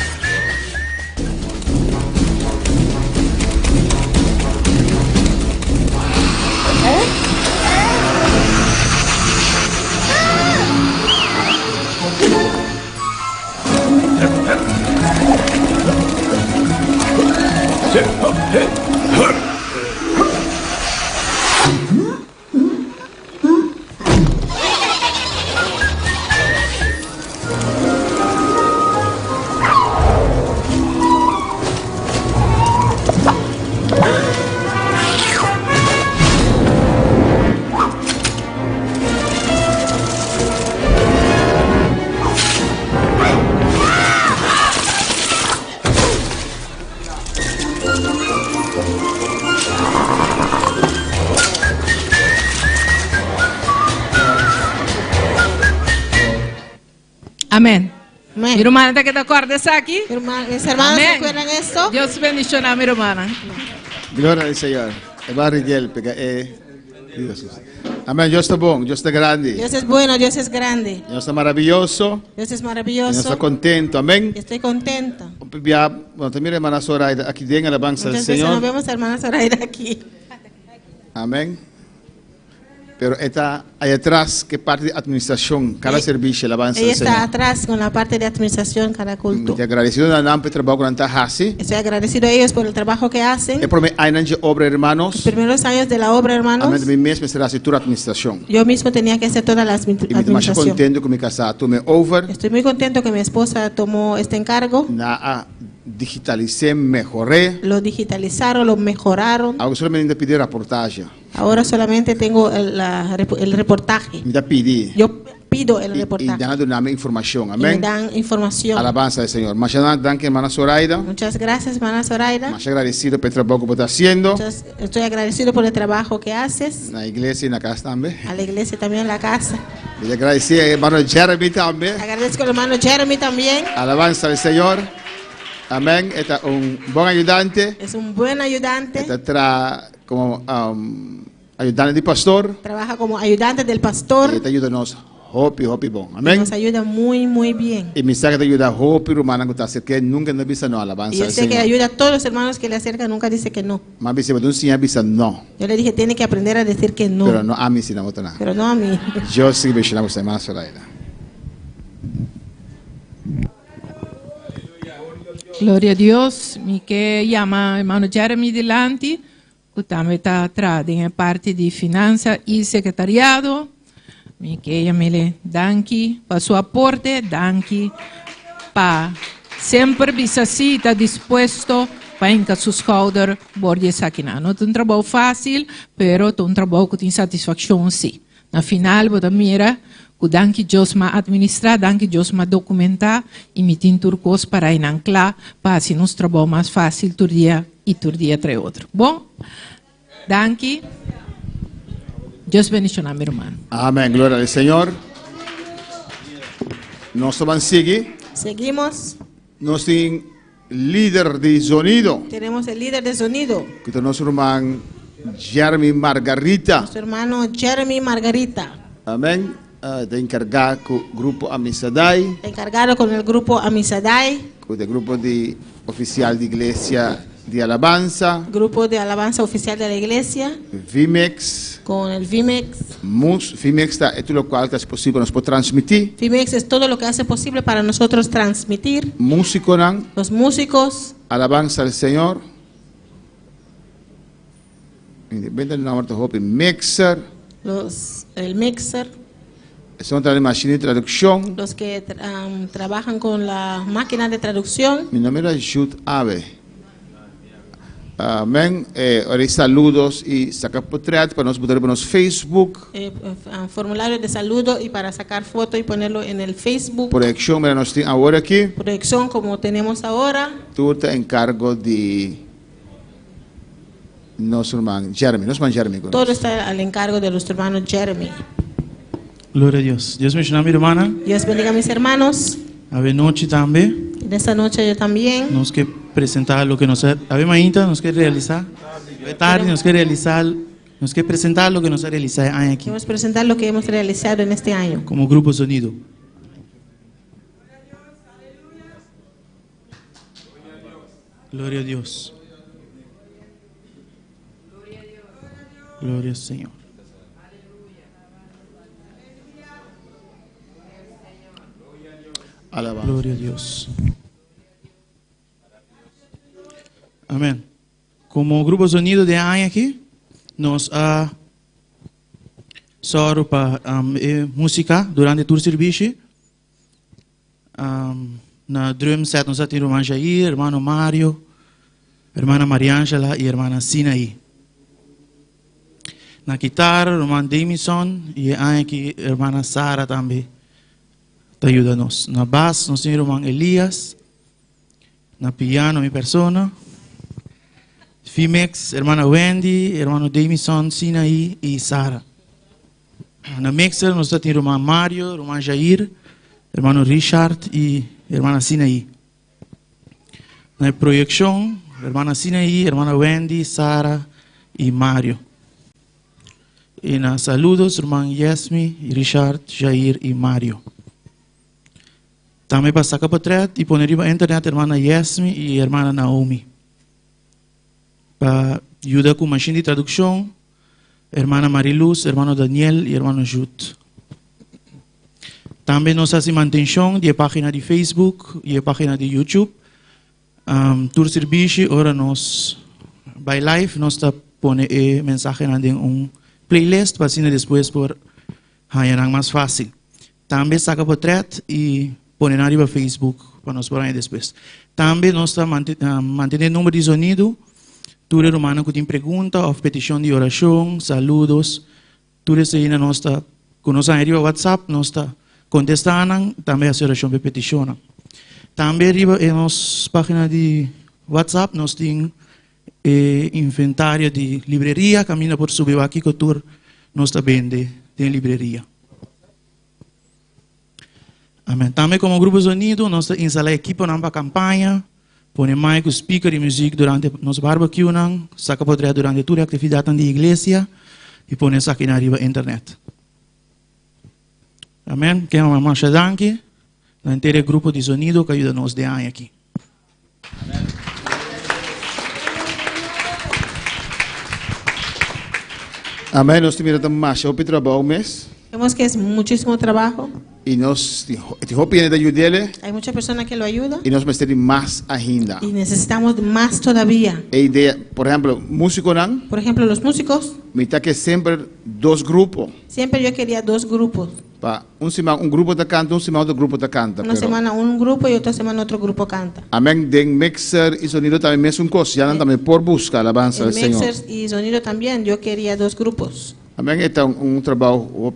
Amén. Amén. Mi hermana, ¿te acuerdas aquí? Mis hermanos Amén. se acuerdan esto. Dios bendiga a mi hermana. Gloria al Señor. Dios. Amén. Dios está bueno, Dios está grande. Dios es bueno, Dios es grande. Dios está maravilloso. Dios es Dios maravilloso. está contento. Amén. Estoy contenta. Bueno, también hermana Zoraida, aquí den alabanza al Muchas veces nos Señor. vemos hermana Zoraida aquí. Amén. Pero está ahí atrás, que parte de administración, cada servicio, alabanza Ella al está Señor. atrás con la parte de administración cada culto. Te agradecido na nampe trabajo con anta hasi. Estoy agradecido a ellos por el trabajo que hacen. E por me ainanje obra hermanos. Los primeros años de la obra, hermanos, Amén. Mi mesmo será a toda administración. yo mismo tenía que hacer toda la E me mais administración. contento com me casar, tu me over Estoy muy contento que mi esposa tomó este encargo. na a digitalicé, mejoré. Lo digitalizaron, lo mejoraron. Algo solamente de pedir reportaje. Ahora solamente tengo el reportaje. Me da pedir. Yo pido el Y reportaje. dan donarme información. Y me Amén. dan información. Alabanza al Señor. Mas ya dan que hermana Zoraida. Muchas gracias, hermana Zoraida. Mas agradecido pelo trabalho que está haciendo. Estoy agradecido por el trabajo que haces. Na iglesia y na casa también. A la iglesia también, en la casa. Y agradecer a hermano Jeremy también. Agradezco al hermano Jeremy también. Alabanza al Señor. Amén. Está un buen ayudante. Es un buen ayudante. Está como ayudante de pastor. Trabaja como ayudante del pastor. Y te ayuda-nos hopi bom. Y Amén. nos ayuda muy, muy bien. Y mi saca te ayuda hopi romana que está cerca nunca no visa no alabanza Y yo al sé que Señor. ayuda a todos los hermanos que le acercan, nunca dice que no. Mas visa un señor visa no. Yo le dije, tiene que aprender a decir que no. Pero no a mí si no nada. Pero no a mí. Yo sí me llamo hermana Zoraida. Gloria a Dios. Mi que llama hermano Jeremy delante. Que también está atrás en parte de finanzas y secretariado. Mi que llamele danki para su aporte. Danki para siempre visasi está dispuesto para enca sus schouder bordes aqui. Não é um trabalho fácil, pero é um trabalho que tem satisfação sim. Na final, você mira que danke Deus ma administrar, danke Deus ma documentar e me tem turcos para enanclar para assim nos trabalho mais fácil todo dia e todo dia entre outro. Bom, danke. Deus bendiga meu irmão. Amén. Gloria al Señor. Nós vamos seguir. Seguimos. Nós temos líder de sonido. Tenemos el líder de sonido, Que é nosso irmão Jeremy Margarita. nuestro hermano Jeremy Margarita, Amém. De encargar com o grupo Amisadai, encargado con el grupo Amisadai, com o grupo de oficial de igreja de alabanza, grupo de alabanza oficial de la iglesia, Vimex, con el Vimex. Vimex é tudo o qual é possível nós podemos transmitir. Vimex es todo lo que hace posible para nosotros transmitir. Músico, Los músicos, alabanza al Señor. Independente do nome do Hope, mixer, el mixer, são de máquina de tradução. los que trabajan con la máquina de traducción. Meu nome é Jude Ave. Amém. Ora, saludos e saca portrait para nós botar no nosso Facebook. Formulario de saludo y para sacar foto y ponerlo en el Facebook. Proyección, mira, nós temos agora aqui. Proyección como tenemos ahora. Tudo está em cargo de nuestro hermano Jeremy. Todo está al encargo de nuestro hermano Jeremy. Gloria a Dios. Dios me bendiga, mi hermana. Dios bendiga a mis hermanos. A noche también. En esta noche yo también. Nos que presentar lo que nos ha mañana nos que realizar. Tarde nos que realizar, nos que presentar lo que nos ha realizado aquí. Queremos presentar lo que hemos realizado en este año. Como Grupo Sonido. Gloria a Dios. Gloria al Señor. Alabanza. Gloria a Dios. Amén. Como Grupo Sonido de aquí, nos ha sorro para música durante todo el servicio. Na drum set nos ha tenido hermano Jair, hermano Mario, hermana Mariangela y hermana Sinaí. Na guitarra, hermano Damison y aquí hermana Sara también. Te ayúdanos. Na bass, nos tiene hermano Elías. Na piano, mi persona. Fimex, hermana Wendy, hermano Damison, Sinaí y Sara. Na mixer, nos tiene hermano Mario, hermano Jair, hermano Richard y hermana Sinaí. Na proyección, hermana Sinaí, hermana Wendy, Sara y Mario. Y na saludos, hermano Yasmi, Richard, Jair y Mario. También para sacar portret y poner en internet hermana Yasmi y hermana Naomi. Para ayudar con machine de traducción, hermana Mariluz, hermano Daniel y hermano Jude. También nos hace mantención de página de Facebook y de página de YouTube. Tur servicio, ahora nos, by live, nos pone mensaje en un playlist para así después por hacer más fácil. También saca portret y pone arriba Facebook para nos poner después. También nos está manteniendo el número de sonido. Tú eres hermano que tiene pregunta o petición de oración, saludos. Tú eres ahí nos está con nos arriba WhatsApp, nos está contestando, también hace oración de petición. También arriba en las páginas de WhatsApp nos tiene inventario de librería, camina por subir aquí que tú nos está vende de librería. Amén. También como Grupo Sonido, nos instala equipo para campaña, pone mic, speaker y música durante nos barbecue, saca poder durante toda a atividade da igreja e pone isso aqui na arriba internet. Amém. Quero uma marcha danke, no inteiro grupo de sonido que ajuda nos de ano aqui. Amém. Nós temos também marcha o trabalho mês. Vemos que es muchísimo trabajo. Y nos viene de ayudarle. Hay muchas personas que lo ayudan. Y nos merecemos más agenda. Y necesitamos más todavía. E idea, por ejemplo, músicos, por ejemplo, los músicos. Me está que siempre dos grupos. Siempre yo quería dos grupos. Pa un grupo te canta, otro grupo te canta. Una semana un grupo y otra semana otro grupo canta. Amén. De mixer y sonido también es un cosa. Ya también por buscar la alabanza del Señor. Mixer y sonido también. Yo quería dos grupos. Amén. Este es un trabajo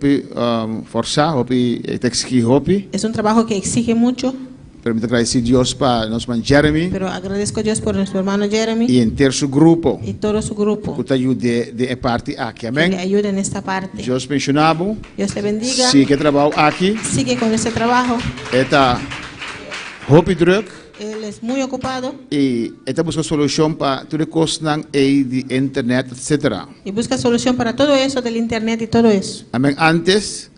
forzado, es un trabajo que exige mucho. Pero me agradecer a Dios para nuestro hermano Jeremy. Pero agradezco a Dios por nuestro hermano Jeremy. Y entero su grupo. Y todo su grupo. Que te ayude de parte aquí. Amén. Que le ayude en esta parte. Dios mencionado. Dios te bendiga. Sigue trabajo aquí. Sigue con ese trabajo. Esta hobby druk. Él es muy ocupado. Y esta busca solución para todo el costo de internet, etc. Y busca solución para todo eso del internet y todo eso. Amén. Antes.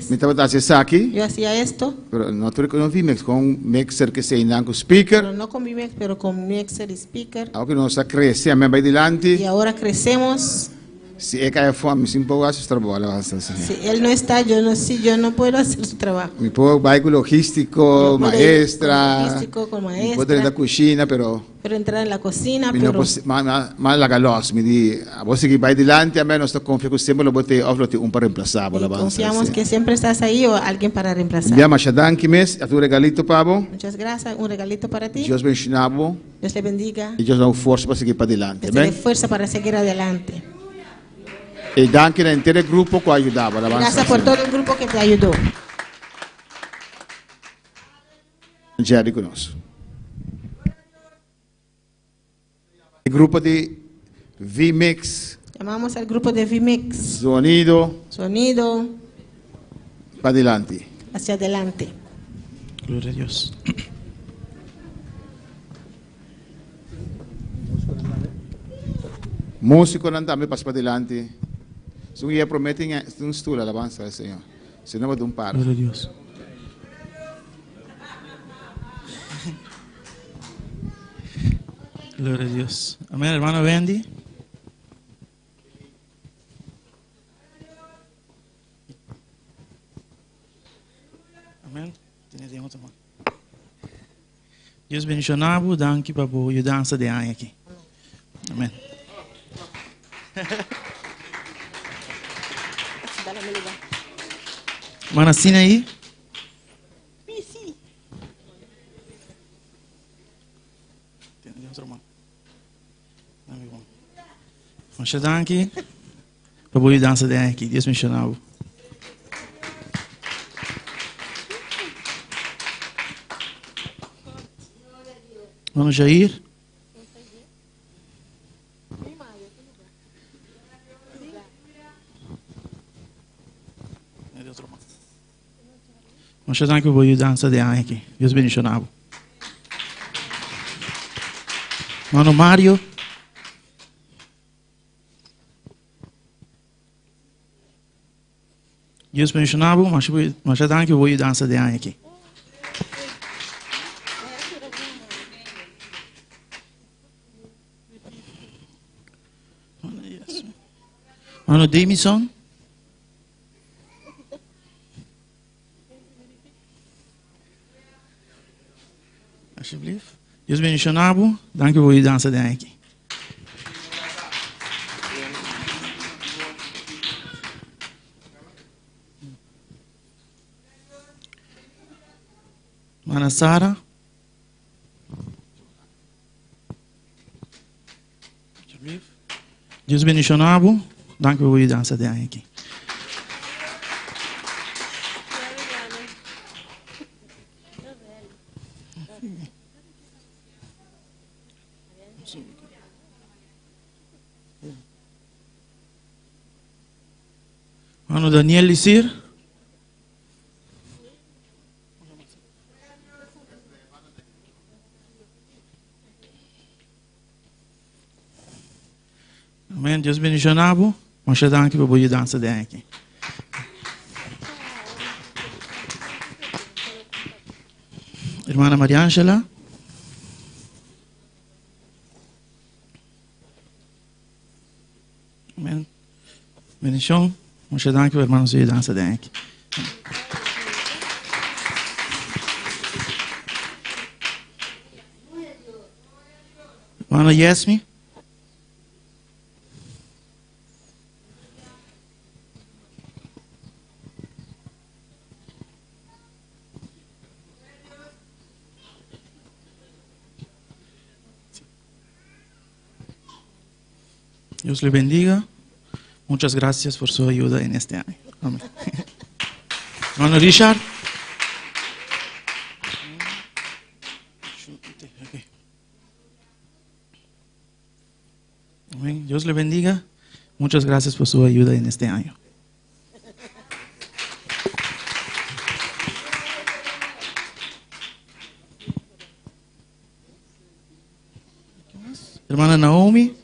Me estaba haciendo aquí. Yo hacía esto. Pero no tuve con Vimex, con un mixer que se indan con speaker. Pero no con Vimex, pero con mixer y speaker. Ahora que nos crece, amén, va adelante. Y ahora crecemos. Si él cae fome, sin poco hace su trabajo. Si él no está, yo no puedo hacer su trabajo. Mi puedo ir con logístico, maestra. Con maestra. Puedo ir en la cocina, pero entrar en la cocina, pero más la galos, me di, a vos que va adelante, a menos te confío que siempre lo bote un para reemplazar. Confiamos que siempre estás ahí o alguien para reemplazar. Ya más dan que mes, a tu regalito pavo. Muchas gracias, un regalito para ti. Dios bendiga. Dios te bendiga. Y Dios da fuerza para seguir para adelante. Dios te dé fuerza para seguir adelante. Y danke al entero grupo que ayudaba. Gracias por todo el grupo que te ayudó. Jerry con nosotros. El grupo de V-Mix, Llamamos al grupo de VMix. sonido, Sonido para adelante. hacia adelante. Gloria a Dios. Músico também passa para adelante. Se um dia prometem um estudo, alabança ao Senhor. Se não, de um par. Gloria a Dios. Gloria a Dios. Amén, hermano Wendy. Amén. Deus bendicionado, danke para a ajudança de ano aqui. Amém. Mana assina aí. Mas danke para a ajudança de ano aqui. Deus bendicionado. Mano Jair. Mas danke para a ajudança de ano aqui. Deus bendicionado. Mano Mário. Deus bendicionado, mas danke para a ajudança de ano aqui. Mano Damison. Alsjeblieft. Deus bendicionado, danke para a ajudança de ano aqui. Mana Sara. Deus bendicionado, danke para a ajudança de ano aqui. Mano Daniel Lisir. Amém. Deus bendicionado. Mas danke para a ajudança de ano aqui. Irmã Maria Ângela. Amém. Bendição. Mas danke para a irmã ajudança de ano aqui. Irmã Yesmi. Dios le bendiga. Muchas gracias por su ayuda en este año. Amén. Hermano Richard. Amén. Dios le bendiga. Muchas gracias por su ayuda en este año. Hermana Naomi.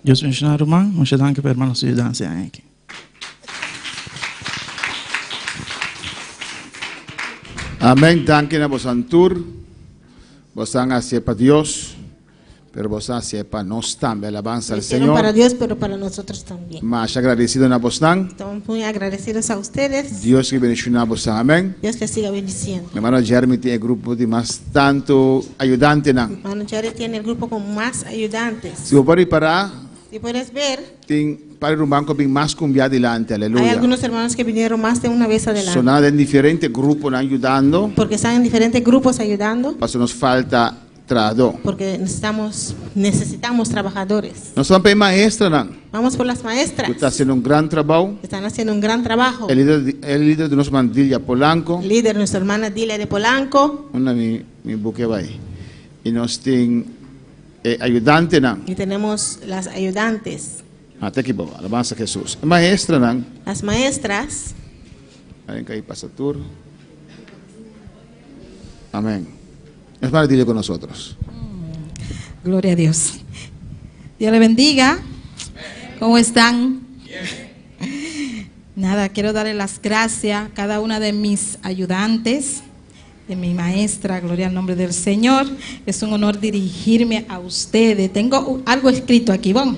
Dios bendiga, hermano. Muchas gracias por hermanos ayudantes aquí. Amén. Danke na bosantur. Bosan hacia para Dios, pero bosan hacia para nos también. Alabanza al Señor. Para Dios, pero para nosotros también. Más agradecido na bosan. Estamos muy agradecidos a ustedes. Dios que bendiga bosan. Amén. Dios les siga bendiciendo. Mi hermano Jeremy tiene grupo de más tanto ayudante na. Mi hermano Jeremy tiene el grupo con más ayudantes. Si vos puedes parar, si puedes ver, para un banco bien más cumbia adelante, aleluya. Hay algunos hermanos que vinieron más de una vez adelante. Son en diferentes grupos ayudando. Porque están en diferentes grupos ayudando. Pero nos falta trabajador. porque necesitamos trabajadores. Nós vamos para a maestra, não. Vamos por las maestras. Que está haciendo un gran trabajo. Están haciendo un gran trabajo. El líder de nuestra mandilla Polanco. Líder, nuestra hermana Dilia de Polanco. Una mi buque va ahí. Y nos tiene ayudante, não. Y tenemos las ayudantes. Até que bom, alabanza a Jesús. Maestra, não. Las maestras. Ven que ahí pasa turno. Amén. Hermana, dile con nosotros. Gloria a Dios. Dios le bendiga. ¿Cómo están? Nada, quiero darle las gracias a cada una de mis ayudantes, de mi maestra, gloria al nombre del Señor. Es un honor dirigirme a ustedes. Tengo algo escrito aquí, vamos.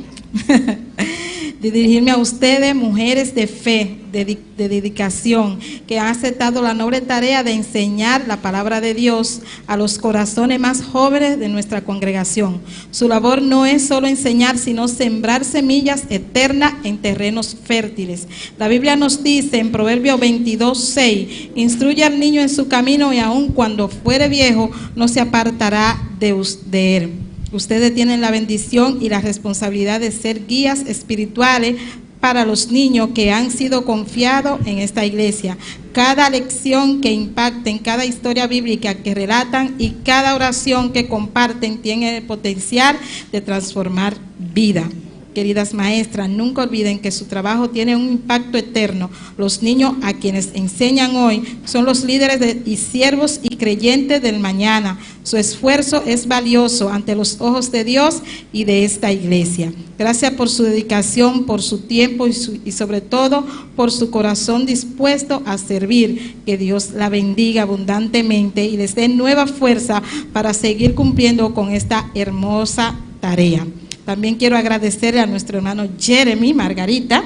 De dirigirme a ustedes, mujeres de fe, de dedicación, que han aceptado la noble tarea de enseñar la palabra de Dios a los corazones más jóvenes de nuestra congregación. Su labor no es solo enseñar, sino sembrar semillas eternas en terrenos fértiles. La Biblia nos dice en Proverbios 22:6, instruye al niño en su camino y aun cuando fuere viejo no se apartará de él. Ustedes tienen la bendición y la responsabilidad de ser guías espirituales para los niños que han sido confiados en esta iglesia. Cada lección que impacten, cada historia bíblica que relatan y cada oración que comparten tiene el potencial de transformar vida. Queridas maestras, nunca olviden que su trabajo tiene un impacto eterno. Los niños a quienes enseñan hoy son los líderes y siervos y creyentes del mañana. Su esfuerzo es valioso ante los ojos de Dios y de esta iglesia. Gracias por su dedicación, por su tiempo y sobre todo por su corazón dispuesto a servir. Que Dios la bendiga abundantemente y les dé nueva fuerza para seguir cumpliendo con esta hermosa tarea. También quiero agradecerle a nuestro hermano Jeremy, Margarita,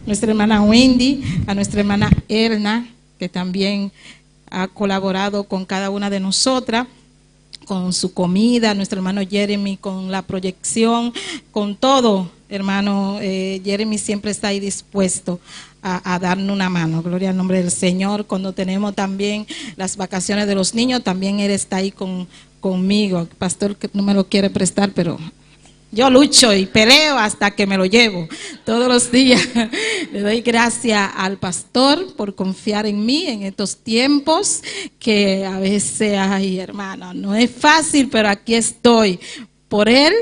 nuestra hermana Wendy, a nuestra hermana Erna, que también ha colaborado con cada una de nosotras, con su comida, nuestro hermano Jeremy con la proyección, con todo. Hermano Jeremy siempre está ahí dispuesto a darnos una mano. Gloria al nombre del Señor. Cuando tenemos también las vacaciones de los niños, también él está ahí conmigo. El pastor que no me lo quiere prestar, pero yo lucho y peleo hasta que me lo llevo todos los días. Le doy gracias al pastor por confiar en mí en estos tiempos que a veces, ay hermano, no es fácil, pero aquí estoy. Por él,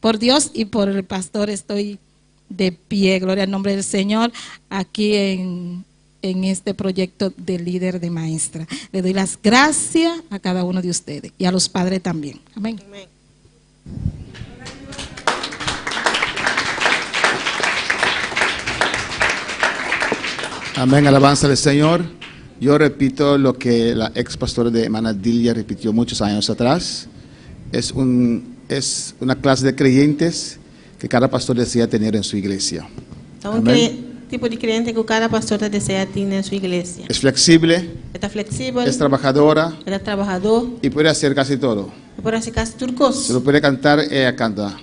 por Dios y por el pastor estoy de pie. Gloria al nombre del Señor aquí en este proyecto de líder de maestra. Le doy las gracias a cada uno de ustedes y a los padres también. Amén. Amén. Amén, alabanza al Señor. Yo repito lo que la ex pastora de hermana Dilia repitió muchos años atrás. Es una clase de creyentes que cada pastor desea tener en su iglesia. Amén. Tipo de creyente que cada pastor desea tener en su iglesia. Es flexible. Está flexible. Es trabajadora. Es trabajador. Y puede hacer casi todo. Puede hacer casi turcos. Si lo puede cantar, ella canta.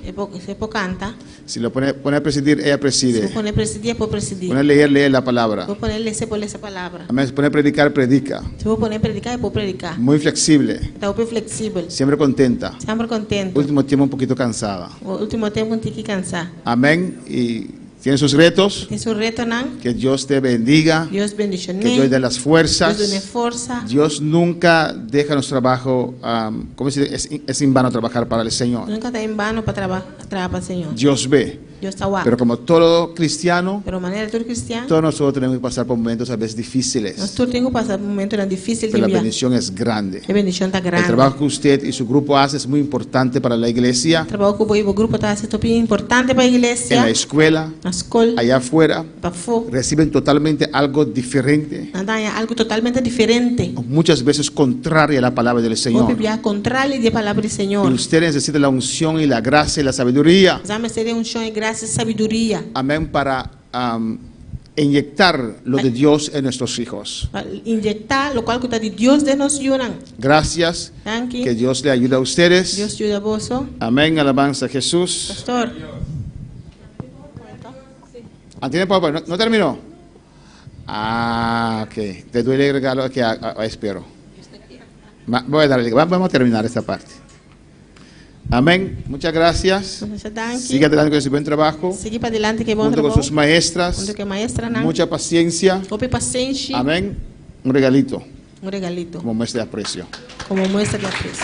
Se canta. Si lo pone a presidir, ella preside. Si pone a presidir, puede presidir. Pone a leer, lee la palabra. Puede ponerle esa palabra. Amén. Si pone a predicar, predica. Si puede poner a predicar, puede predicar. Muy flexible. Está muy flexible. Siempre contenta. Siempre contenta. Último tiempo un poquito cansada. Último tiempo un poquito cansada. Amén. Y tiene sus retos. Tiene sus retos, ¿no? Que Dios te bendiga. Dios bendiga. Que Dios dé las fuerzas. Dios dé fuerza. Dios nunca deja nuestro trabajo, ¿cómo se dice? Es en vano trabajar para el Señor. Nunca está en vano para trabajar para el Señor. Dios ve. Dios está guapo. Pero como todo cristiano, todos nosotros tenemos que pasar por momentos a veces difíciles. Nosotros tenemos que pasar por momentos difíciles. Pero la bendición es grande. La bendición está grande. El trabajo que usted y su grupo hace es muy importante para la iglesia. El trabajo que el grupo está haciendo es muy importante para la iglesia. En la escuela, allá afuera, reciben totalmente algo diferente. Algo totalmente diferente. Muchas veces contraria a la palabra del Señor. Contraria a la palabra del Señor. Y usted necesita la unción y la gracia y la sabiduría. Gracias, sabiduría. Amén, para inyectar lo de Dios en nuestros hijos. Inyectar lo cual de Dios de nos ayudan. Gracias. Que Dios le ayude a ustedes. Dios ayuda a vos. Amén, alabanza a Jesús. Pastor. ¿Tiene papá? ¿No terminó? Ok. Te doy el regalo que espero. Voy a darle. Vamos a terminar esta parte. Amén. Muchas gracias. Sigue adelante con ese buen trabajo. Sigue para adelante que bom Junto con trabalho. sus maestras. Junto com a maestra, né? Mucha paciencia. Ope paciente. Amén. Un regalito Um regalito. como muestra de aprecio. Como muestra de apreço.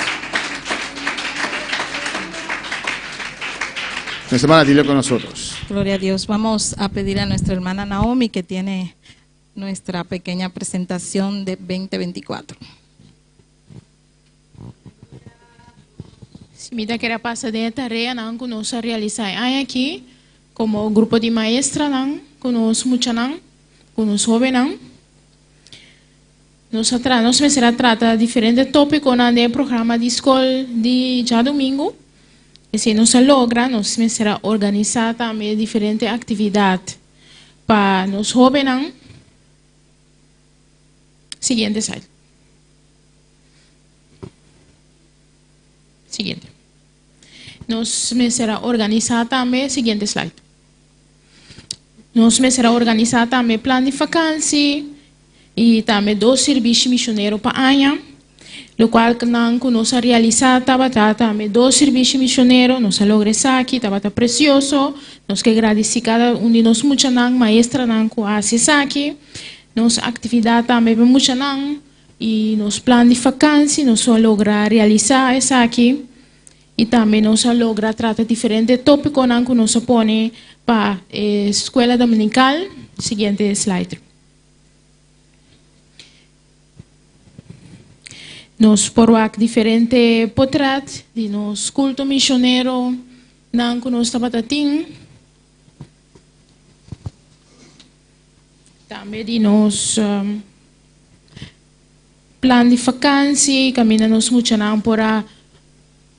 Nuestra hermana, dile con nosotros. Gloria a Dios. Vamos a pedir a nuestra hermana Naomi que tiene nuestra pequeña presentación de 2024. Simita que era passa de tarefa não conosco realizar aqui como grupo de maestra não conosco muita não conosco jovem não nós será trata diferente tópico no programa de escola de já domingo e se nós logra nós será organizar também diferente atividade para nós jovens não seguinte slide. Seguinte. Nós será organizar também, seguinte slide. Nós será organizar também plano de vacância e também 2 serviços missionários para ano, o qual não conosco realizar também 2 serviços missionários, nós logramos aqui, estava precioso, nós que agradecer cada de nós muito não, maestra não com acesso aqui, nossa atividade também muito não e nos plano de vacância nós logramos realizar isso aqui. E também nós logramos tratar diferentes tópicos que nós põe para a escola dominical. Seguinte slide. Nós portamos diferentes portretos de nos culto missionário que nós estamos também de nos plano de vacância, caminhamos muito para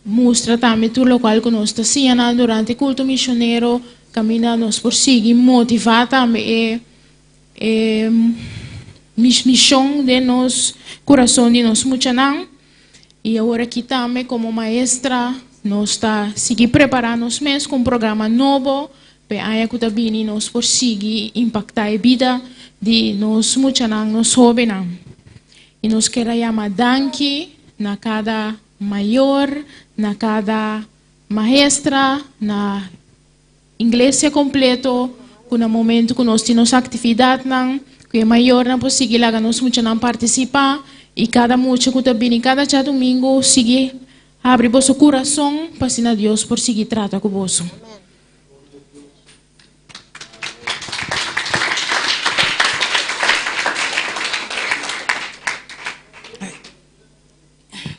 mostra também tudo o qual nós estamos fazendo durante o culto missionário, caminhamos por seguir, motivar também a missão de nosso coração, de nosso muchanan. E agora aqui também, como maestra, nós estamos seguir preparando nós mesmos com um programa novo, para que também nós por seguir impactar a vida de nosso muchanan, nosso jovens. E nós queremos chamar danke na cada maior, na cada maestra, na igreja completo, com o momento que nós temos atividade, que é maior, não conseguir lá, nós muito não participar, e cada muito que também, cada dia domingo, seguir, abre vosso coração, para ensinar Deus por seguir trata com vosso.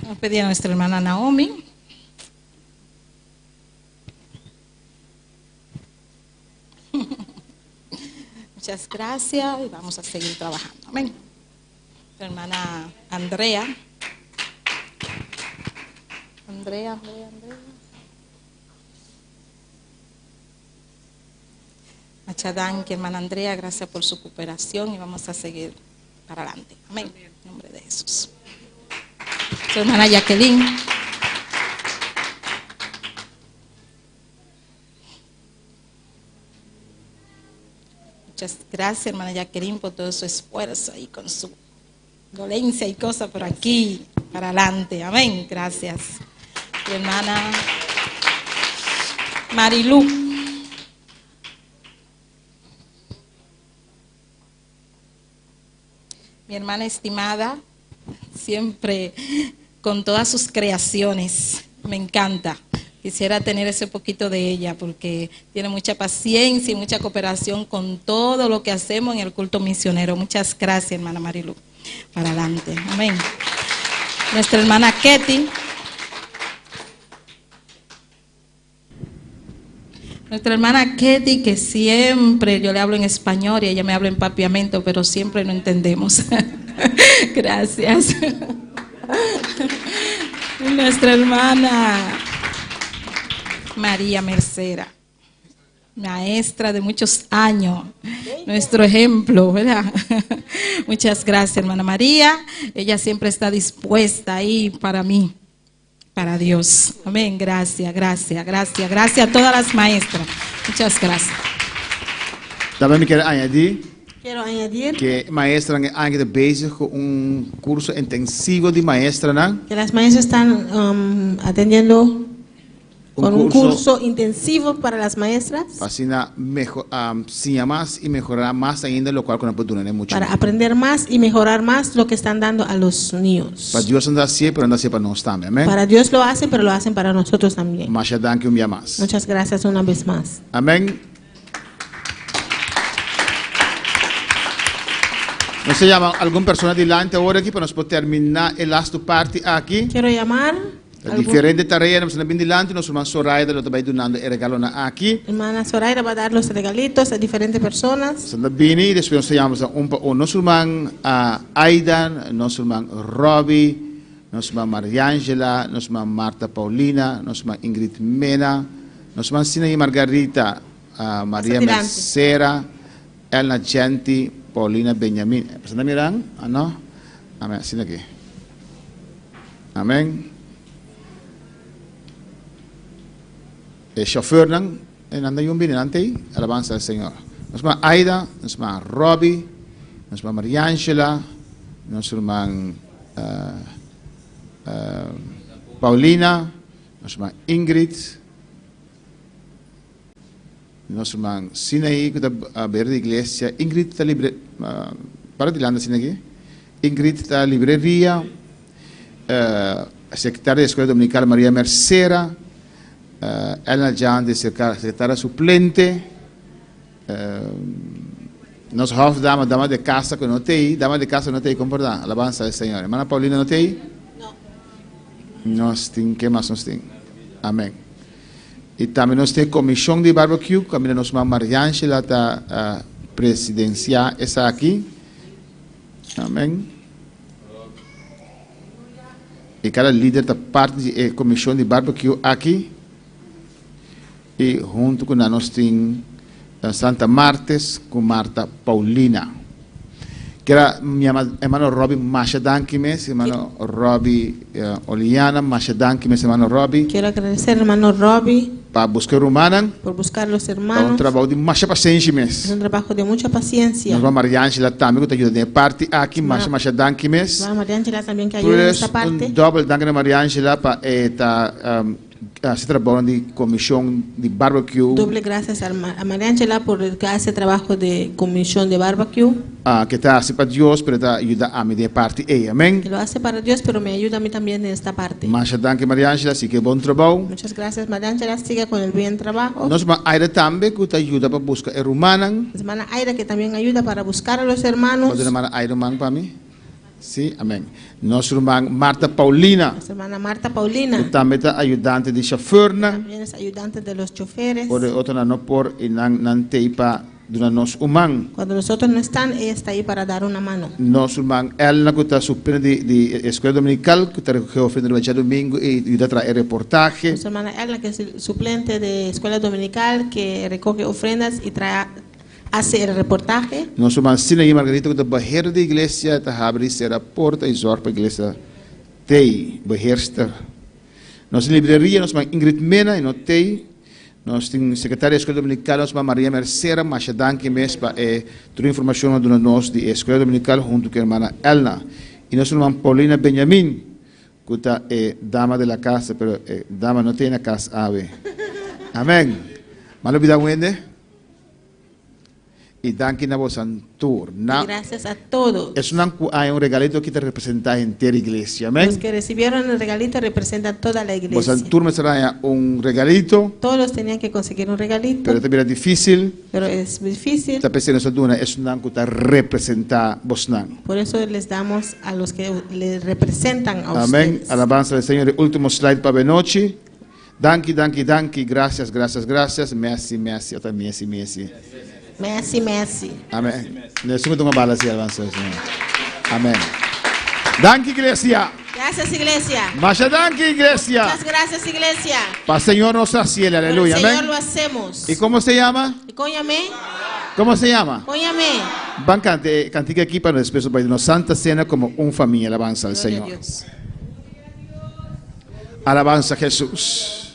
Vamos a pedir a nuestra hermana Naomi. Muchas gracias y vamos a seguir trabajando. Amén. Nuestra hermana Andrea. Andrea. Muchas gracias, hermana Andrea. Gracias por su cooperación y vamos a seguir para adelante. Amén. En nombre de Jesús. Su hermana Jacqueline. Muchas gracias, hermana Jacqueline, por todo su esfuerzo y con su dolencia y cosas por aquí, para adelante. Amén. Gracias. Mi hermana Marilu. Mi hermana estimada, siempre con todas sus creaciones, me encanta. Quisiera tener ese poquito de ella porque tiene mucha paciencia y mucha cooperación con todo lo que hacemos en el culto misionero. Muchas gracias, hermana Marilu. Para adelante. Amén. Nuestra hermana Ketty. Nuestra hermana Ketty, que siempre yo le hablo en español y ella me habla en papiamento, pero siempre no entendemos. Gracias. Nuestra hermana María Mercera, maestra de muchos años, nuestro ejemplo, ¿verdad? Muchas gracias, hermana María. Ella siempre está dispuesta ahí para mí, para Dios. Amén. Gracias, gracias, gracias. Gracias a todas las maestras. Muchas gracias. Também me quero añadir que maestra ainda bezig com curso intensivo de maestra, ¿no? Que las maestras están atendiendo con un curso intensivo para las maestras, para más y mejorar más ainda lo cual mucho. Para aprender más y mejorar más lo que están dando a los niños. Para Dios anda así, pero anda así para nosotros también. Amén. Para Dios lo hacen, pero lo hacen para nosotros también. Un día más. Muchas gracias una vez más. Amén. No se llama alguna persona delante ahora aquí para nosotros terminar el last parte aquí. Quiero llamar diferente tarea, nos estamos delante, nos hermana Zoraida lo está donando el regalo aquí. Hermana Zoraida va a dar los regalitos a diferentes personas. Estamos bien y después nos llamamos a nuestro hermano Aidan, nuestro hermano Robbie, nuestra hermana Mariangela, nuestra hermana Marta Paulina, nuestra hermana Ingrid Mena, nuestra hermana Sina y Margarita, María Mercera, Elna Genti, Paulina Benjamin. ¿Persona miran? Ah, no. Amén. Sina aquí. Amén. El chauffeur anda yung binilante, alabanza al Señor. Nos hermana Aida, nos hermana Robbie, nos hermana Mariangela, nos hermana Paulina, nos hermana Ingrid, nos hermana Sinaí, que está ver de iglesia. Ingrid está libre, para dilanda Sinaí. Ingrid está librería, secretaria de Escuela Dominical María Mercera, Elna Jan de secretaria suplente, nos hofdama, dama de casa que no te hay, dama de casa no te hay, comporta, alabanza del Señor. Hermana Paulina no te hay? No. ¿Qué más nos tiene? Amén. Y también nos tiene comisión de barbecue, también nos manda Mariangela, la presidencia esa aquí. Amén. Y cada líder está parte de la comisión de barbecue aquí. Y junto con nosotros tem Santa Martes com Marta Paulina. Que era mi hermano Robbie Mashadankimes, hermano Robbie Oliana Mashadankimes, hermano Robbie. Quiero agradecer hermano Robbie para buscar humanan, por buscar los hermanos. Un trabajo de mucha paciencia. Es un trabajo de mucha paciencia. Nos va Mariangela también que te ayuda de parte aquí, Mashadankimes. Mariangela también que ayuda en esta parte. Un doble danke a Mariangela para se trabajo de comisión de barbecue. Doble gracias a Mariangela por el que hace trabajo de comisión de barbecue. Que te hace para Dios, pero te ayuda a mí de parte ella, amén. Que lo hace para Dios, pero me ayuda a mí también en esta parte. Muchas gracias Mariangela, así que buen trabajo. Muchas gracias Mariangela, sigue con el bien trabajo. Nos va Aida también que te ayuda para buscar hermanas. Hermana Aida que también ayuda para buscar a los hermanos. ¿Puede hermana Aida man para mí? Sí, amén. Nuestra hermana Marta Paulina. Nuestra hermana Marta Paulina. También es ayudante de chauffeur. También es ayudante de los choferes. Por otro no por y nanteipa de nos human. Cuando nosotros no están, ella está ahí para dar una mano. Nuestra hermana Elna que está suplente de Escuela Dominical que te ofrece el domingo y ayuda a traer reportaje. Nuestra hermana Elna que es suplente de Escuela Dominical que recoge ofrendas y hace el reportaje. Nuestra hermana Sina y Margarita que está de iglesia, está abriendo la puerta y zorra para la iglesia. Tei, beheerster. Nuestra librería, nuestra Ingrid Mena y no Tei. Nuestra secretaria de Escuela Dominical, nuestra María Mercera, Mashadanki mes para toda información de nosotros de Escuela Dominical junto con la hermana Elna. Y nuestra hermana Paulina Benjamin, que está dama de la casa, pero dama no tiene casa, ave. Amén. Malo vida Wende. Y danke na vos antur. Gracias a todos. Hay un regalito que te representa entera iglesia. Amén. Los que recibieron el regalito representan toda la iglesia. Vos antur me será un regalito. Todos tenían que conseguir un regalito. Pero también es difícil. Pero es difícil. Esta persona es un que te representa vos. Por eso les damos a los que les representan a ustedes. Amén. Alabanza del Señor. El último slide para noche. Danke. Gracias. Merci. Merci. Amén. Necesito una bala así, alabanza del Señor. Amén. Danke, iglesia. Gracias, iglesia. Muchas danke, iglesia. Muchas gracias, iglesia. Para el Señor nos cielo, aleluya. Por el Señor amén. lo hacemos. ¿Y cómo se llama? ¿Cómo se llama? Cóñame. Van cantica aquí para después de una santa cena como un familia, alabanza al Señor. Alabanza a Jesús.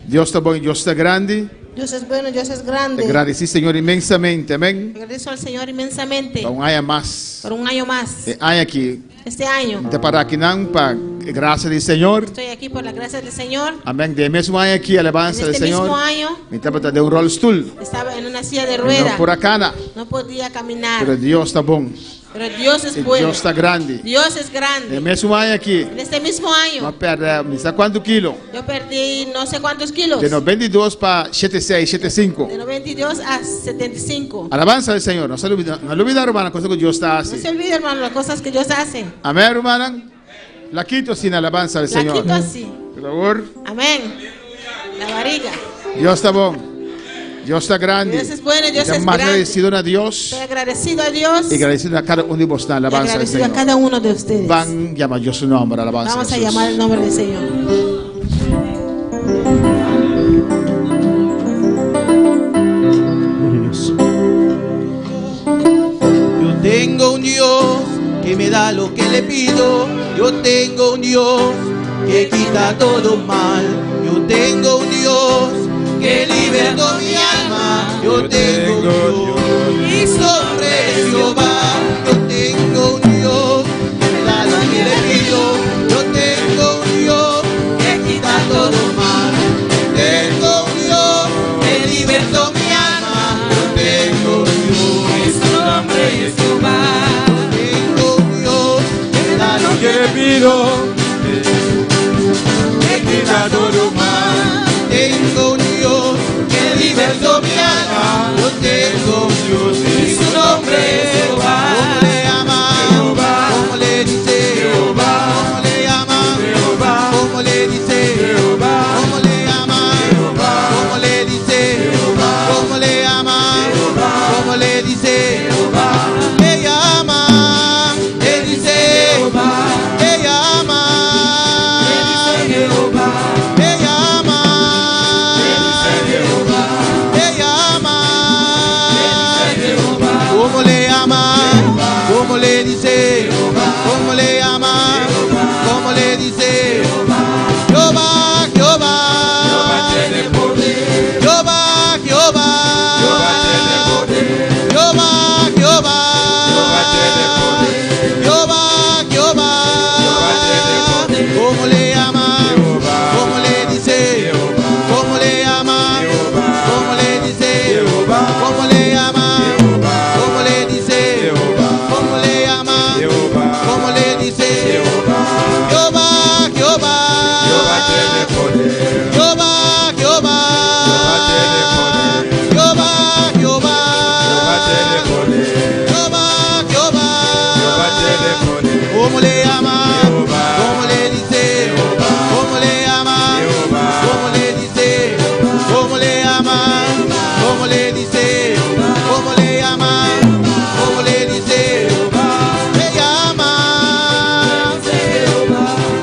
Dios está bueno, Dios está grande. Dios es bueno, Dios es grande. Te agradecí, Señor, inmensamente. Amén. Agradezco al Señor inmensamente. Por un año más. Por un año más. Año aquí. Este año. Te para aquí para gracia del Señor. Estoy aquí por la gracia del Señor. Amén. De mismo año aquí, alabanza En del este Señor. mismo año Me estaba de un rollstool. estaba en una silla de ruedas. No por acá, No podía caminar. pero Dios está bueno. Pero Dios es Y bueno. Dios está grande. Dios es grande. De mismo año aquí. En este mismo año No perde, ¿me sabe cuánto kilo? yo perdí no sé cuántos kilos. De 92 para 76, 75. De 92 a 75. Alabanza del Señor. No se olvida, hermana, cosa que Dios está No haciendo. se olvide, hermano, las cosas que Dios hace. Amén, hermana. La quito sin alabanza del La Señor. quito así. Por favor. Amén. La barriga. Dios está bueno. Dios está grande. Dios es bueno, Dios Estamos es más grande. agradecido a Dios Estoy agradecido a Dios. y agradecido a cada uno de vosotros. Y Alabanza del agradecido a Señor. cada uno de ustedes. Van llamar yo su nombre, alabanza. Vamos a Jesús. llamar el nombre del Señor. Yo tengo un Dios que me da lo que le pido. Yo tengo un Dios que quita todo mal. Yo tengo un Dios que libertó mi alma. Yo tengo un Dios, mi nombre es Jehová. Yo tengo un Dios que me da lo que le pido. Yo tengo un Dios que quita todo mal. Tengo un Dios que libertó mi alma. Yo tengo un Dios, su nombre es Jehová. Tengo un Dios que me da lo que le pido. Que quita todo mal. Tengo un Dios que libertó mi alma. Yo tengo un Dios y su nombre es Jehová. ¿Cómo le llama? Jehová. ¿Cómo le dice? Jehová. ¿Cómo le llama? Jehová. ¿Cómo le dice? Jehová. ¿Cómo le llama? Jehová. ¿Cómo le dice? Jehová. ¿Cómo le llama? Jehová. ¿Cómo le dice? Jehová. Le llama, le dice Jehová. Le llama, le dice Jehová. Le llama, le dice Jehová. Le llama, le dice Jehová. ¿Cómo le llama? ¿Cómo le dice? ¿Cómo le llama? ¿Cómo le dice? Jehová, Jehová. Jehová tiene poder. Jehová, Jehová. Jehová tiene poder. Jehová, Jehová. Jehová tiene poder. Jehová, Jehová. Jehová tiene poder. ¿Cómo le llama? ¿Cómo le dice? ¿Cómo le llama? ¿Cómo le dice? ¿Cómo le llama? ¿Cómo le dice? ¿Cómo le llama? ¿Cómo le dice? Jehová, Jehová. Jehová tiene poder. Jehová, Jehová. Jehová tiene poder. Jehová, Jehová. Jehová tiene poder. Jehová, Jehová. Jehová tiene poder. ¿Cómo le llama? ¿Cómo le dice? ¿Cómo le llama? ¿Cómo le dice? ¿Cómo le llama? ¿Cómo le dice? ¿Cómo le llama? ¿Cómo le dice? Le llama,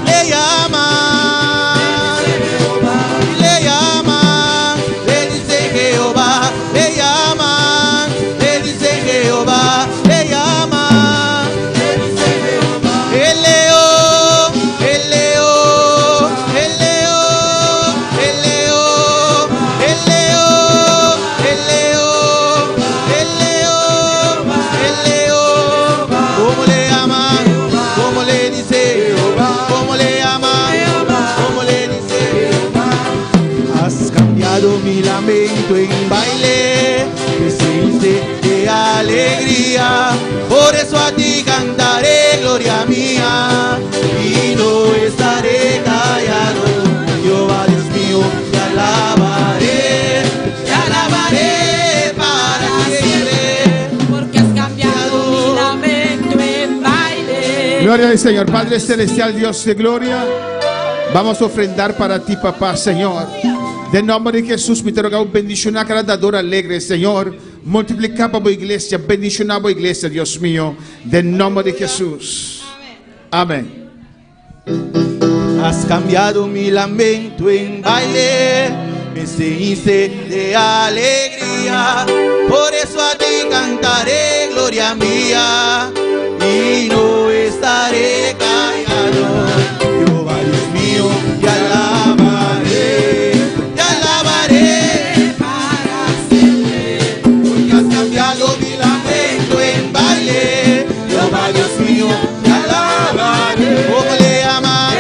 le llama, le llama, le dice Jehová, le llama, le dice Jehová, le llama, le dice Jehová. El león, el león, el león, el león, el león, el león, el león, el león. ¿Cómo le llama? ¿Cómo le dice? ¿Cómo le llama? ¿Cómo le dice? Has cambiado mi lamento en baile, me hiciste de alegría. Por eso a ti cantaré gloria mía y no estaré callado. Jehová Dios mío, te alabaré para siempre, porque has cambiado mi lamento en baile. Gloria al Señor. Padre Celestial, Dios de gloria. Vamos a ofrendar para ti, papá, Señor. De nombre de Jesús, me te rogamos, bendicionar a cada dador alegre, Señor. Multiplicar para tu iglesia, bendicionar a tu iglesia, Dios mío. De nombre de Jesús. Amén. Has cambiado mi lamento en baile, me hiciste de alegría. Por eso a ti cantaré gloria mía y no estaré callado. Jehová Dios mío, te alabaré para siempre, porque has cambiado mi lamento en baile. Jehová Dios mío, te alabaré. ¿Cómo le llamas?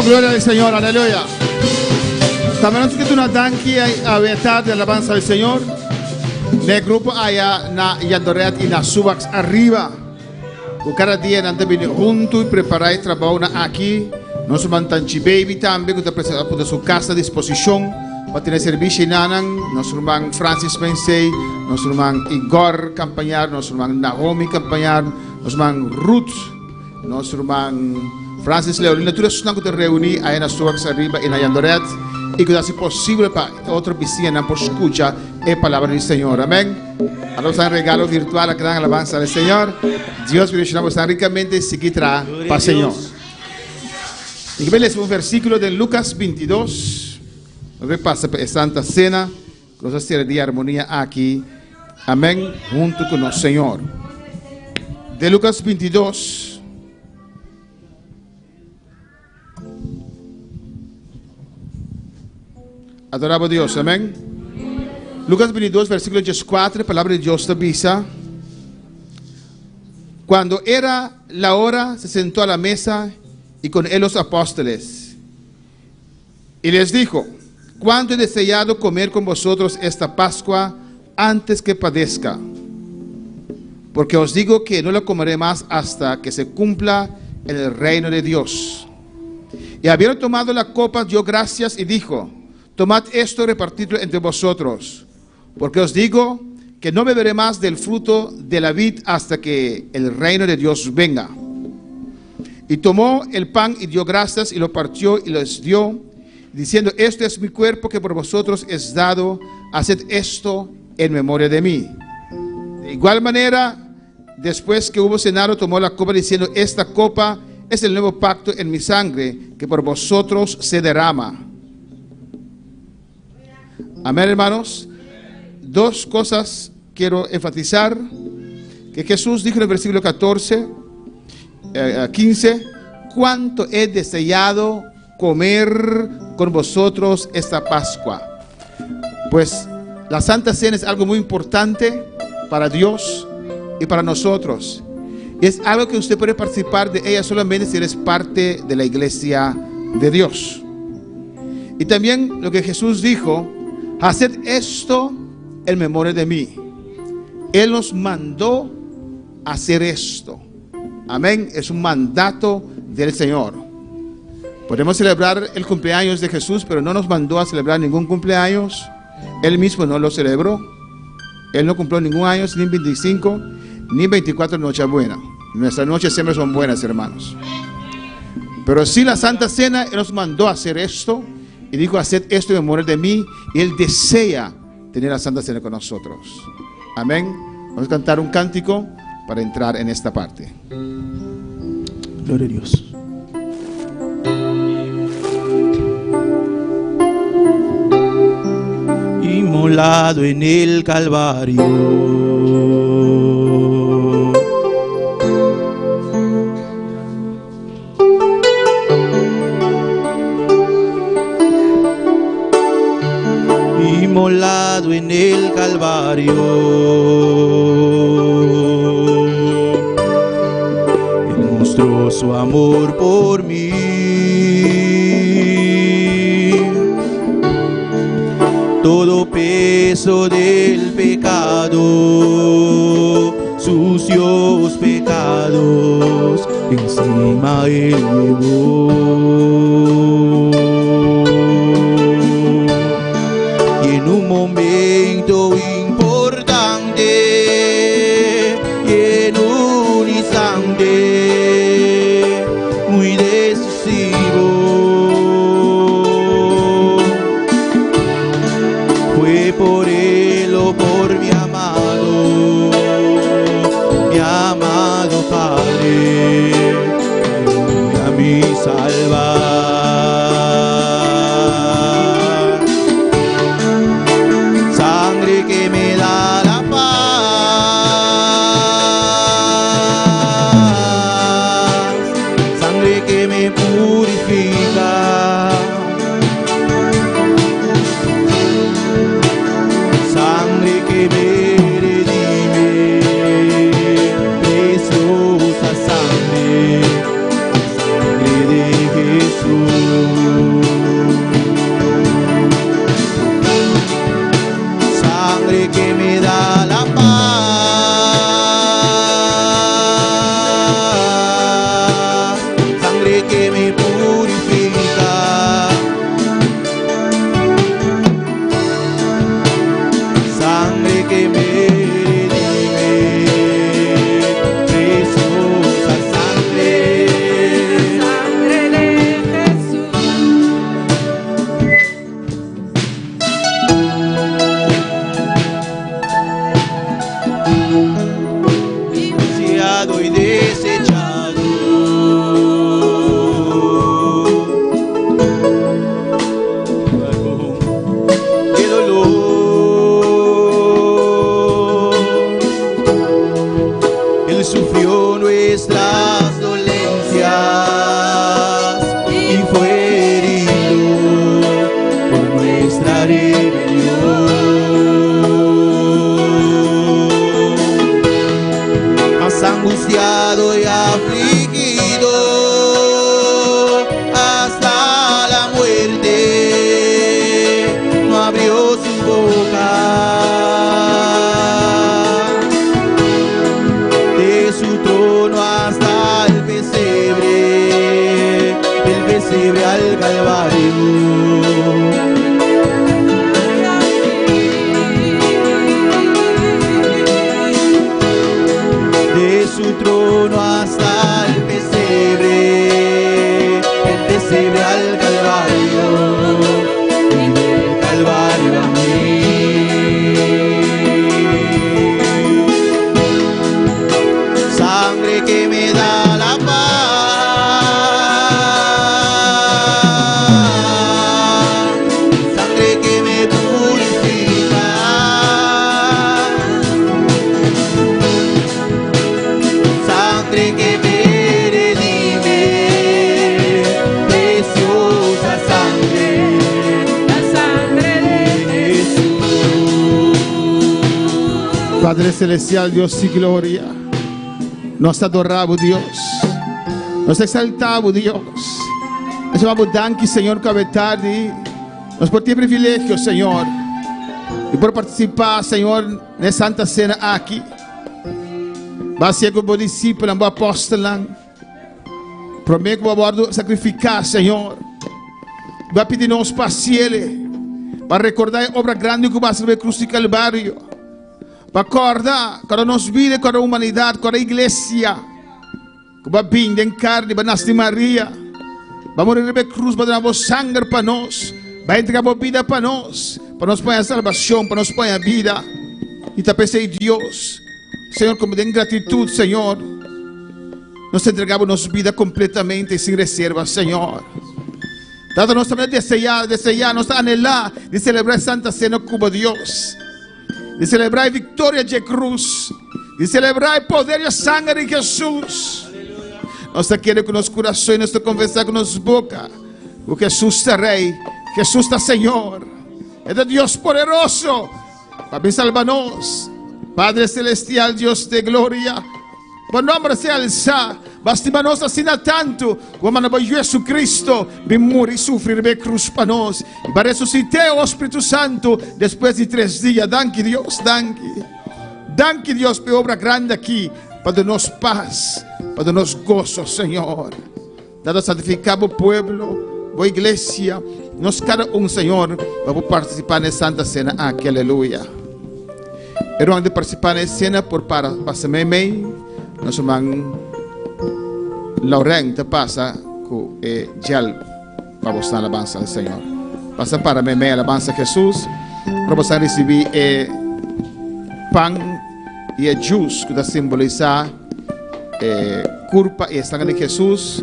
gloria al Señor, aleluya. También que tú danki a verdad de alabanza al Señor. El grupo allá na Yandoret y na Subax arriba. Cada día nanti viene junto y preparar trabajo aquí. Nos mantanchi baby también que está por su casa a disposición para tener servicio en Nanan. Nuestro hermano Francis Pensey, nuestro hermano Igor Campañar, nuestro hermano Naomi Campañar, nuestro hermano Ruth, nuestro hermano Francis Leolina. Todos están que te reuní ahí en la Subax arriba en Yandoret y que sea posible para otros vecinos por escuchar la palabra del Señor. Amén. Ahora un regalo virtual a gran alabanza del Señor. Dios bendicionamos tan ricamente y que trae para el Señor. Y que les un versículo de Lucas 22. Repasa por Santa Cena. Que nos hace de armonía aquí. Amén. Junto con el Señor. De Lucas 22. Adoramos a Dios, amén. Lucas 22, versículo 14, palabra de Dios te avisa. Cuando era la hora, se sentó a la mesa y con él los apóstoles. Y les dijo: ¿cuánto he deseado comer con vosotros esta Pascua antes que padezca? Porque os digo que no la comeré más hasta que se cumpla en el reino de Dios. Y habiendo tomado la copa, dio gracias y dijo: tomad esto y repartidlo entre vosotros, porque os digo que no beberé más del fruto de la vid hasta que el reino de Dios venga. Y tomó el pan y dio gracias y lo partió y les dio, diciendo: esto es mi cuerpo que por vosotros es dado, haced esto en memoria de mí. De igual manera, después que hubo cenado, tomó la copa diciendo: esta copa es el nuevo pacto en mi sangre, que por vosotros se derrama. Amén, hermanos. Dos cosas quiero enfatizar que Jesús dijo en el versículo 15: cuánto he deseado comer con vosotros esta Pascua. Pues la Santa Cena es algo muy importante para Dios y para nosotros. Y es algo que usted puede participar de ella solamente si eres parte de la iglesia de Dios. Y también lo que Jesús dijo: haced esto en memoria de mí. Él nos mandó a hacer esto. Amén. Es un mandato del Señor. Podemos celebrar el cumpleaños de Jesús, pero no nos mandó a celebrar ningún cumpleaños. Él mismo no lo celebró. Él no cumplió ningún año, ni 25, ni 24 Nochebuena. Nuestras noches siempre son buenas, hermanos. Pero sí, la Santa Cena, Él nos mandó a hacer esto. Y dijo: haced esto en memoria de mí. Y Él desea tener la Santa Cena con nosotros. Amén. Vamos a cantar un cántico para entrar en esta parte. Gloria a Dios. Inmolado en el Calvario, inmolado en el Calvario, Él mostró su amor por mí. Todo peso del pecado, sucios pecados, encima Él llevó. Y en un momento importante, y en un instante muy decisivo, fue por Él o por mi amado Padre, a mi salvar. Sangre que me da la paz, sangre que me purifica, sangre que me redime, preciosa sangre, sangre de Jesús. que me da la paz, sangre que me purifica, sangre que me angustiado y afligido hasta la muerte, no abrió su boca, de su trono hasta el pesebre al Calvario. Su trono hasta el pesebre al Calvario, y del Calvario a mí. Sangre que me da la paz, sangre que me purifica, sangre que me redime, preciosa sangre, la sangre de Jesús. Padre Celestial, Dios y gloria, nos adoramos, Dios, nos exaltamos, Dios, nos llamamos danki, Señor, que tarde, nos por ti privilegio, Señor, y por participar, Señor, en la Santa Cena aquí. Va ser como discípulo, como apóstolo. Prometo que vou sacrificar, Senhor. Vai pedir nos paciência. Para recordar a obra grande que vai ser a cruz de Calvário. Para acordar cada nossa vida, cada humanidade, cada igreja. Que vai vir em carne, vai nascer Maria. Vai morrer na cruz, vai dar sangue para nós. Vai entregar a vida para nós. Para nós pôr a salvação, para nós pôr a vida. E também sei Deus. Senhor, como de gratitud, Senhor, nos entregamos nossa vida completamente sem reserva, Senhor. Dado nós também desejar, nós anhelar de celebrar Santa Cena como Deus, de celebrar a vitória de cruz, de celebrar o poder e a sangue de Jesus. Nós queremos que nos corações, nós conversar com nossa boca, o Jesus é Rei, Jesus é Senhor, é de Deus poderoso, para salvar-nos. Padre Celestial, Dios de gloria, por nombre sea alzado, bastima nos assina tanto, como na Jesus Cristo, vem morrer e sofrer na cruz para nós, e para ressuscitar o Espírito Santo, depois de 3 dias. Danke Deus, danke. Danke Deus pela obra grande aqui, para dar-nos paz, para dar-nos gozo, Senhor. Dado santificar o povo, a igreja, nós cada Senhor, para participar na Santa Cena aqui, aleluia. Eu ando participar na cena por para mim, nós chamamos Laurent passa com gel para você na alabança do Senhor. Passa para mim a alabança de Jesus, para você receber pão e juice que simboliza culpa e sangue de Jesus.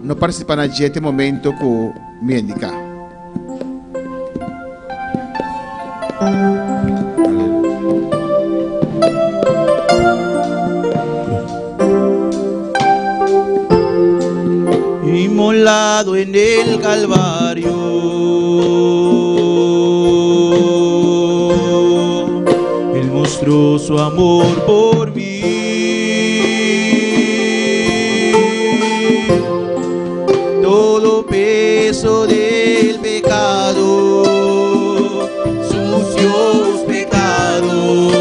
Não participa neste momento com me indica. Inmolado en el Calvario, Él mostró su amor por mí. Todo peso del pecado, sucios pecados,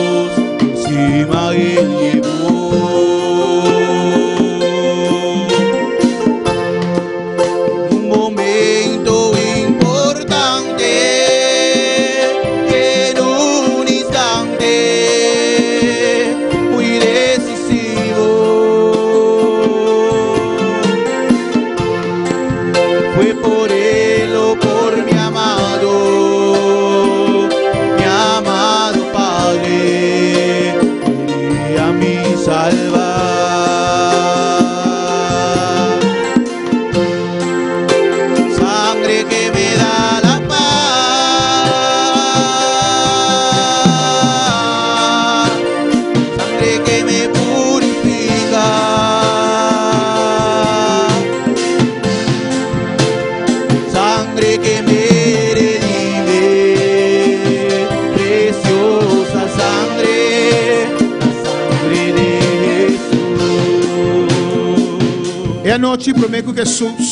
noche promete que Jesús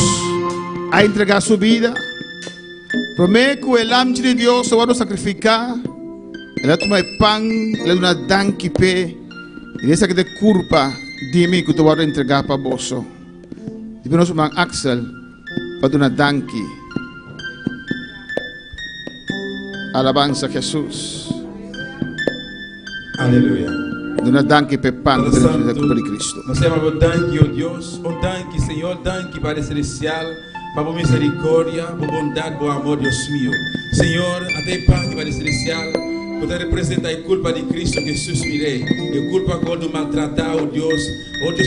a entregar su vida. Promete que el amo de Dios se va a sacrificar. Él toma el pan, él una danki pe. Y esa que te culpa, dime que te voy a entregar para vos. Y por eso man Axel para una danki. Alabanza a Jesús. Aleluya. Una danki pe pan Padre de Santo, Cristo. nós temos um danke, oh Deus, um danke, Senhor, danke Padre Celestial, para a misericórdia, por bondade, por amor, Deus meu. Senhor, até parte, Padre Celestial, poder representar a culpa de Cristo Jesus, mirei, a culpa quando maltratar, oh Deus,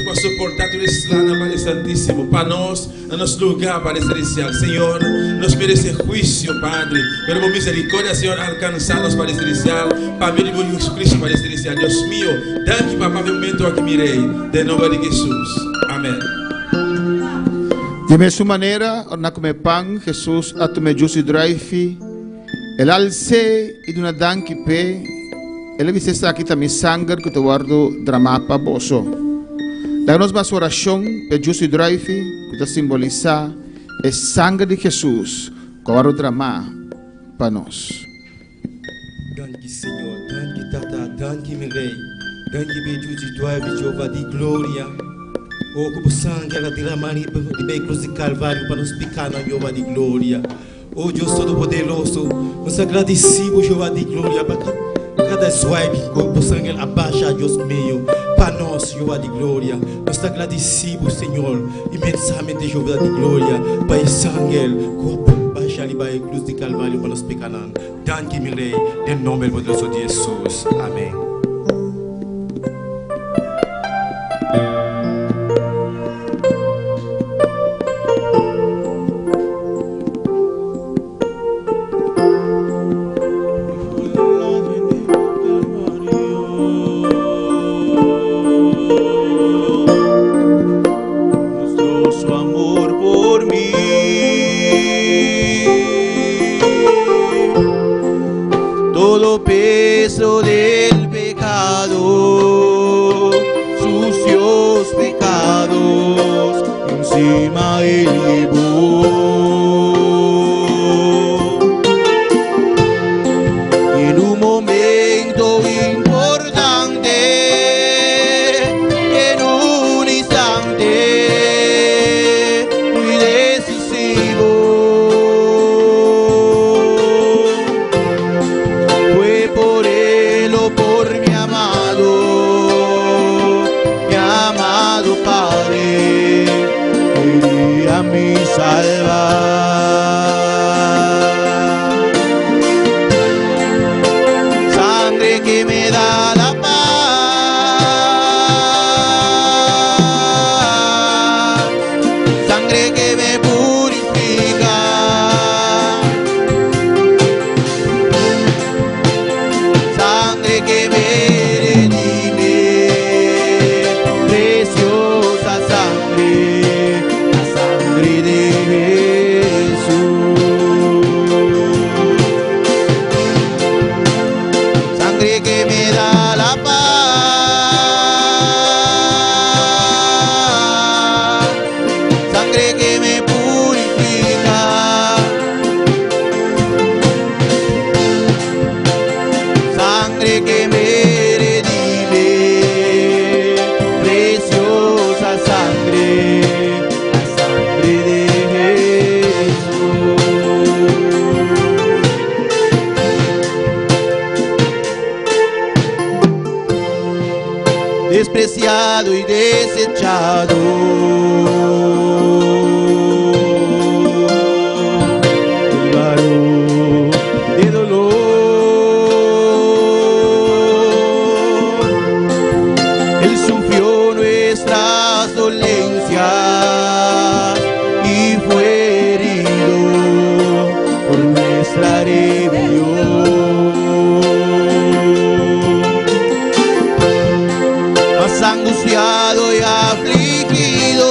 para suportar tudo isso lá na Padre Santíssimo, para nós, no nosso lugar, Padre Celestial. Senhor, nos merece juízo, Padre, pero por misericórdia, Senhor, alcançar-nos, Padre Celestial, para ver o Jesus Cristo, Padre Celestial. Deus meu, danke para o momento aqui, mirei, em nome de Jesus. Amém. De mesma maneira, na comer pão, Jesus a tomar juice drive, ele alce e duna danki pe, ele visse está aqui também sangue que te guardo drama para boso. Da nos mas oração pe juice drive que te simboliza é sangue de Jesus que guardo drama para nós. Danke Senhor, danke Tata, danke meu Rei, danke pe juice drive Jeová de glória. Oh, como sangue ela derramar de bem cruz de Calvário para nos picar na Jeová de glória. Oh, Deus Todo-Poderoso, nós agradecemos, Jeová de glória, para cada swipe que o sangue abaixa, Deus meu, para nós, Jeová de glória. Nós agradecemos, Senhor, imensamente, Jeová de glória, para esse sangue que abaixa ali para a cruz de Calvário para nos picar. Danke, meu Rei, em nome poderoso de Jesus. Amém. despreciado y desechado. El varón de dolor, Él sufrió nuestras dolencias y fue herido por nuestra rebelión. Angustiado y afligido,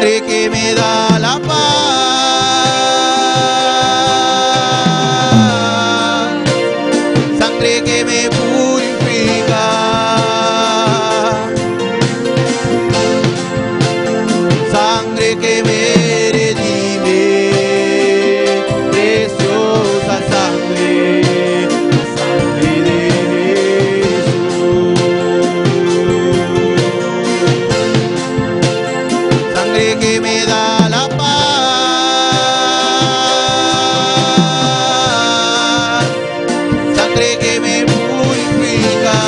Sangre que me da la paz, sangre que me purifica, sangre que me redime, preciosa sangre, la sangre de Jesús. Sangre que me da la paz, sangre que me purifica,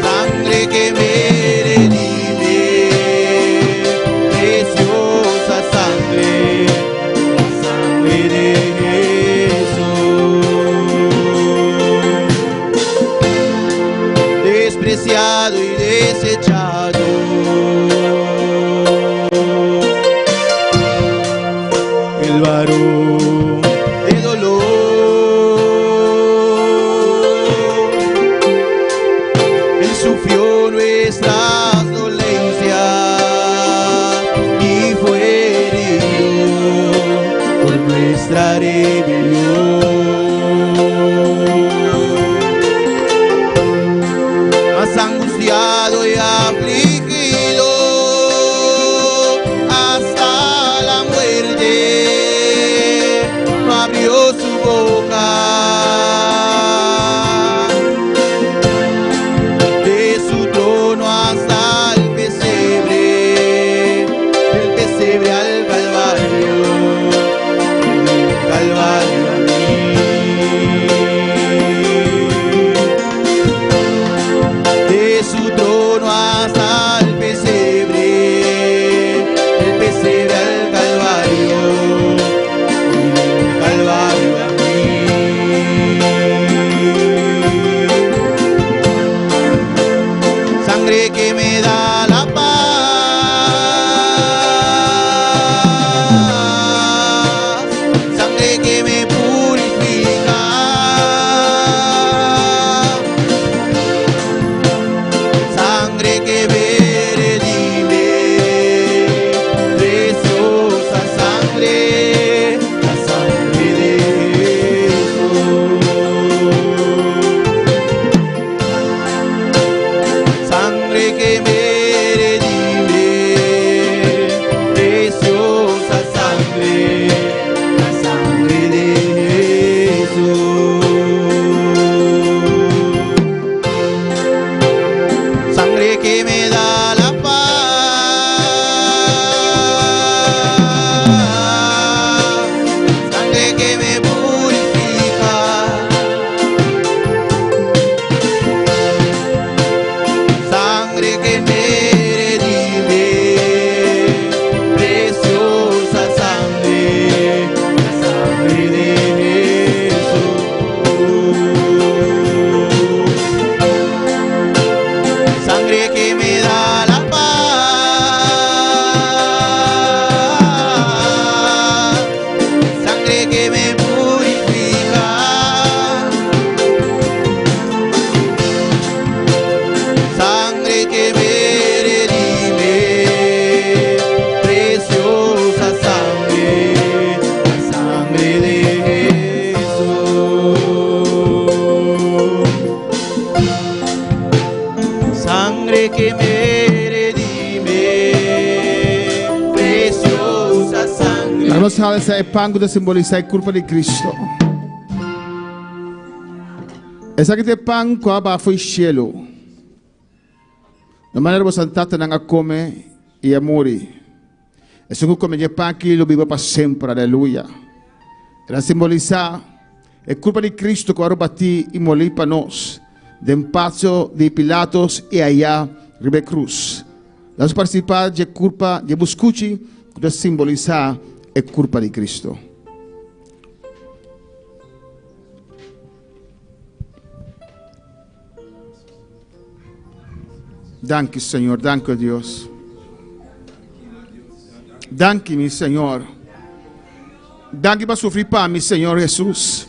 sangre que me redime, preciosa sangre, la sangre de Jesús. Despreciado y desechado, el varón de dolor, él sufrió nuestras dolencias y fue herido por nuestra rebelión. Más angustiado y afligido hasta la muerte, no abrió su boca. De su trono hasta el pesebre, del pesebre al Calvario, del Calvario a mí. De su trono hasta el pesebre al Calvario, del Calvario a mí. Sangre que me da la paz, sangre que me purifica, sangre que me redime, preciosa sangre, la sangre de Jesús. Sangre que me redime, preciosa sangre, la sangre de Jesús. Sangre que me da la paz, sangre que me purifica, sangre que me redime, preciosa sangre, la sangre de Jesús. Sangre que me da la paz, sangre que me purifica, sangre que me redime, preciosa sangre, la sangre de Jesús. Sangre que me redime, preciosa sangre. La nostra alza è pango da simbolizza il corpo di Cristo. Essa che te pan qua ba foi cielo. Na maneira você santata nanga come e amori. E se come je pan que lo vivo para sempre, aleluia. Ela simbolizza il corpo di Cristo che ora ti e morì per nos. Den pazzo di Pilatos e allá ribe cruz. Nós participar de culpa de buscuchi que simboliza a culpa de Cristo. Danke, Senhor, danke, Deus. Danke, meu Senhor. Danke para sofrer para mim, Senhor Jesus.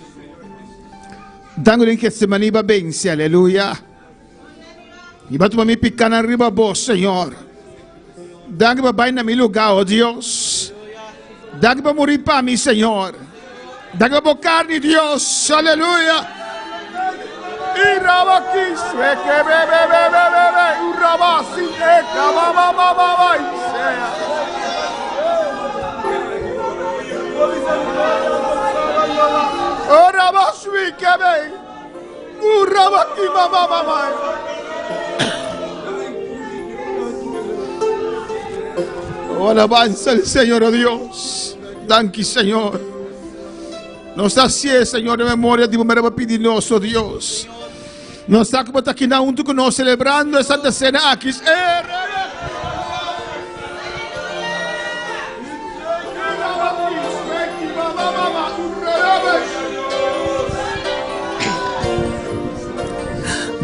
Danke que se maniba bem, aleluia. Iba tu mami picar arriba vos, Señor. Dá que vai na meu lugar, oh Deus. Dá que vai morrer para mim, Senhor. Dá que vai carne, Deus. Aleluia. E raba aqui, sueque, bebe. E raba assim, eca, vai. Oh, raba sueque, bebe. O raba aqui, mamãe. Oh, alabanza al Señor, oh Dios. Thank you, Señor. Nos sacie, Señor, de memoria de manera pidinoso, Dios. Nos está como aquí junto con nosotros celebrando esta Santa Cena aquí.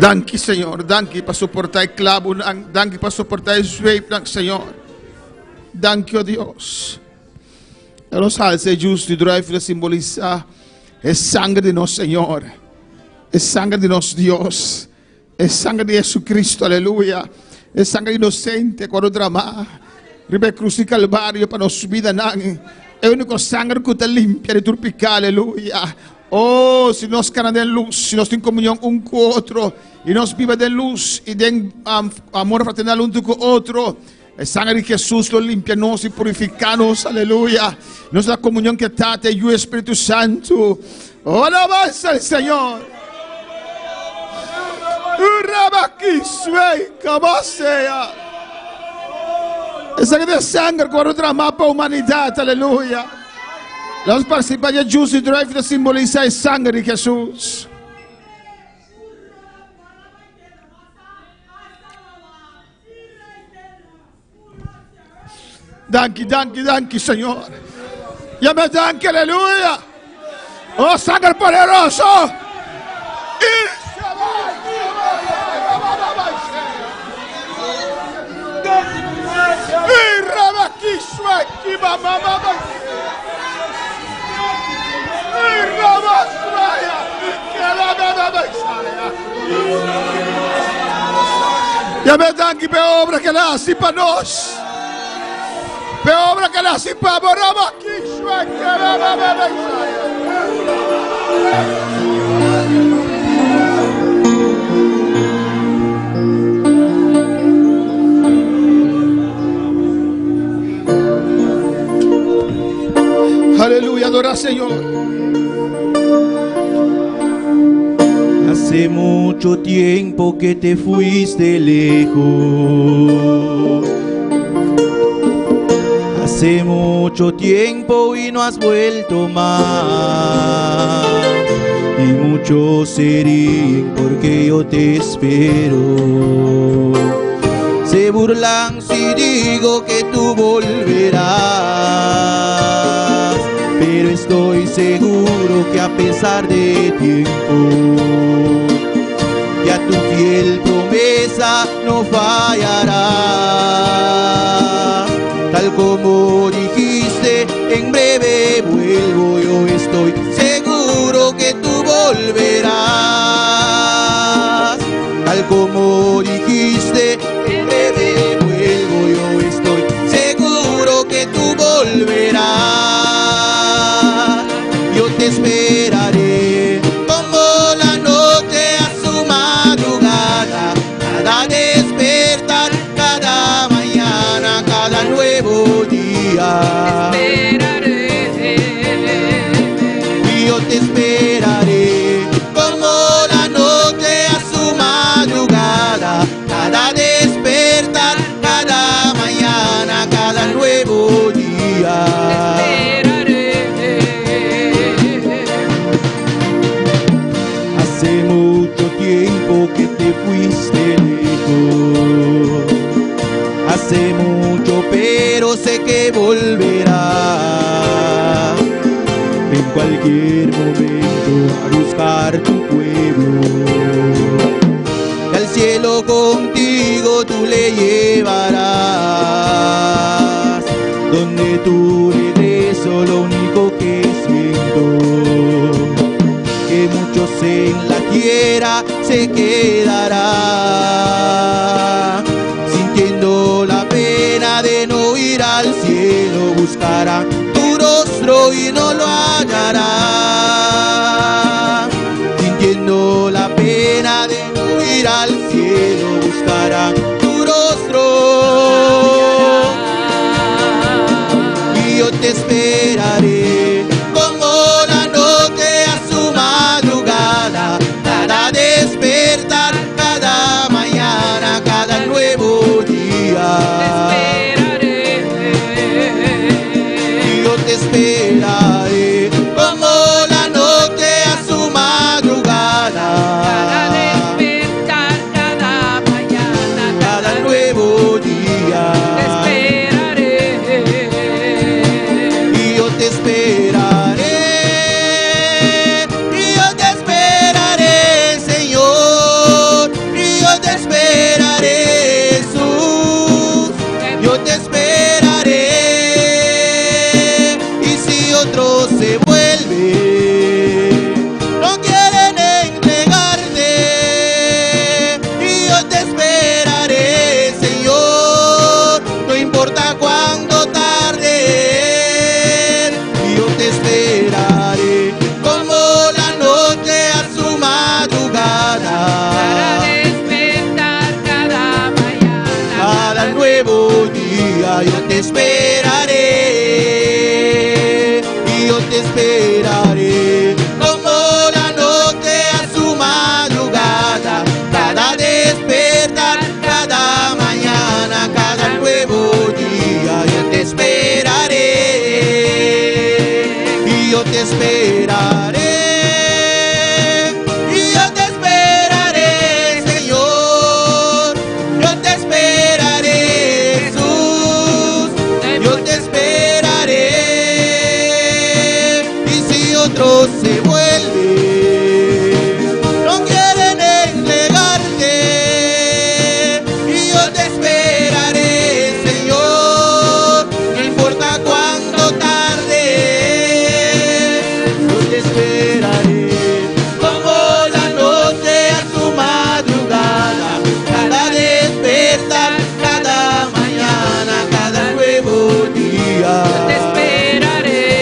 Thank you, Señor. Thank you para soportar el clavo. Thank you para soportar el swipe, Señor. Thank you, Dios. Los alces justos y drive simboliza el sangre de nuestro Señor, el sangre de nuestro Dios, el sangre de Jesucristo, aleluya, el sangre inocente cuando drama, ribe cruz y calvario para nuestra vida, el único sangre que te limpia de tu pecado, aleluya. Oh, si nos caen de luz, si nos en comunión un con otro, y nos vive de luz y de amor fraternal uno con otro. El sangre de Jesús lo limpia, nos y purificanos, aleluya. Nuestra comunión que trata y el Espíritu Santo. Oh, alabanza al Señor. Esa de sangre con otra mapa humanidad, aleluya. Los participantes justos y drive simboliza el sangre de Jesús. Thank you, Señor. Llame thank you, aleluya. Oh, sangre poderoso. Llame thank you por obra que la hace para nos. Pe obra que la sipa borraba aquí, aleluya, adora Señor. Hace mucho tiempo que te fuiste lejos. Hace mucho tiempo y no has vuelto más. Y muchos se ríen porque yo te espero. Se burlan si digo que tú volverás. Pero estoy seguro que a pesar de tiempo, ya tu fiel promesa no fallará. Tal como dijiste, en breve vuelvo, yo estoy seguro que tú volverás. Tal como dijiste, en breve vuelvo, yo estoy seguro que tú volverás. Yo te esperaré como la noche a su madrugada, cada despertar, cada mañana, cada nuevo día. Y yo te esperaré como la noche a su madrugada, cada despertar, cada mañana, cada nuevo día. Hace mucho tiempo que te fuiste lejos. Hace mucho, pero sé que volverá en cualquier momento a buscar tu pueblo. Y al cielo contigo tú le llevarás, donde tu regreso lo único que siento, que muchos en la tierra se quedarán. buscarán tu rostro y no lo hallarán. Sintiendo la pena de no ir al cielo, buscarán tu rostro. Y yo te esperaré como la noche a su madrugada, cada despertar, cada mañana, cada nuevo día. Y yo te esperaré como la noche a su madrugada, cada despertar, cada mañana, cada nuevo día. Y yo te esperaré, y yo te esperaré, Señor, y yo te esperaré, Jesús, yo te esperaré. Y si otro se vuelve, no quieren entregarte, y yo te esperaré, Señor, no importa cuándo tarde. Yo te esperaré como la noche a su madrugada, cada despertar, cada mañana, cada nuevo día. Yo te esperaré, y yo te esperaré como la noche a su madrugada, cada despertar, cada mañana, cada nuevo día. Yo te esperaré, y yo te esperaré, y yo te esperaré, Señor, yo te esperaré, Jesús, yo te esperaré. Y si otro se vuelve, no quieren entregarte, y yo te esperaré, Señor, no importa cuánto tarde. Yo te esperaré como la noche a su madrugada, cada despertar, cada mañana, cada nuevo día. Yo te esperaré,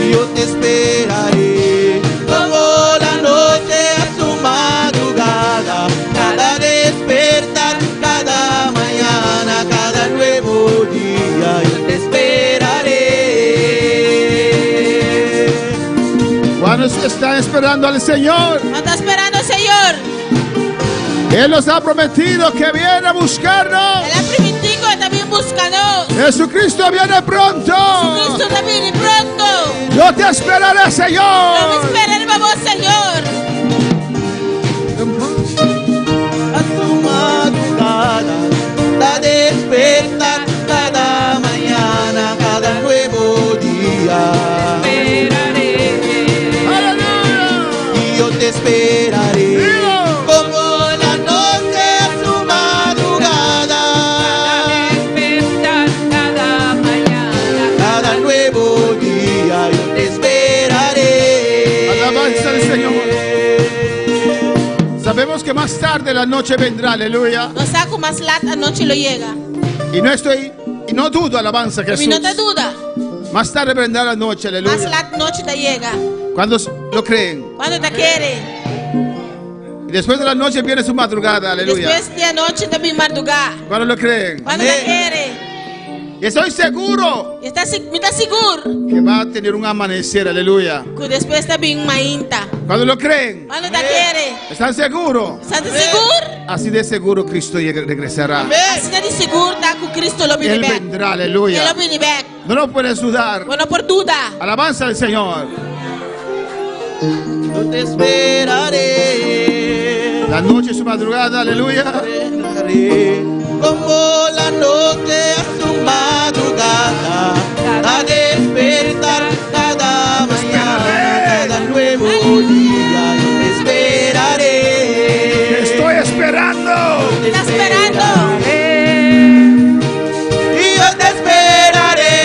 y yo te esperaré como la noche a su madrugada, cada despertar, cada mañana, cada nuevo día. Yo te esperaré. ¿Cuántos están esperando al Señor? ¿No está esperando el Señor? Él nos ha prometido que viene a buscarnos. Él ha prometido que también buscarnos. Jesucristo viene pronto. Cristo también viene pronto. Yo te esperaré, Señor. Yo me esperaré a vos, Señor. A su madrugada, cada despertar, cada mañana, cada nuevo día. Y yo te esperaré como la noche a su madrugada, cada despertar, cada mañana, cada nuevo día. Yo te esperaré. Alabanza al Señor. Sabemos que más tarde la noche vendrá, aleluya. No saco más lata, noche lo llega. Y no dudo, alabanza, Jesús. Y no te duda. Más tarde vendrá la noche, aleluya. Más lata, noche te llega. Cuando lo creen. Cuando te quiere. Y después de la noche viene su madrugada, aleluya. Después de la noche también madrugada. Cuando lo creen. Cuando te quiere. Y estoy seguro. ¿Estás seguro? Que va a tener un amanecer, aleluya. Que después también mainta. Cuando lo creen. Cuando te quiere. ¿Están seguros? ¿Estás seguro? Así de seguro Cristo regresará. Así de seguro está que Cristo lo viene Él back. vendrá, aleluya. Él lo viene back. No lo puedes dudar. Bueno, por duda. Alabanza al Señor. Yo te esperaré. La noche y su madrugada, aleluya. Como la noche a su madrugada, cada despertar, cada mañana, cada nuevo día. Yo te esperaré. Te estoy esperando. Está esperando. Y yo te esperaré,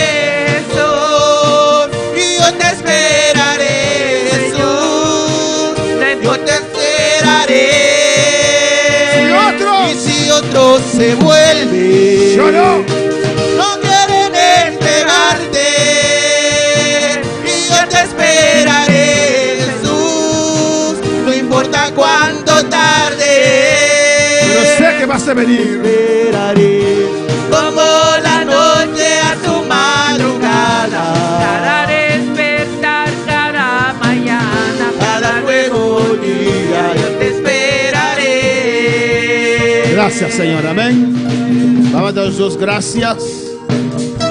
Jesús. Y yo te esperaré, Jesús. Yo te esperaré. Y si otro se vuelve, yo no quiere cuando tarde. Pero sé que vas a venir. Esperaré como la noche a tu madrugada. Cada despertar, cada mañana, cada nuevo día yo te esperaré. Gracias, Señor. Amén. Vamos a dar Dios gracias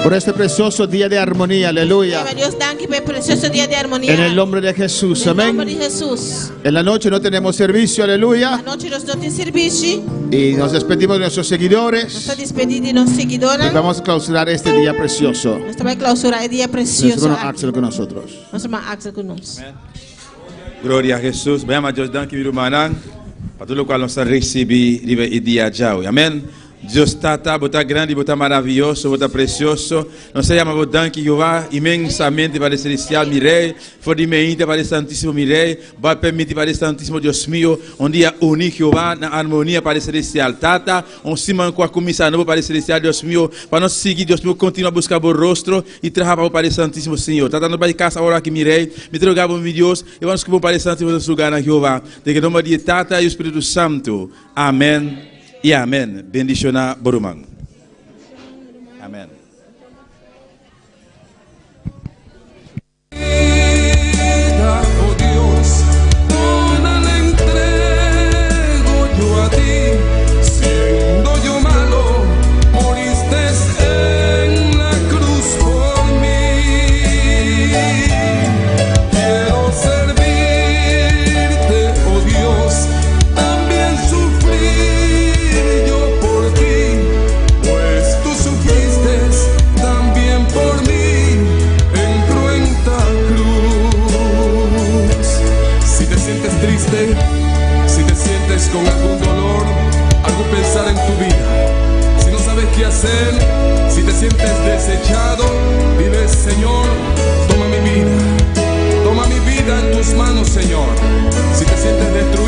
por este precioso día de armonía. Aleluya. Dios, dank u por el precioso día de armonía. En el nombre de Jesús. En el Amén. nombre de Jesús. En la noche no tenemos servicio. Aleluya. Anoche nós não temos serviço. Y nos despedimos de nuestros seguidores. Nós estamos despedidos de nossos seguidores. Y vamos a clausurar este día precioso. Nós vamos clausurar o dia Nuestro precioso. hermano Axel con nosotros. Nosso irmão Axel conosco. Glória a Jesus. Bem, mas Deus danke viru manan. Para tudo o qual nós recebemos e dia já. Amém. Deus tata, bota grande, bota maravilhoso, bota precioso. Não sei, mas bota danke Jeová imensamente para o celestial mirei. For de mente para o santíssimo mirei. Vai permitir para o santíssimo Deus meu. Dia único Jeová na harmonia para o celestial. Tata, cima com a comissão nova para o celestial Deus meu. Para nós seguir Deus meu, continua a buscar o rosto e trabalhar para o santíssimo Senhor. Tata, não vai casa agora que mirei. Me trocava meu Deus e vamos que para o santíssimo Deus lugar na Jeová. De que nome de Tata e o Espírito Santo. Amém. Y amén. Bendición a Borumán. Amén. Oh Dios, toda la entrego yo a ti. Siendo yo malo, moriste en la cruz por mí. Quiero servirte, oh Dios, también sufrir yo por ti, pues tú sufriste también por mí en cruenta cruz. Si te sientes triste, si te sientes con algún dolor, algún pensar en tu vida, si no sabes qué hacer, si te sientes desechado, dile: Señor, toma mi vida en tus manos, Señor. Si te sientes destruido,